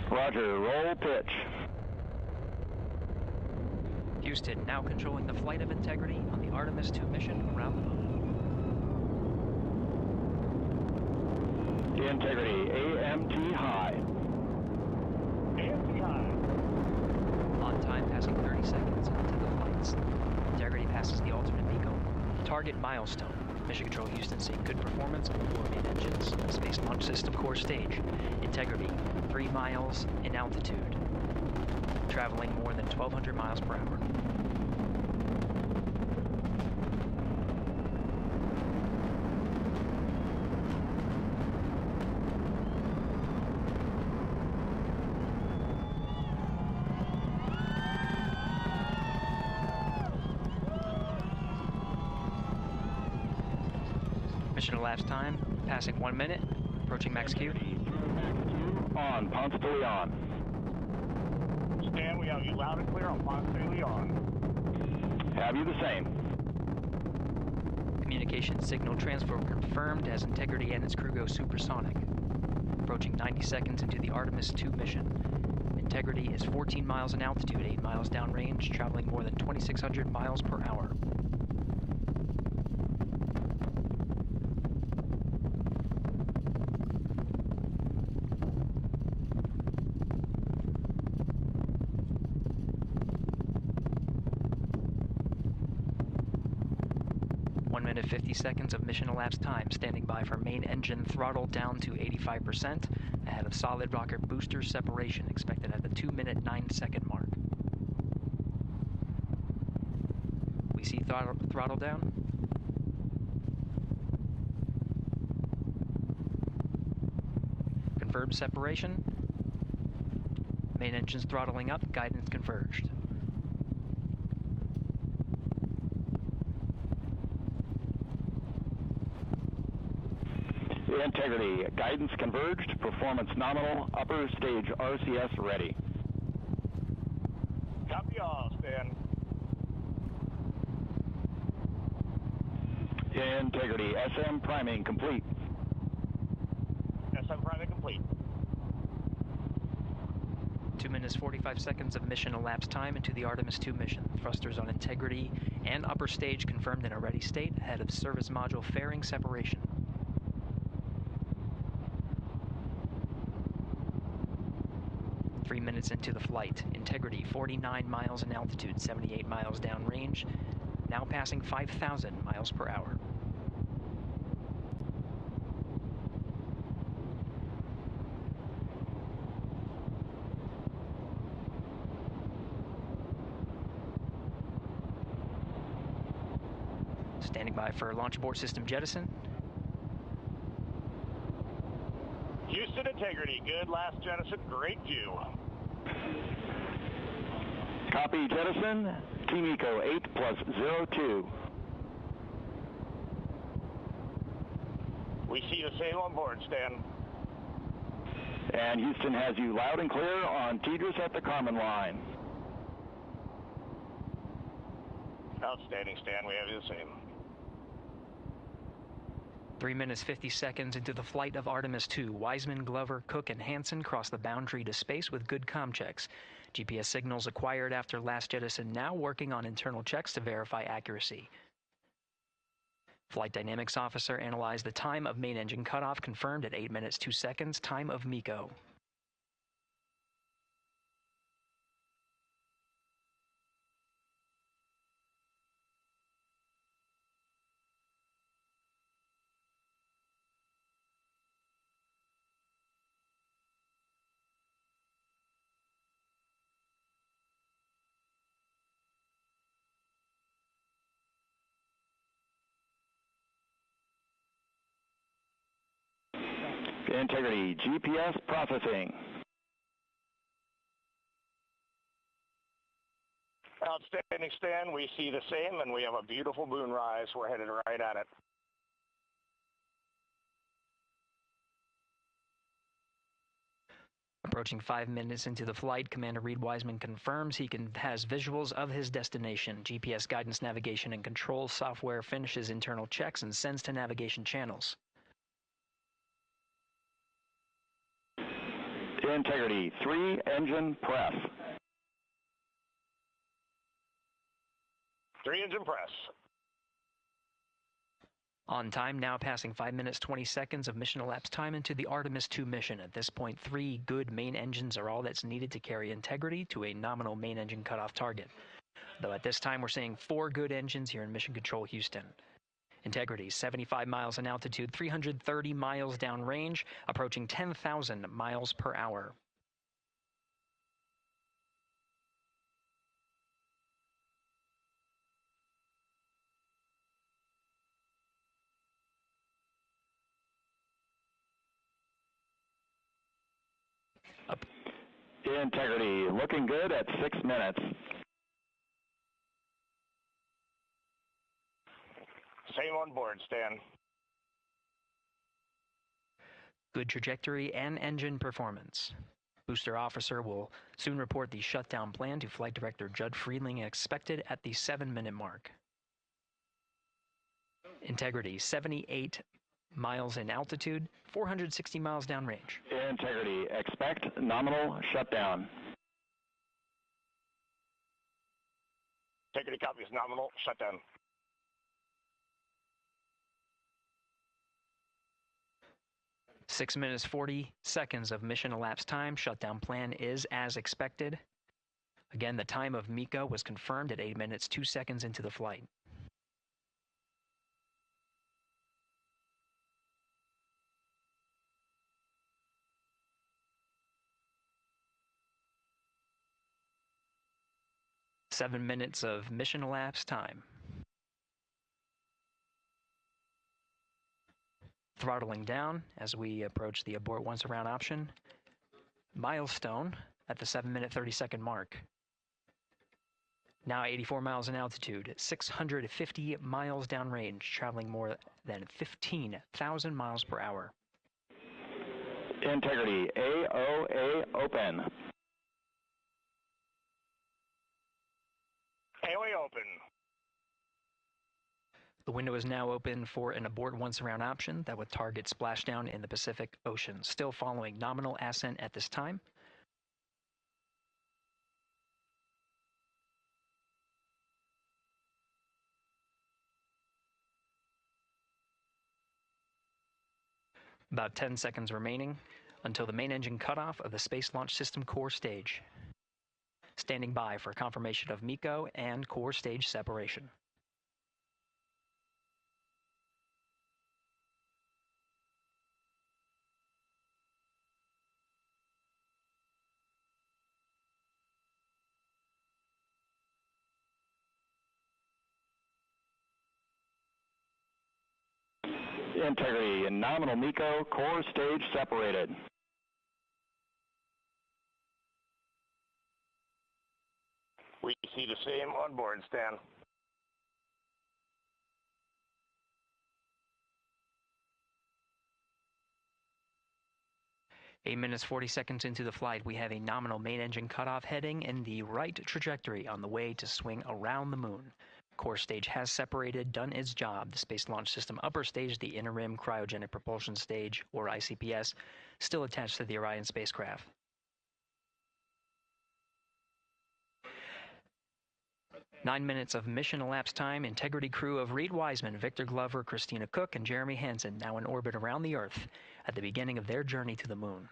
Roger, roll pitch. Houston now controlling the flight of Integrity on the Artemis 2 mission around the moon. Integrity, AMT high. AMT high. On time, passing 30 seconds into the flights. Integrity passes the alternate beacon. Target milestone. Mission Control Houston seeing good performance on the 4 main engines. Space Launch System core stage. Integrity, 3 miles in altitude. Traveling more than 1,200 miles per hour. Mission elapsed time, passing 1 minute, approaching max Q. On, Ponce de Leon. Stan, we have you loud and clear on Ponce de Leon. Have you the same? Communication signal transfer confirmed as Integrity and its crew go supersonic. Approaching 90 seconds into the Artemis 2 mission. Integrity is 14 miles in altitude, 8 miles downrange, traveling more than 2,600 miles per hour. Minute 50 seconds of mission elapsed time, standing by for main engine throttle down to 85%, ahead of solid rocket booster separation, expected at the 2-minute 9-second mark. We see throttle down. Confirmed separation. Main engine's throttling up, guidance converged. Integrity, guidance converged, performance nominal, upper stage RCS ready. Copy all, Stan. Integrity, SM priming complete. SM priming complete. 2 minutes 45 seconds of mission elapsed time into the Artemis 2 mission. Thrusters on Integrity and upper stage confirmed in a ready state, ahead of service module fairing separation. 3 minutes into the flight. Integrity, 49 miles in altitude, 78 miles downrange, now passing 5,000 miles per hour. Standing by for launch abort system jettison. Houston integrity, good last jettison, great view. Copy jettison, Team Eco 8+02. We see the same on board, Stan. And Houston has you loud and clear on TDRS at the Kármán line. Outstanding, Stan, we have you the same. 3 minutes 50 seconds into the flight of Artemis 2, Wiseman, Glover, Cook, and Hansen cross the boundary to space with good comm checks. GPS signals acquired after last jettison now working on internal checks to verify accuracy. Flight Dynamics Officer analyzed the time of main engine cutoff, confirmed at 8 minutes 2 seconds, time of MECO. Integrity, GPS processing. Outstanding, Stan, we see the same, and we have a beautiful moonrise. We're headed right at it. Approaching 5 minutes into the flight, Commander Reed Wiseman confirms he has visuals of his destination. GPS guidance, navigation, and control software finishes internal checks and sends to navigation channels. Integrity, 3 engine press. 3 engine press. On time, now passing 5 minutes 20 seconds of mission elapsed time into the Artemis 2 mission. At this point, 3 good main engines are all that's needed to carry Integrity to a nominal main engine cutoff target. Though at this time, we're seeing 4 good engines here in Mission Control Houston. Integrity, 75 miles in altitude, 330 miles downrange, approaching 10,000 miles per hour. Integrity, looking good at 6 minutes. Same on board, Stan. Good trajectory and engine performance. Booster officer will soon report the shutdown plan to Flight Director Judd Friedling, expected at the 7-minute mark. Integrity, 78 miles in altitude, 460 miles downrange. Integrity, expect nominal shutdown. Integrity copies, nominal shutdown. Six minutes 40 seconds of mission elapsed time. Shutdown plan is as expected. Again, the time of MECO was confirmed at 8 minutes 2 seconds into the flight. Seven minutes of mission elapsed time. Throttling down as we approach the abort once around option. Milestone at the 7-minute 30-second mark. Now 84 miles in altitude, 650 miles downrange, traveling more than 15,000 miles per hour. Integrity, AOA open. AOA open. The window is now open for an abort once around option that would target splashdown in the Pacific Ocean. Still following nominal ascent at this time. About 10 seconds remaining until the main engine cutoff of the Space Launch System core stage. Standing by for confirmation of MECO and core stage separation. Integrity and nominal MECO, core stage separated. We see the same on board, Stan. Eight minutes, 40 seconds into the flight, we have a nominal main engine cutoff heading in the right trajectory on the way to swing around the moon. Core stage has separated, done its job. The Space Launch System upper stage, the interim cryogenic propulsion stage, or ICPS, still attached to the Orion spacecraft. Nine minutes of mission elapsed time. Integrity crew of Reed Wiseman, Victor Glover, Christina Cook, and Jeremy Hansen now in orbit around the Earth at the beginning of their journey to the moon.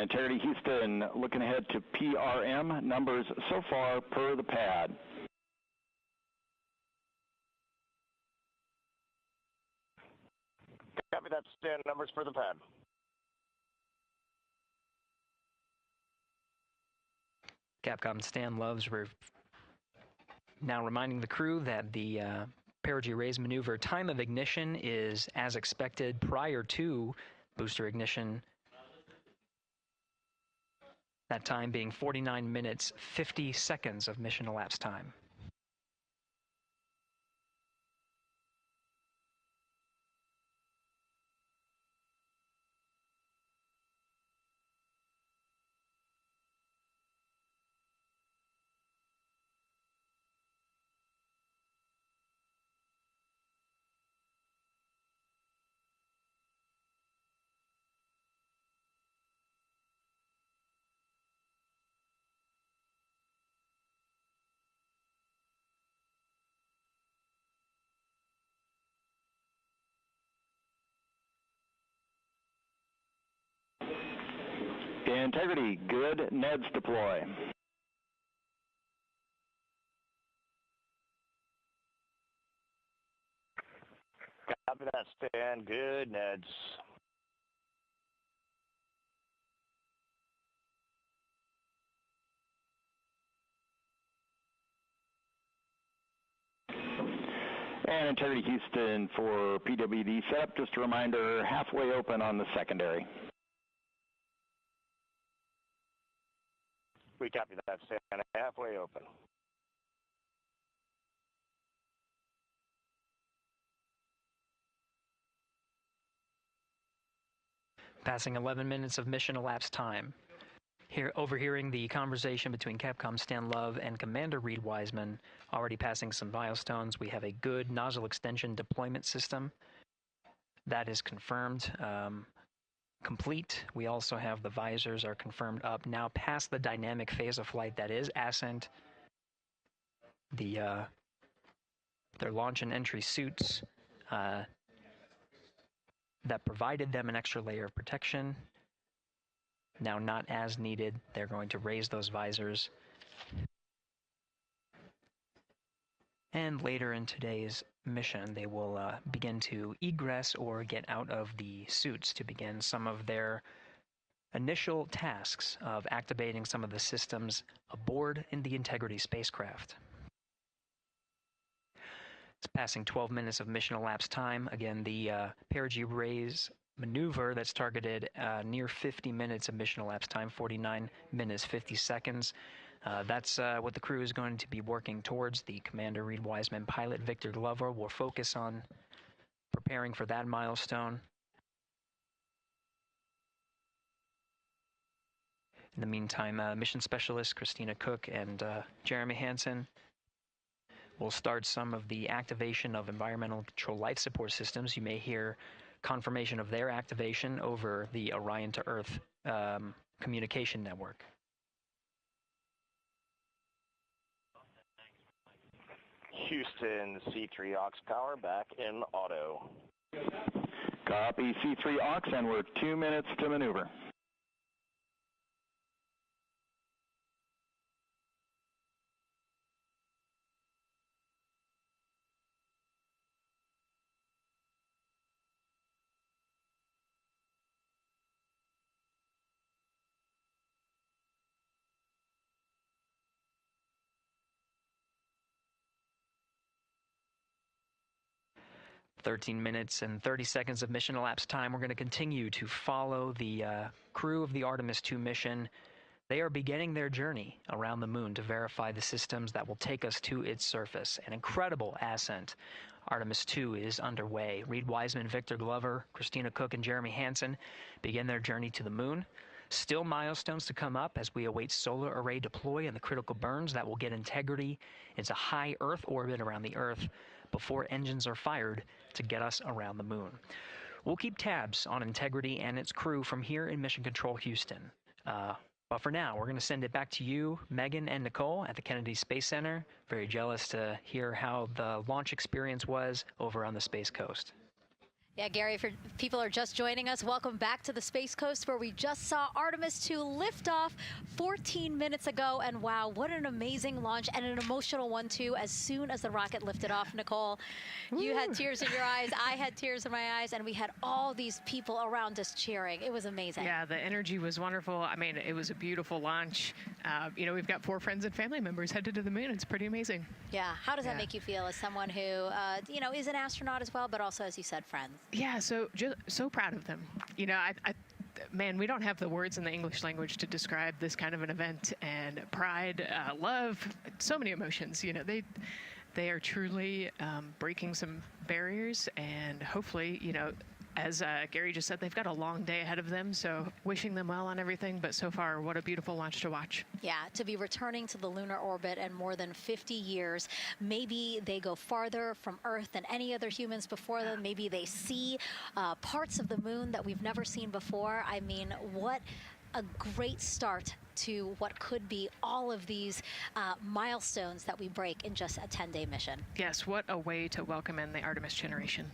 Integrity Houston, looking ahead to PRM numbers so far per the pad. Copy that, Stan. Numbers for the pad. Capcom Stan Loves now reminding the crew that the perigee raise maneuver time of ignition is as expected prior to booster ignition. That time being 49 minutes, 50 seconds of mission elapsed time. Integrity, good. NEDS deploy. Copy that, Stan. Good, Neds. And Integrity Houston for PWD setup. Just a reminder, halfway open on the secondary. We copy that, Stan. Halfway open. Passing 11 minutes of mission elapsed time. Here, overhearing the conversation between Capcom Stan Love and Commander Reed Wiseman, already passing some milestones. We have a good nozzle extension deployment system. That is confirmed. Complete. We also have the visors are confirmed up. Now past the dynamic phase of flight, that is ascent. Their launch and entry suits that provided them an extra layer of protection. Now not as needed. They're going to raise those visors. And later in today's mission, they will begin to egress or get out of the suits to begin some of their initial tasks of activating some of the systems aboard in the Integrity spacecraft. It's passing 12 minutes of mission elapsed time. Again, the perigee raise maneuver that's targeted near 50 minutes of mission elapsed time, 49 minutes, 50 seconds. That's what the crew is going to be working towards. The Commander Reed Wiseman, pilot Victor Glover will focus on preparing for that milestone. In the meantime, mission specialist Christina Cook and Jeremy Hansen will start some of the activation of environmental control life support systems. You may hear confirmation of their activation over the Orion to Earth communication network. Houston, C3 aux power back in auto. Copy C3 aux, and we're 2 minutes to maneuver. 13 minutes and 30 seconds of mission elapsed time. We're going to continue to follow the crew of the Artemis 2 mission. They are beginning their journey around the moon to verify the systems that will take us to its surface. An incredible ascent. Artemis 2 is underway. Reed Wiseman, Victor Glover, Christina Cook, and Jeremy Hansen begin their journey to the moon. Still milestones to come up as we await solar array deploy and the critical burns that will get Integrity into high Earth orbit around the Earth before engines are fired to get us around the moon. We'll keep tabs on Integrity and its crew from here in Mission Control Houston. But for now, we're going to send it back to you, Megan and Nicole at the Kennedy Space Center. Very jealous to hear how the launch experience was over on the Space Coast. Yeah, Gary, if people are just joining us, welcome back to the Space Coast, where we just saw Artemis 2 lift off 14 minutes ago. And wow, what an amazing launch, and an emotional one, too. As soon as the rocket lifted off, Nicole, you had tears in your eyes, I had tears in my eyes, and we had all these people around us cheering. It was amazing. Yeah, the energy was wonderful. I mean, it was a beautiful launch. You know, we've got 4 friends and family members headed to the moon. It's pretty amazing. Yeah. How does that make you feel as someone who, you know, is an astronaut as well, but also, as you said, friends? Yeah, so proud of them. You know, man, we don't have the words in the English language to describe this kind of an event, and pride, love, so many emotions. You know, they are truly breaking some barriers, and hopefully, you know, as Gary just said, they've got a long day ahead of them, so wishing them well on everything. But so far, what a beautiful launch to watch. Yeah, to be returning to the lunar orbit in more than 50 years. Maybe they go farther from Earth than any other humans before them. Maybe they see parts of the moon that we've never seen before. I mean, what a great start to what could be all of these milestones that we break in just a 10-day mission. Yes, what a way to welcome in the Artemis generation.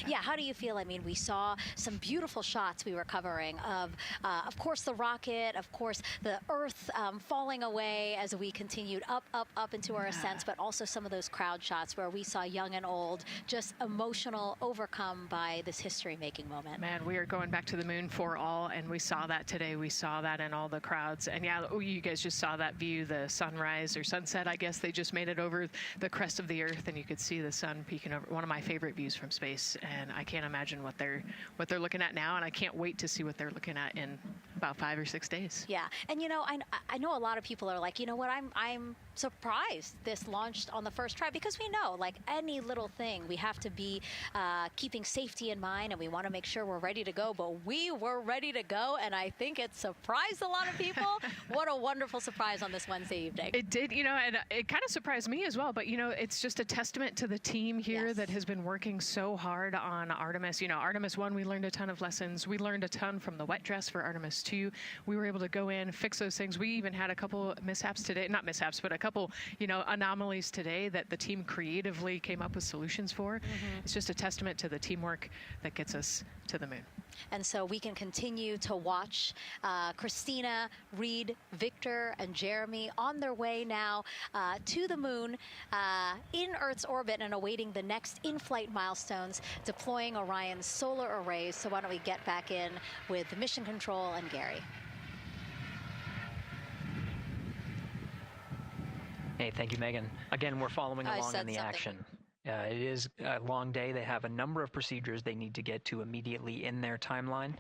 Yeah, how do you feel? I mean, we saw some beautiful shots we were covering of course, the rocket, of course, the Earth falling away as we continued up into our ascent, but also some of those crowd shots where we saw young and old, just emotional, overcome by this history-making moment. Man, we are going back to the moon for all, and we saw that today. We saw that in all the crowds. And yeah, you guys just saw that view, the sunrise or sunset, I guess. They just made it over the crest of the Earth, and you could see the sun peeking over. One of my favorite views from space. And I can't imagine what they're looking at now, and I can't wait to see what they're looking at in about 5 or 6 days. Yeah, and you know, I know a lot of people are like, you know what, I'm surprised this launched on the first try, because we know, like any little thing, we have to be keeping safety in mind, and we want to make sure we're ready to go. But we were ready to go, and I think it surprised a lot of people. What a wonderful surprise on this Wednesday evening. It did, you know, and it kind of surprised me as well. But you know, it's just a testament to the team here that has been working so hard on Artemis. You know, Artemis 1, we learned a ton of lessons. We learned a ton from the wet dress for Artemis 2. We were able to go in, fix those things. We even had a couple mishaps today, not mishaps, but a couple, you know, anomalies today that the team creatively came up with solutions for. It's just a testament to the teamwork that gets us to the moon. And so we can continue to watch Christina, Reed, Victor, and Jeremy on their way now to the moon in Earth's orbit, and awaiting the next in-flight milestones, deploying Orion's solar arrays. So why don't we get back in with Mission Control and Gary. Hey, thank you, Megan. Again, we're following along in the action. It is a long day. They have a number of procedures they need to get to immediately in their timeline.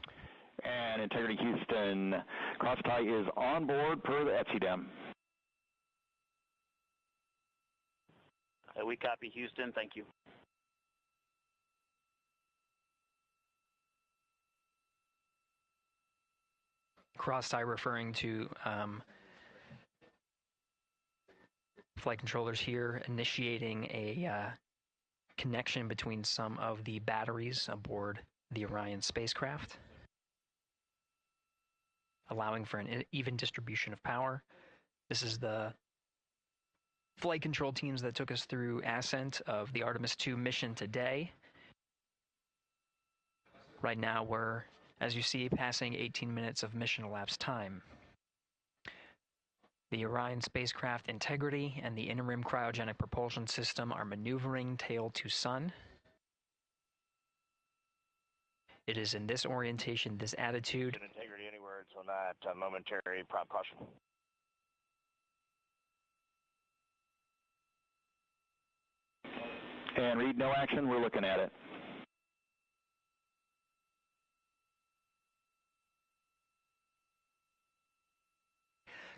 And Integrity Houston, cross-tie is on board per the ETSI-DEM. We copy, Houston. Thank you. Cross-tie referring to flight controllers here initiating a connection between some of the batteries aboard the Orion spacecraft, allowing for an even distribution of power. This is the flight control teams that took us through ascent of the Artemis 2 mission today. Right now we're, as you see, passing 18 minutes of mission elapsed time. The Orion spacecraft Integrity and the interim cryogenic propulsion system are maneuvering tail to sun. It is in this orientation, this attitude. Integrity anywhere until that momentary prop caution. And Reed, no action. We're looking at it.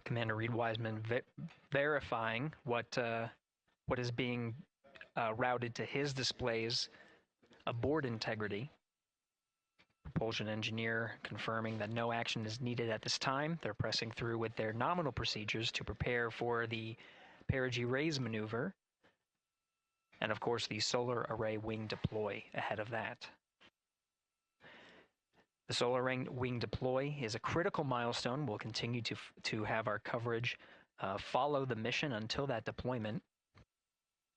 Commander Reed Wiseman verifying what is being routed to his displays, abort integrity. Propulsion engineer confirming that no action is needed at this time. They're pressing through with their nominal procedures to prepare for the Parig raise maneuver. And of course, the solar array wing deploy ahead of that. The solar wing deploy is a critical milestone. We'll continue to have our coverage follow the mission until that deployment.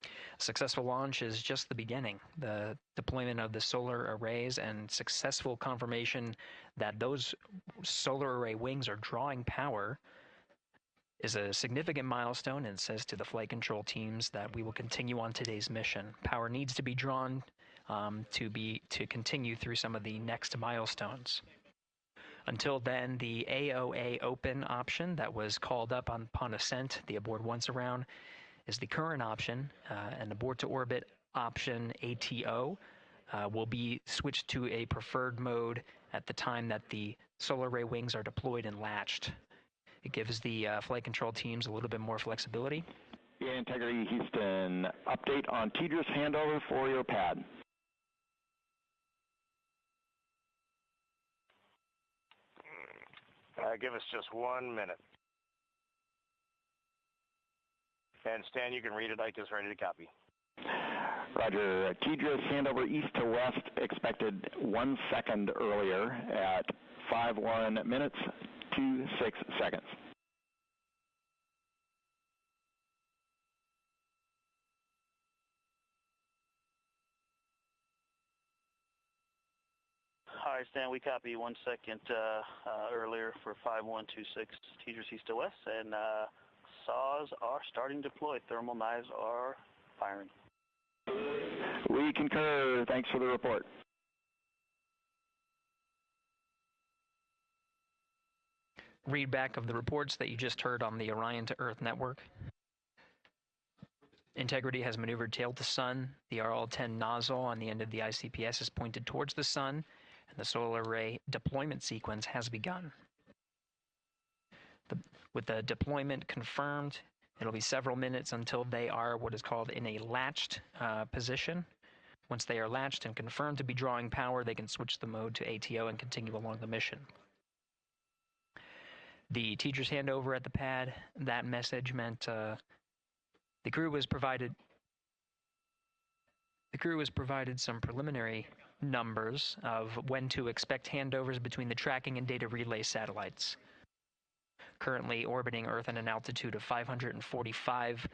A successful launch is just the beginning. The deployment of the solar arrays and successful confirmation that those solar array wings are drawing power is a significant milestone and says to the flight control teams that we will continue on today's mission. Power needs to be drawn to continue through some of the next milestones. Until then, the AOA open option that was called up upon ascent, the abort once around, is the current option. An abort to orbit option, ATO, will be switched to a preferred mode at the time that the solar array wings are deployed and latched. It gives the flight control teams a little bit more flexibility. Yeah, Integrity Houston, update on TDRS handover for your pad. Give us just 1 minute. And Stan, you can read it. Ike is ready to copy. Roger. TDRS handover east to west expected 1 second earlier at 5:1 minutes 26 seconds. Hi, Stan. We copy 1 second earlier for 5126 TDRS east to west, and saws are starting to deploy. Thermal knives are firing. We concur. Thanks for the report. Read back of the reports that you just heard on the Orion to Earth network. Integrity has maneuvered tail to sun. The RL-10 nozzle on the end of the ICPS is pointed towards the sun, and the solar array deployment sequence has begun. With the deployment confirmed, it'll be several minutes until they are what is called in a latched position. Once they are latched and confirmed to be drawing power, they can switch the mode to ATO and continue along the mission. The teacher's handover at the pad, that message meant the crew was provided some preliminary numbers of when to expect handovers between the tracking and data relay satellites. Currently orbiting Earth at an altitude of 545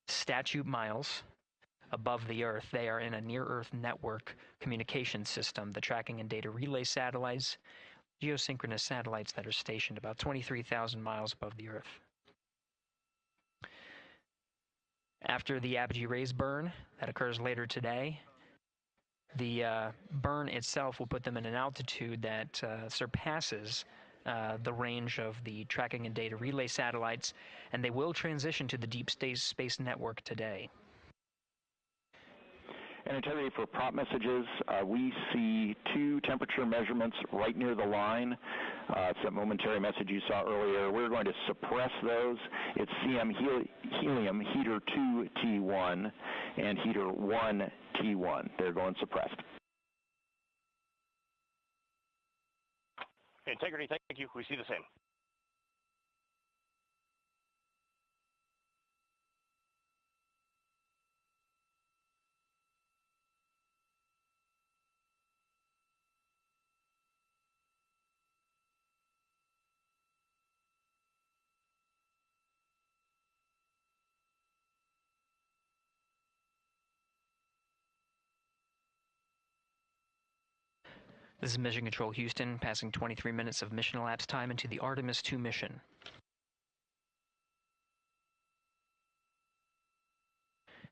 statute miles above the Earth, they are in a near-Earth network communication system. The tracking and data relay satellites, geosynchronous satellites that are stationed about 23,000 miles above the Earth. After the apogee raise burn that occurs later today, the burn itself will put them in an altitude that surpasses the range of the tracking and data relay satellites, and they will transition to the deep space network today. And Integrity, for prop messages, we see 2 temperature measurements right near the line. It's that momentary message you saw earlier. We're going to suppress those. It's CM helium heater 2 T1 and heater 1 T1. They're going suppressed. Integrity, thank you. We see the same. This is Mission Control Houston, passing 23 minutes of mission elapsed time into the Artemis 2 mission.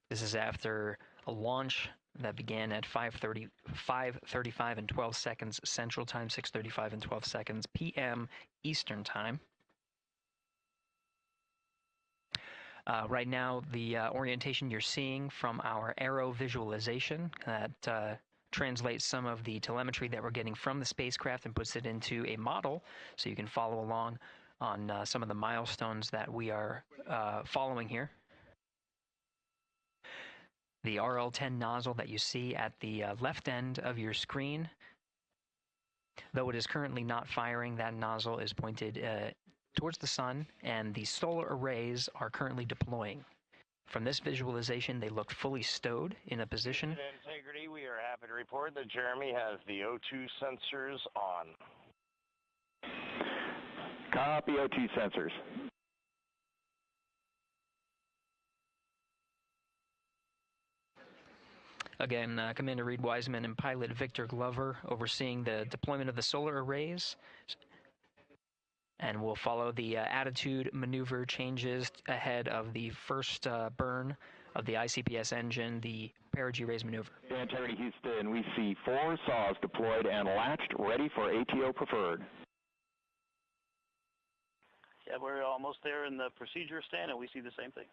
This is after a launch that began at 5:35 and 12 seconds Central Time, 6:35 and 12 seconds p.m. Eastern Time. Right now, the orientation you're seeing from our arrow visualization that translates some of the telemetry that we're getting from the spacecraft and puts it into a model so you can follow along on some of the milestones that we are following here. The RL-10 nozzle that you see at the left end of your screen, though it is currently not firing, that nozzle is pointed towards the sun, and the solar arrays are currently deploying. From this visualization, they look fully stowed in a position. Integrity, we are happy to report that Jeremy has the O2 sensors on. Copy O2 sensors. Again, Commander Reed Wiseman and pilot Victor Glover overseeing the deployment of the solar arrays. And we'll follow the attitude maneuver changes ahead of the first burn of the ICPS engine, the Parig raise maneuver. Integrity Houston, we see 4 saws deployed and latched, ready for ATO preferred. Yeah, we're almost there in the procedure stand, and we see the same thing.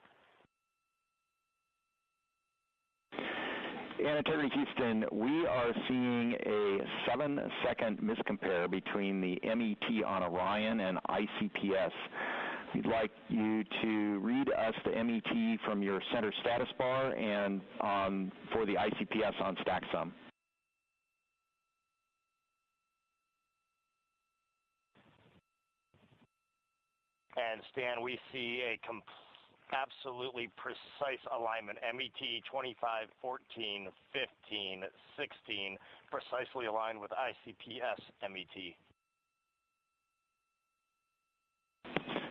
In Integrity Houston, we are seeing a 7-second miscompare between the MET on Orion and ICPS. We'd like you to read us the MET from your center status bar and for the ICPS on StackSum. And Stan, we see a absolutely precise alignment. MET 25, 14, 15, 16, precisely aligned with ICPS MET.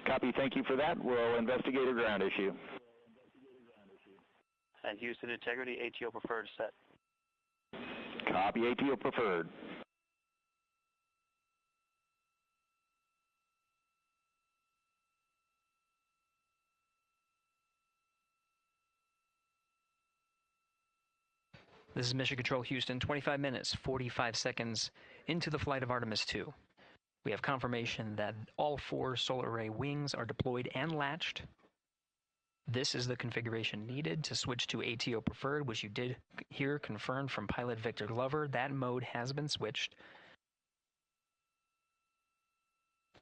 Copy, thank you for that. We'll investigate a ground issue. And Houston Integrity, ATO preferred set. Copy, ATO preferred. This is Mission Control Houston, 25 minutes, 45 seconds into the flight of Artemis 2. We have confirmation that all 4 solar array wings are deployed and latched. This is the configuration needed to switch to ATO preferred, which you did hear confirmed from pilot Victor Glover. That mode has been switched.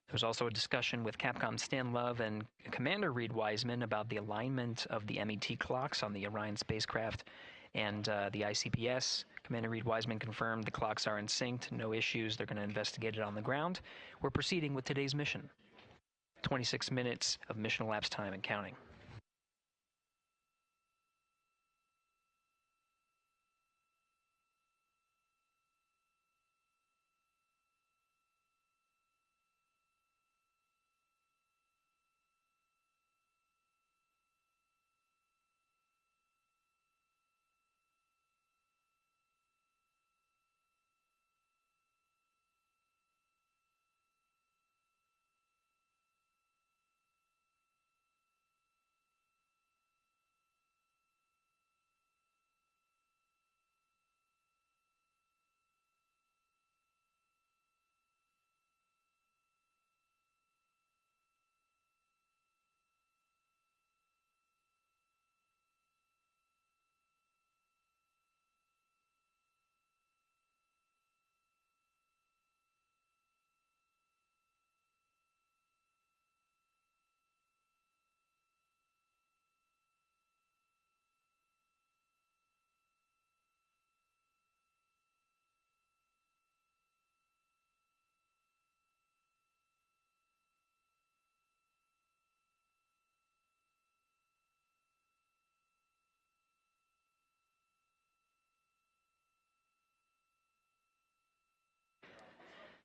There was also a discussion with Capcom Stan Love and Commander Reed Wiseman about the alignment of the MET clocks on the Orion spacecraft and the ICPS. Commander Reed Wiseman confirmed the clocks are in sync, no issues, they're going to investigate it on the ground. We're proceeding with today's mission. 26 minutes of mission elapsed time and counting.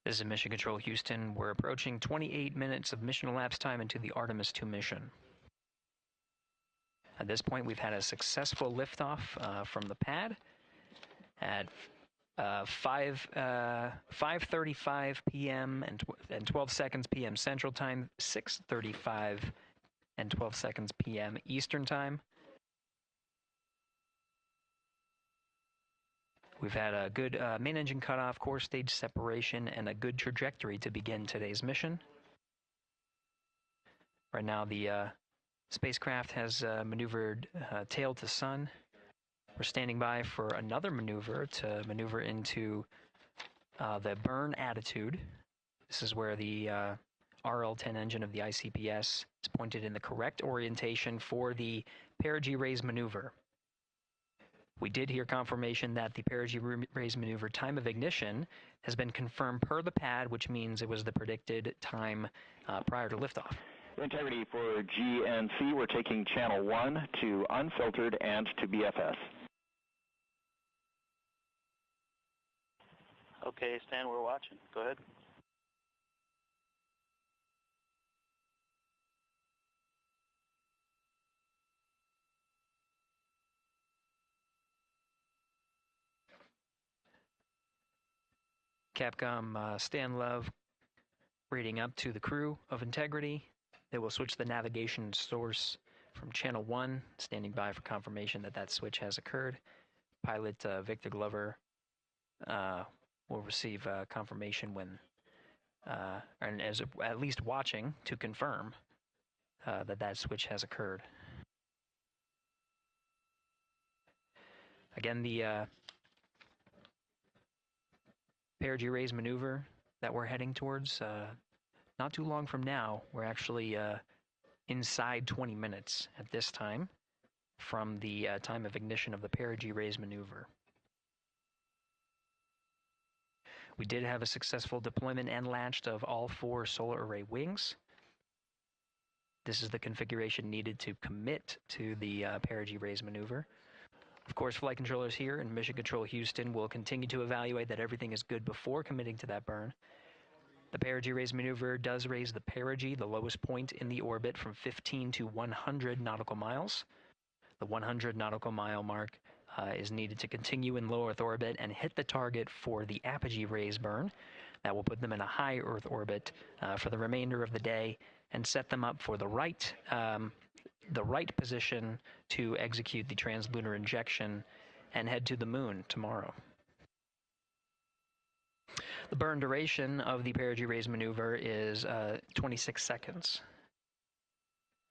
This is Mission Control Houston. We're approaching 28 minutes of mission elapsed time into the Artemis 2 mission. At this point, we've had a successful liftoff from the pad at 5:35 p.m. and 12 seconds p.m. Central Time, 6:35 and 12 seconds p.m. Eastern Time. We've had a good main engine cutoff, core stage separation, and a good trajectory to begin today's mission. Right now, the Spacecraft has maneuvered tail to sun. We're standing by for another maneuver to maneuver into the burn attitude. This is where the RL-10 engine of the ICPS is pointed in the correct orientation for the perigee raise maneuver. We did hear confirmation that the perigee raise maneuver time of ignition has been confirmed per the pad, which means it was the predicted time prior to liftoff. Integrity for GNC, we're taking channel 1 to unfiltered and to BFS. Okay, Stan, we're watching. Go ahead. Capcom Stan Love reading up to the crew of Integrity. They will switch the navigation source from channel 1, standing by for confirmation that that switch has occurred. Pilot Victor Glover will receive confirmation when, and as at least watching to confirm that that switch has occurred. Again, the perigee raise maneuver that we're heading towards, not too long from now, we're actually inside 20 minutes at this time from the time of ignition of the perigee raise maneuver. We did have a successful deployment and latched of all 4 solar array wings. This is the configuration needed to commit to the perigee raise maneuver. Of course, flight controllers here in Mission Control Houston will continue to evaluate that everything is good before committing to that burn. The perigee raise maneuver does raise the perigee, the lowest point in the orbit, from 15 to 100 nautical miles. The 100 nautical mile mark is needed to continue in low Earth orbit and hit the target for the apogee raise burn. That will put them in a high Earth orbit for the remainder of the day and set them up for the right position to execute the translunar injection and head to the moon tomorrow. The burn duration of the perigee raise maneuver is 26 seconds.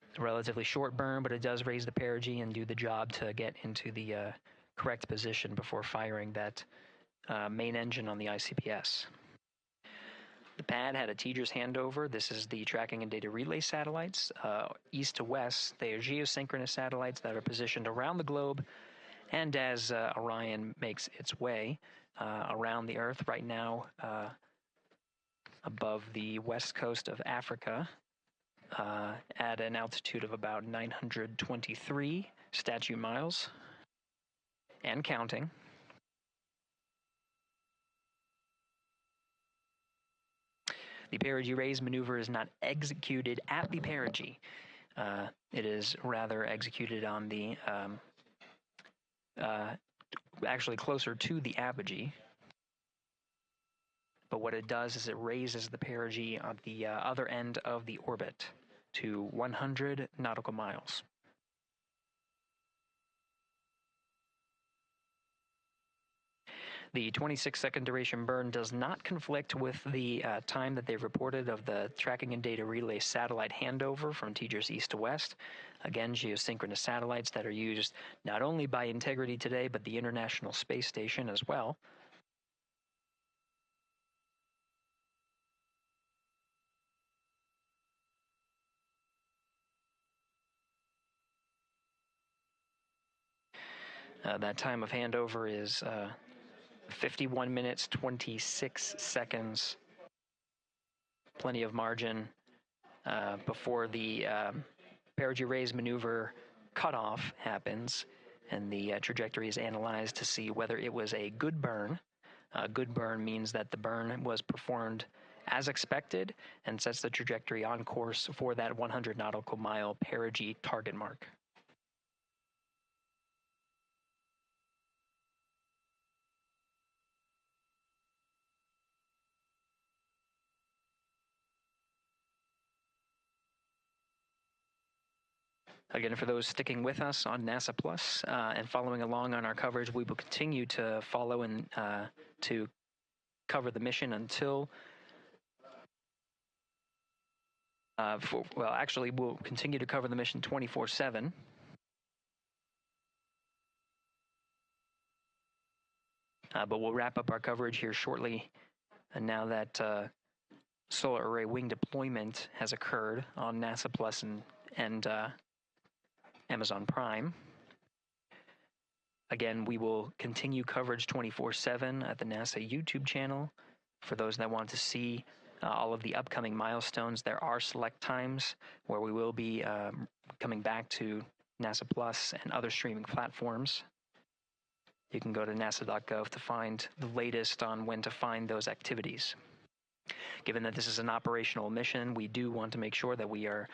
It's a relatively short burn, but it does raise the perigee and do the job to get into the correct position before firing that main engine on the ICPS. The pad had a TGERS handover. This is the tracking and data relay satellites. East to west, they are geosynchronous satellites that are positioned around the globe. And as Orion makes its way around the Earth right now, above the west coast of Africa, at an altitude of about 923 statute miles, and counting. The perigee raise maneuver is not executed at the perigee. It is rather executed on the, actually closer to the apogee. But what it does is it raises the perigee on the other end of the orbit to 100 nautical miles. The 26-second duration burn does not conflict with the time that they've reported of the tracking and data relay satellite handover from TGERS east to west. Again, geosynchronous satellites that are used not only by Integrity today, but the International Space Station as well. That time of handover is 51 minutes, 26 seconds. Plenty of margin before the perigee raise maneuver cutoff happens, and the trajectory is analyzed to see whether it was a good burn. A good burn means that the burn was performed as expected and sets the trajectory on course for that 100 nautical mile perigee target mark. Again, for those sticking with us on NASA Plus and following along on our coverage, we will continue to follow and to cover the mission until Well, actually, we'll continue to cover the mission 24/7. But we'll wrap up our coverage here shortly. And now that solar array wing deployment has occurred on NASA Plus and Amazon Prime. Again, we will continue coverage 24/7 at the NASA YouTube channel. For those that want to see all of the upcoming milestones, there are select times where we will be coming back to NASA Plus and other streaming platforms. You can go to nasa.gov to find the latest on when to find those activities. Given that this is an operational mission, we do want to make sure that we are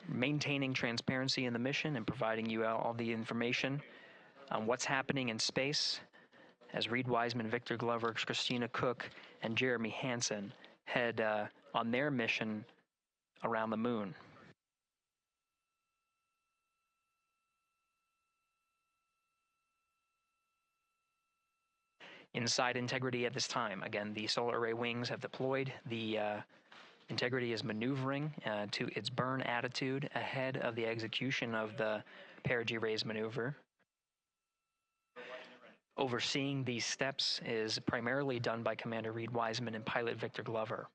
maintaining transparency in the mission and providing you all the information on what's happening in space as Reed Wiseman, Victor Glover, Christina Cook, and Jeremy Hansen head on their mission around the moon. Inside Integrity at this time, again, the solar array wings have deployed. The Integrity is maneuvering to its burn attitude ahead of the execution of the perigee raise maneuver. Overseeing these steps is primarily done by Commander Reed Wiseman and pilot Victor Glover.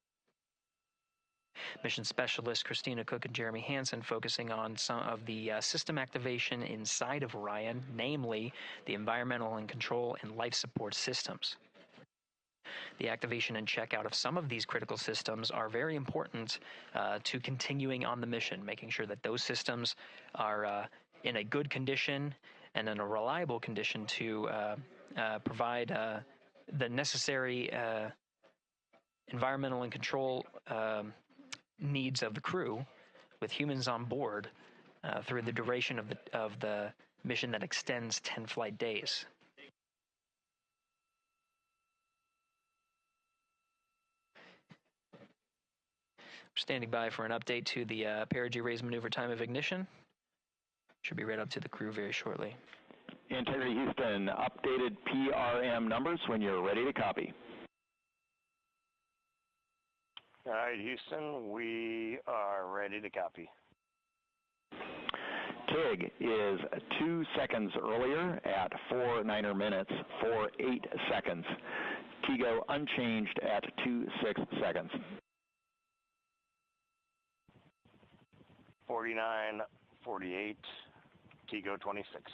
Mission specialists Christina Cook and Jeremy Hansen focusing on some of the system activation inside of Orion, namely the environmental and control and life support systems. The activation and checkout of some of these critical systems are very important to continuing on the mission, making sure that those systems are in a good condition and in a reliable condition to provide the necessary environmental and control needs of the crew, with humans on board through the duration of the mission that extends 10 flight days. We're standing by for an update to the perigee raise maneuver time of ignition. Should be right up to the crew very shortly. Integrity Houston, updated PRM numbers when you're ready to copy. All right, Houston, we are ready to copy. TIG is 2 seconds earlier at 4 minutes, 48 seconds. TIGO unchanged at 26 seconds. 49, 48, TIGO 26.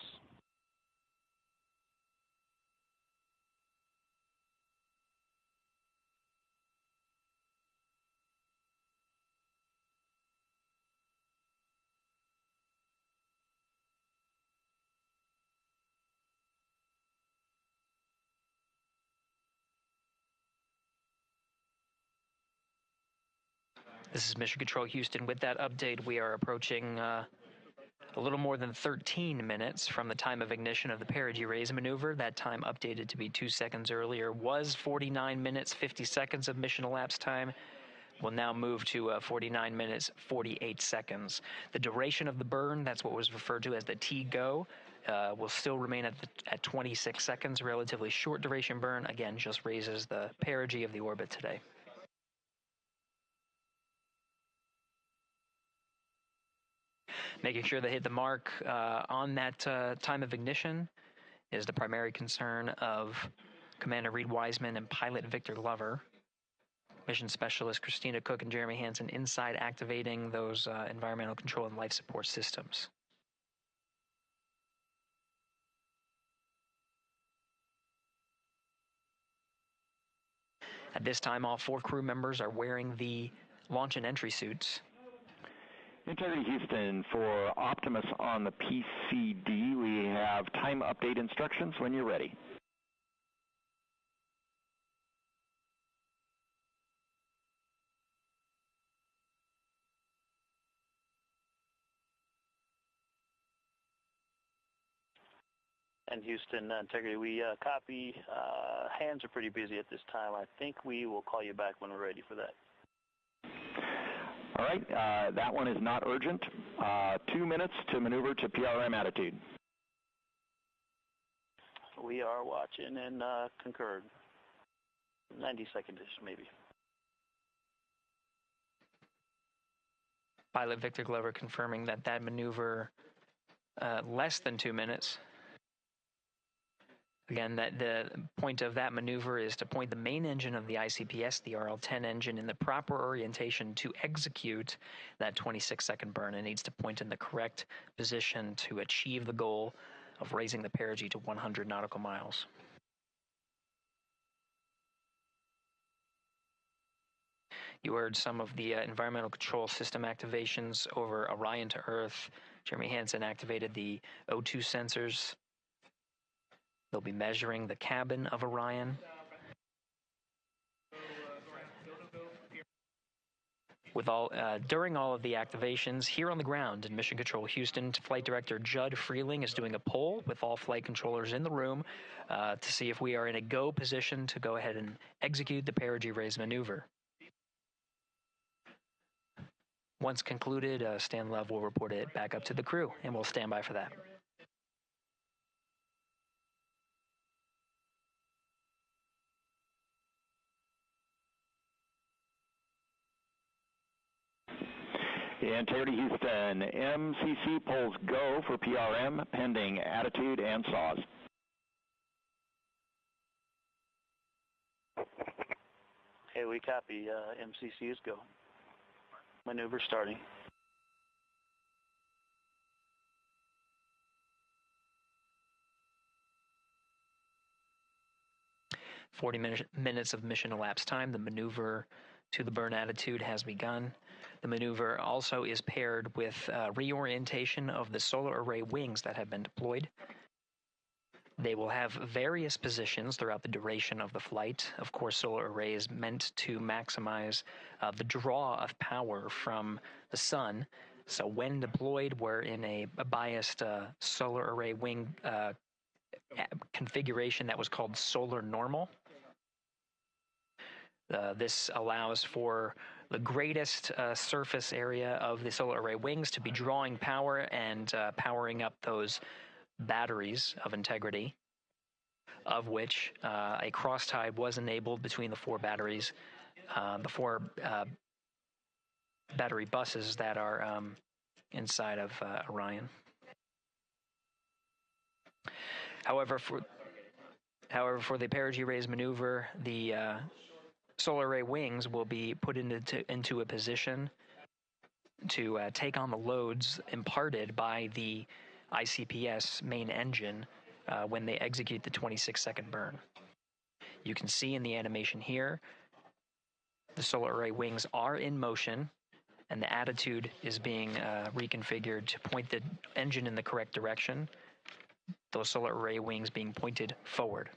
This is Mission Control Houston. With that update, we are approaching a little more than 13 minutes from the time of ignition of the perigee raise maneuver. That time updated to be 2 seconds earlier was 49 minutes, 50 seconds of mission elapsed time. We'll now move to 49 minutes, 48 seconds. The duration of the burn, that's what was referred to as the TGO, will still remain at 26 seconds. Relatively short duration burn, again, just raises the perigee of the orbit today. Making sure they hit the mark on that time of ignition is the primary concern of Commander Reed Wiseman and pilot Victor Glover. Mission specialist Christina Cook and Jeremy Hansen inside activating those environmental control and life support systems. At this time, all 4 crew members are wearing the launch and entry suits. Integrity Houston, for Optimus on the PCD, we have time update instructions when you're ready. And Houston, Integrity, we copy. Hands are pretty busy at this time. I think we will call you back when we're ready for that. All right, that one is not urgent. 2 minutes to maneuver to PRM attitude. We are watching and concurred. 90 seconds maybe. Pilot Victor Glover confirming that that maneuver less than 2 minutes. Again, that the point of that maneuver is to point the main engine of the ICPS, the RL-10 engine, in the proper orientation to execute that 26-second burn. It needs to point in the correct position to achieve the goal of raising the perigee to 100 nautical miles. You heard some of the environmental control system activations over Orion to Earth. Jeremy Hansen activated the O2 sensors. They'll be measuring the cabin of Orion. During all of the activations, here on the ground in Mission Control Houston, Flight Director Judd Freeling is doing a poll with all flight controllers in the room to see if we are in a go position to go ahead and execute the perigee raise maneuver. Once concluded, Stan Love will report it back up to the crew, and we'll stand by for that. Integrity Houston, MCC polls go for PRM pending attitude and saws. Okay, we copy. MCC is go. Maneuver starting. Minutes of mission elapsed time. The maneuver to the burn attitude has begun. The maneuver also is paired with reorientation of the solar array wings that have been deployed. They will have various positions throughout the duration of the flight. Of course, solar array is meant to maximize the draw of power from the sun. So when deployed, we're in a biased solar array wing configuration that was called solar normal. This allows for the greatest surface area of the solar array wings to be drawing power and powering up those batteries of integrity, of which a cross-tie was enabled between the four batteries, the four battery buses that are inside of Orion. However, for the perigee raise maneuver, the solar array wings will be put into a position to take on the loads imparted by the ICPS main engine when they execute the 26-second burn. You can see in the animation here, the solar array wings are in motion, and the attitude is being reconfigured to point the engine in the correct direction, those solar array wings being pointed forward.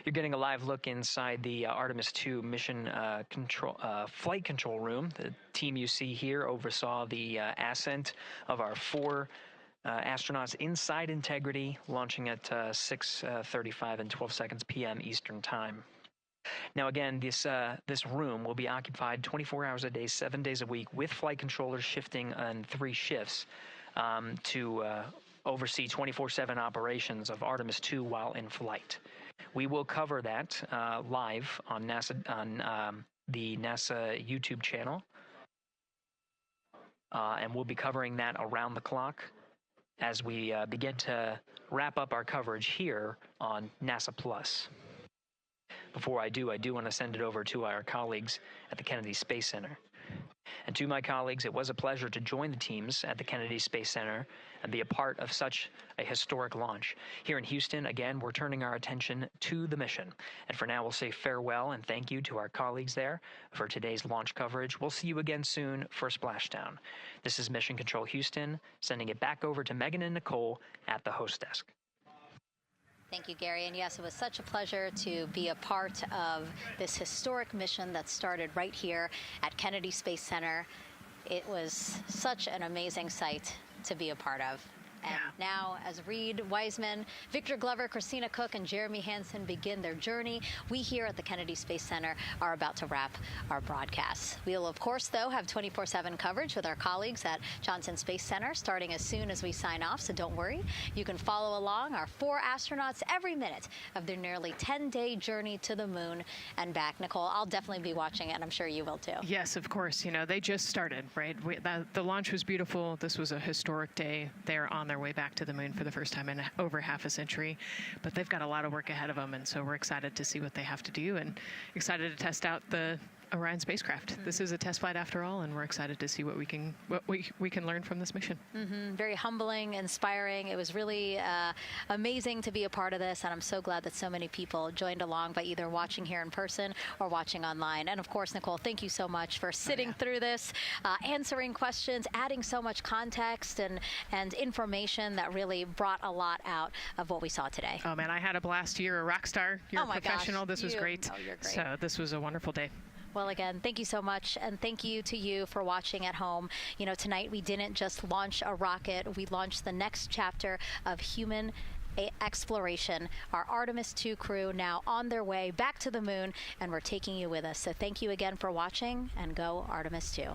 You're getting a live look inside the Artemis 2 mission flight control room. The team you see here oversaw the ascent of our 4 astronauts inside Integrity, launching at 6:35 and 12 seconds p.m. Eastern Time. Now again, this room will be occupied 24 hours a day, 7 days a week, with flight controllers shifting on 3 shifts to oversee 24/7 operations of Artemis 2 while in flight. We will cover that live on the NASA YouTube channel, and we'll be covering that around the clock as we begin to wrap up our coverage here on NASA Plus. Before I do want to send it over to our colleagues at the Kennedy Space Center. And to my colleagues, it was a pleasure to join the teams at the Kennedy Space Center and be a part of such a historic launch. Here in Houston, again, we're turning our attention to the mission. And for now, we'll say farewell and thank you to our colleagues there for today's launch coverage. We'll see you again soon for Splashdown. This is Mission Control Houston, sending it back over to Megan and Nicole at the host desk. Thank you, Gary. And yes, it was such a pleasure to be a part of this historic mission that started right here at Kennedy Space Center. It was such an amazing sight to be a part of. And now, as Reed Wiseman, Victor Glover, Christina Cook, and Jeremy Hansen begin their journey, we here at the Kennedy Space Center are about to wrap our broadcast. We'll, of course, though, have 24/7 coverage with our colleagues at Johnson Space Center starting as soon as we sign off, so don't worry. You can follow along our 4 astronauts every minute of their nearly 10-day journey to the moon and back. Nicole, I'll definitely be watching it, and I'm sure you will, too. Yes, of course. You know, they just started, right? The launch was beautiful. This was a historic day. They're on their way back to the moon for the first time in over half a century, but they've got a lot of work ahead of them, and so we're excited to see what they have to do and excited to test out the Orion spacecraft. This is a test flight after all, and we're excited to see what we can learn from this mission. Very humbling, inspiring. It was really amazing to be a part of this, and I'm so glad that so many people joined along by either watching here in person or watching online. And of course, Nicole, thank you so much for sitting through this, answering questions, adding so much context and information that really brought a lot out of what we saw today. Oh man, I had a blast. You're a rock star. You're a professional. Gosh, this was great. Oh, you're great. So this was a wonderful day. Well, again, thank you so much, and thank you to you for watching at home. You know, tonight we didn't just launch a rocket, we launched the next chapter of human exploration. Our Artemis 2 crew now on their way back to the moon, and we're taking you with us. So thank you again for watching, and go Artemis 2.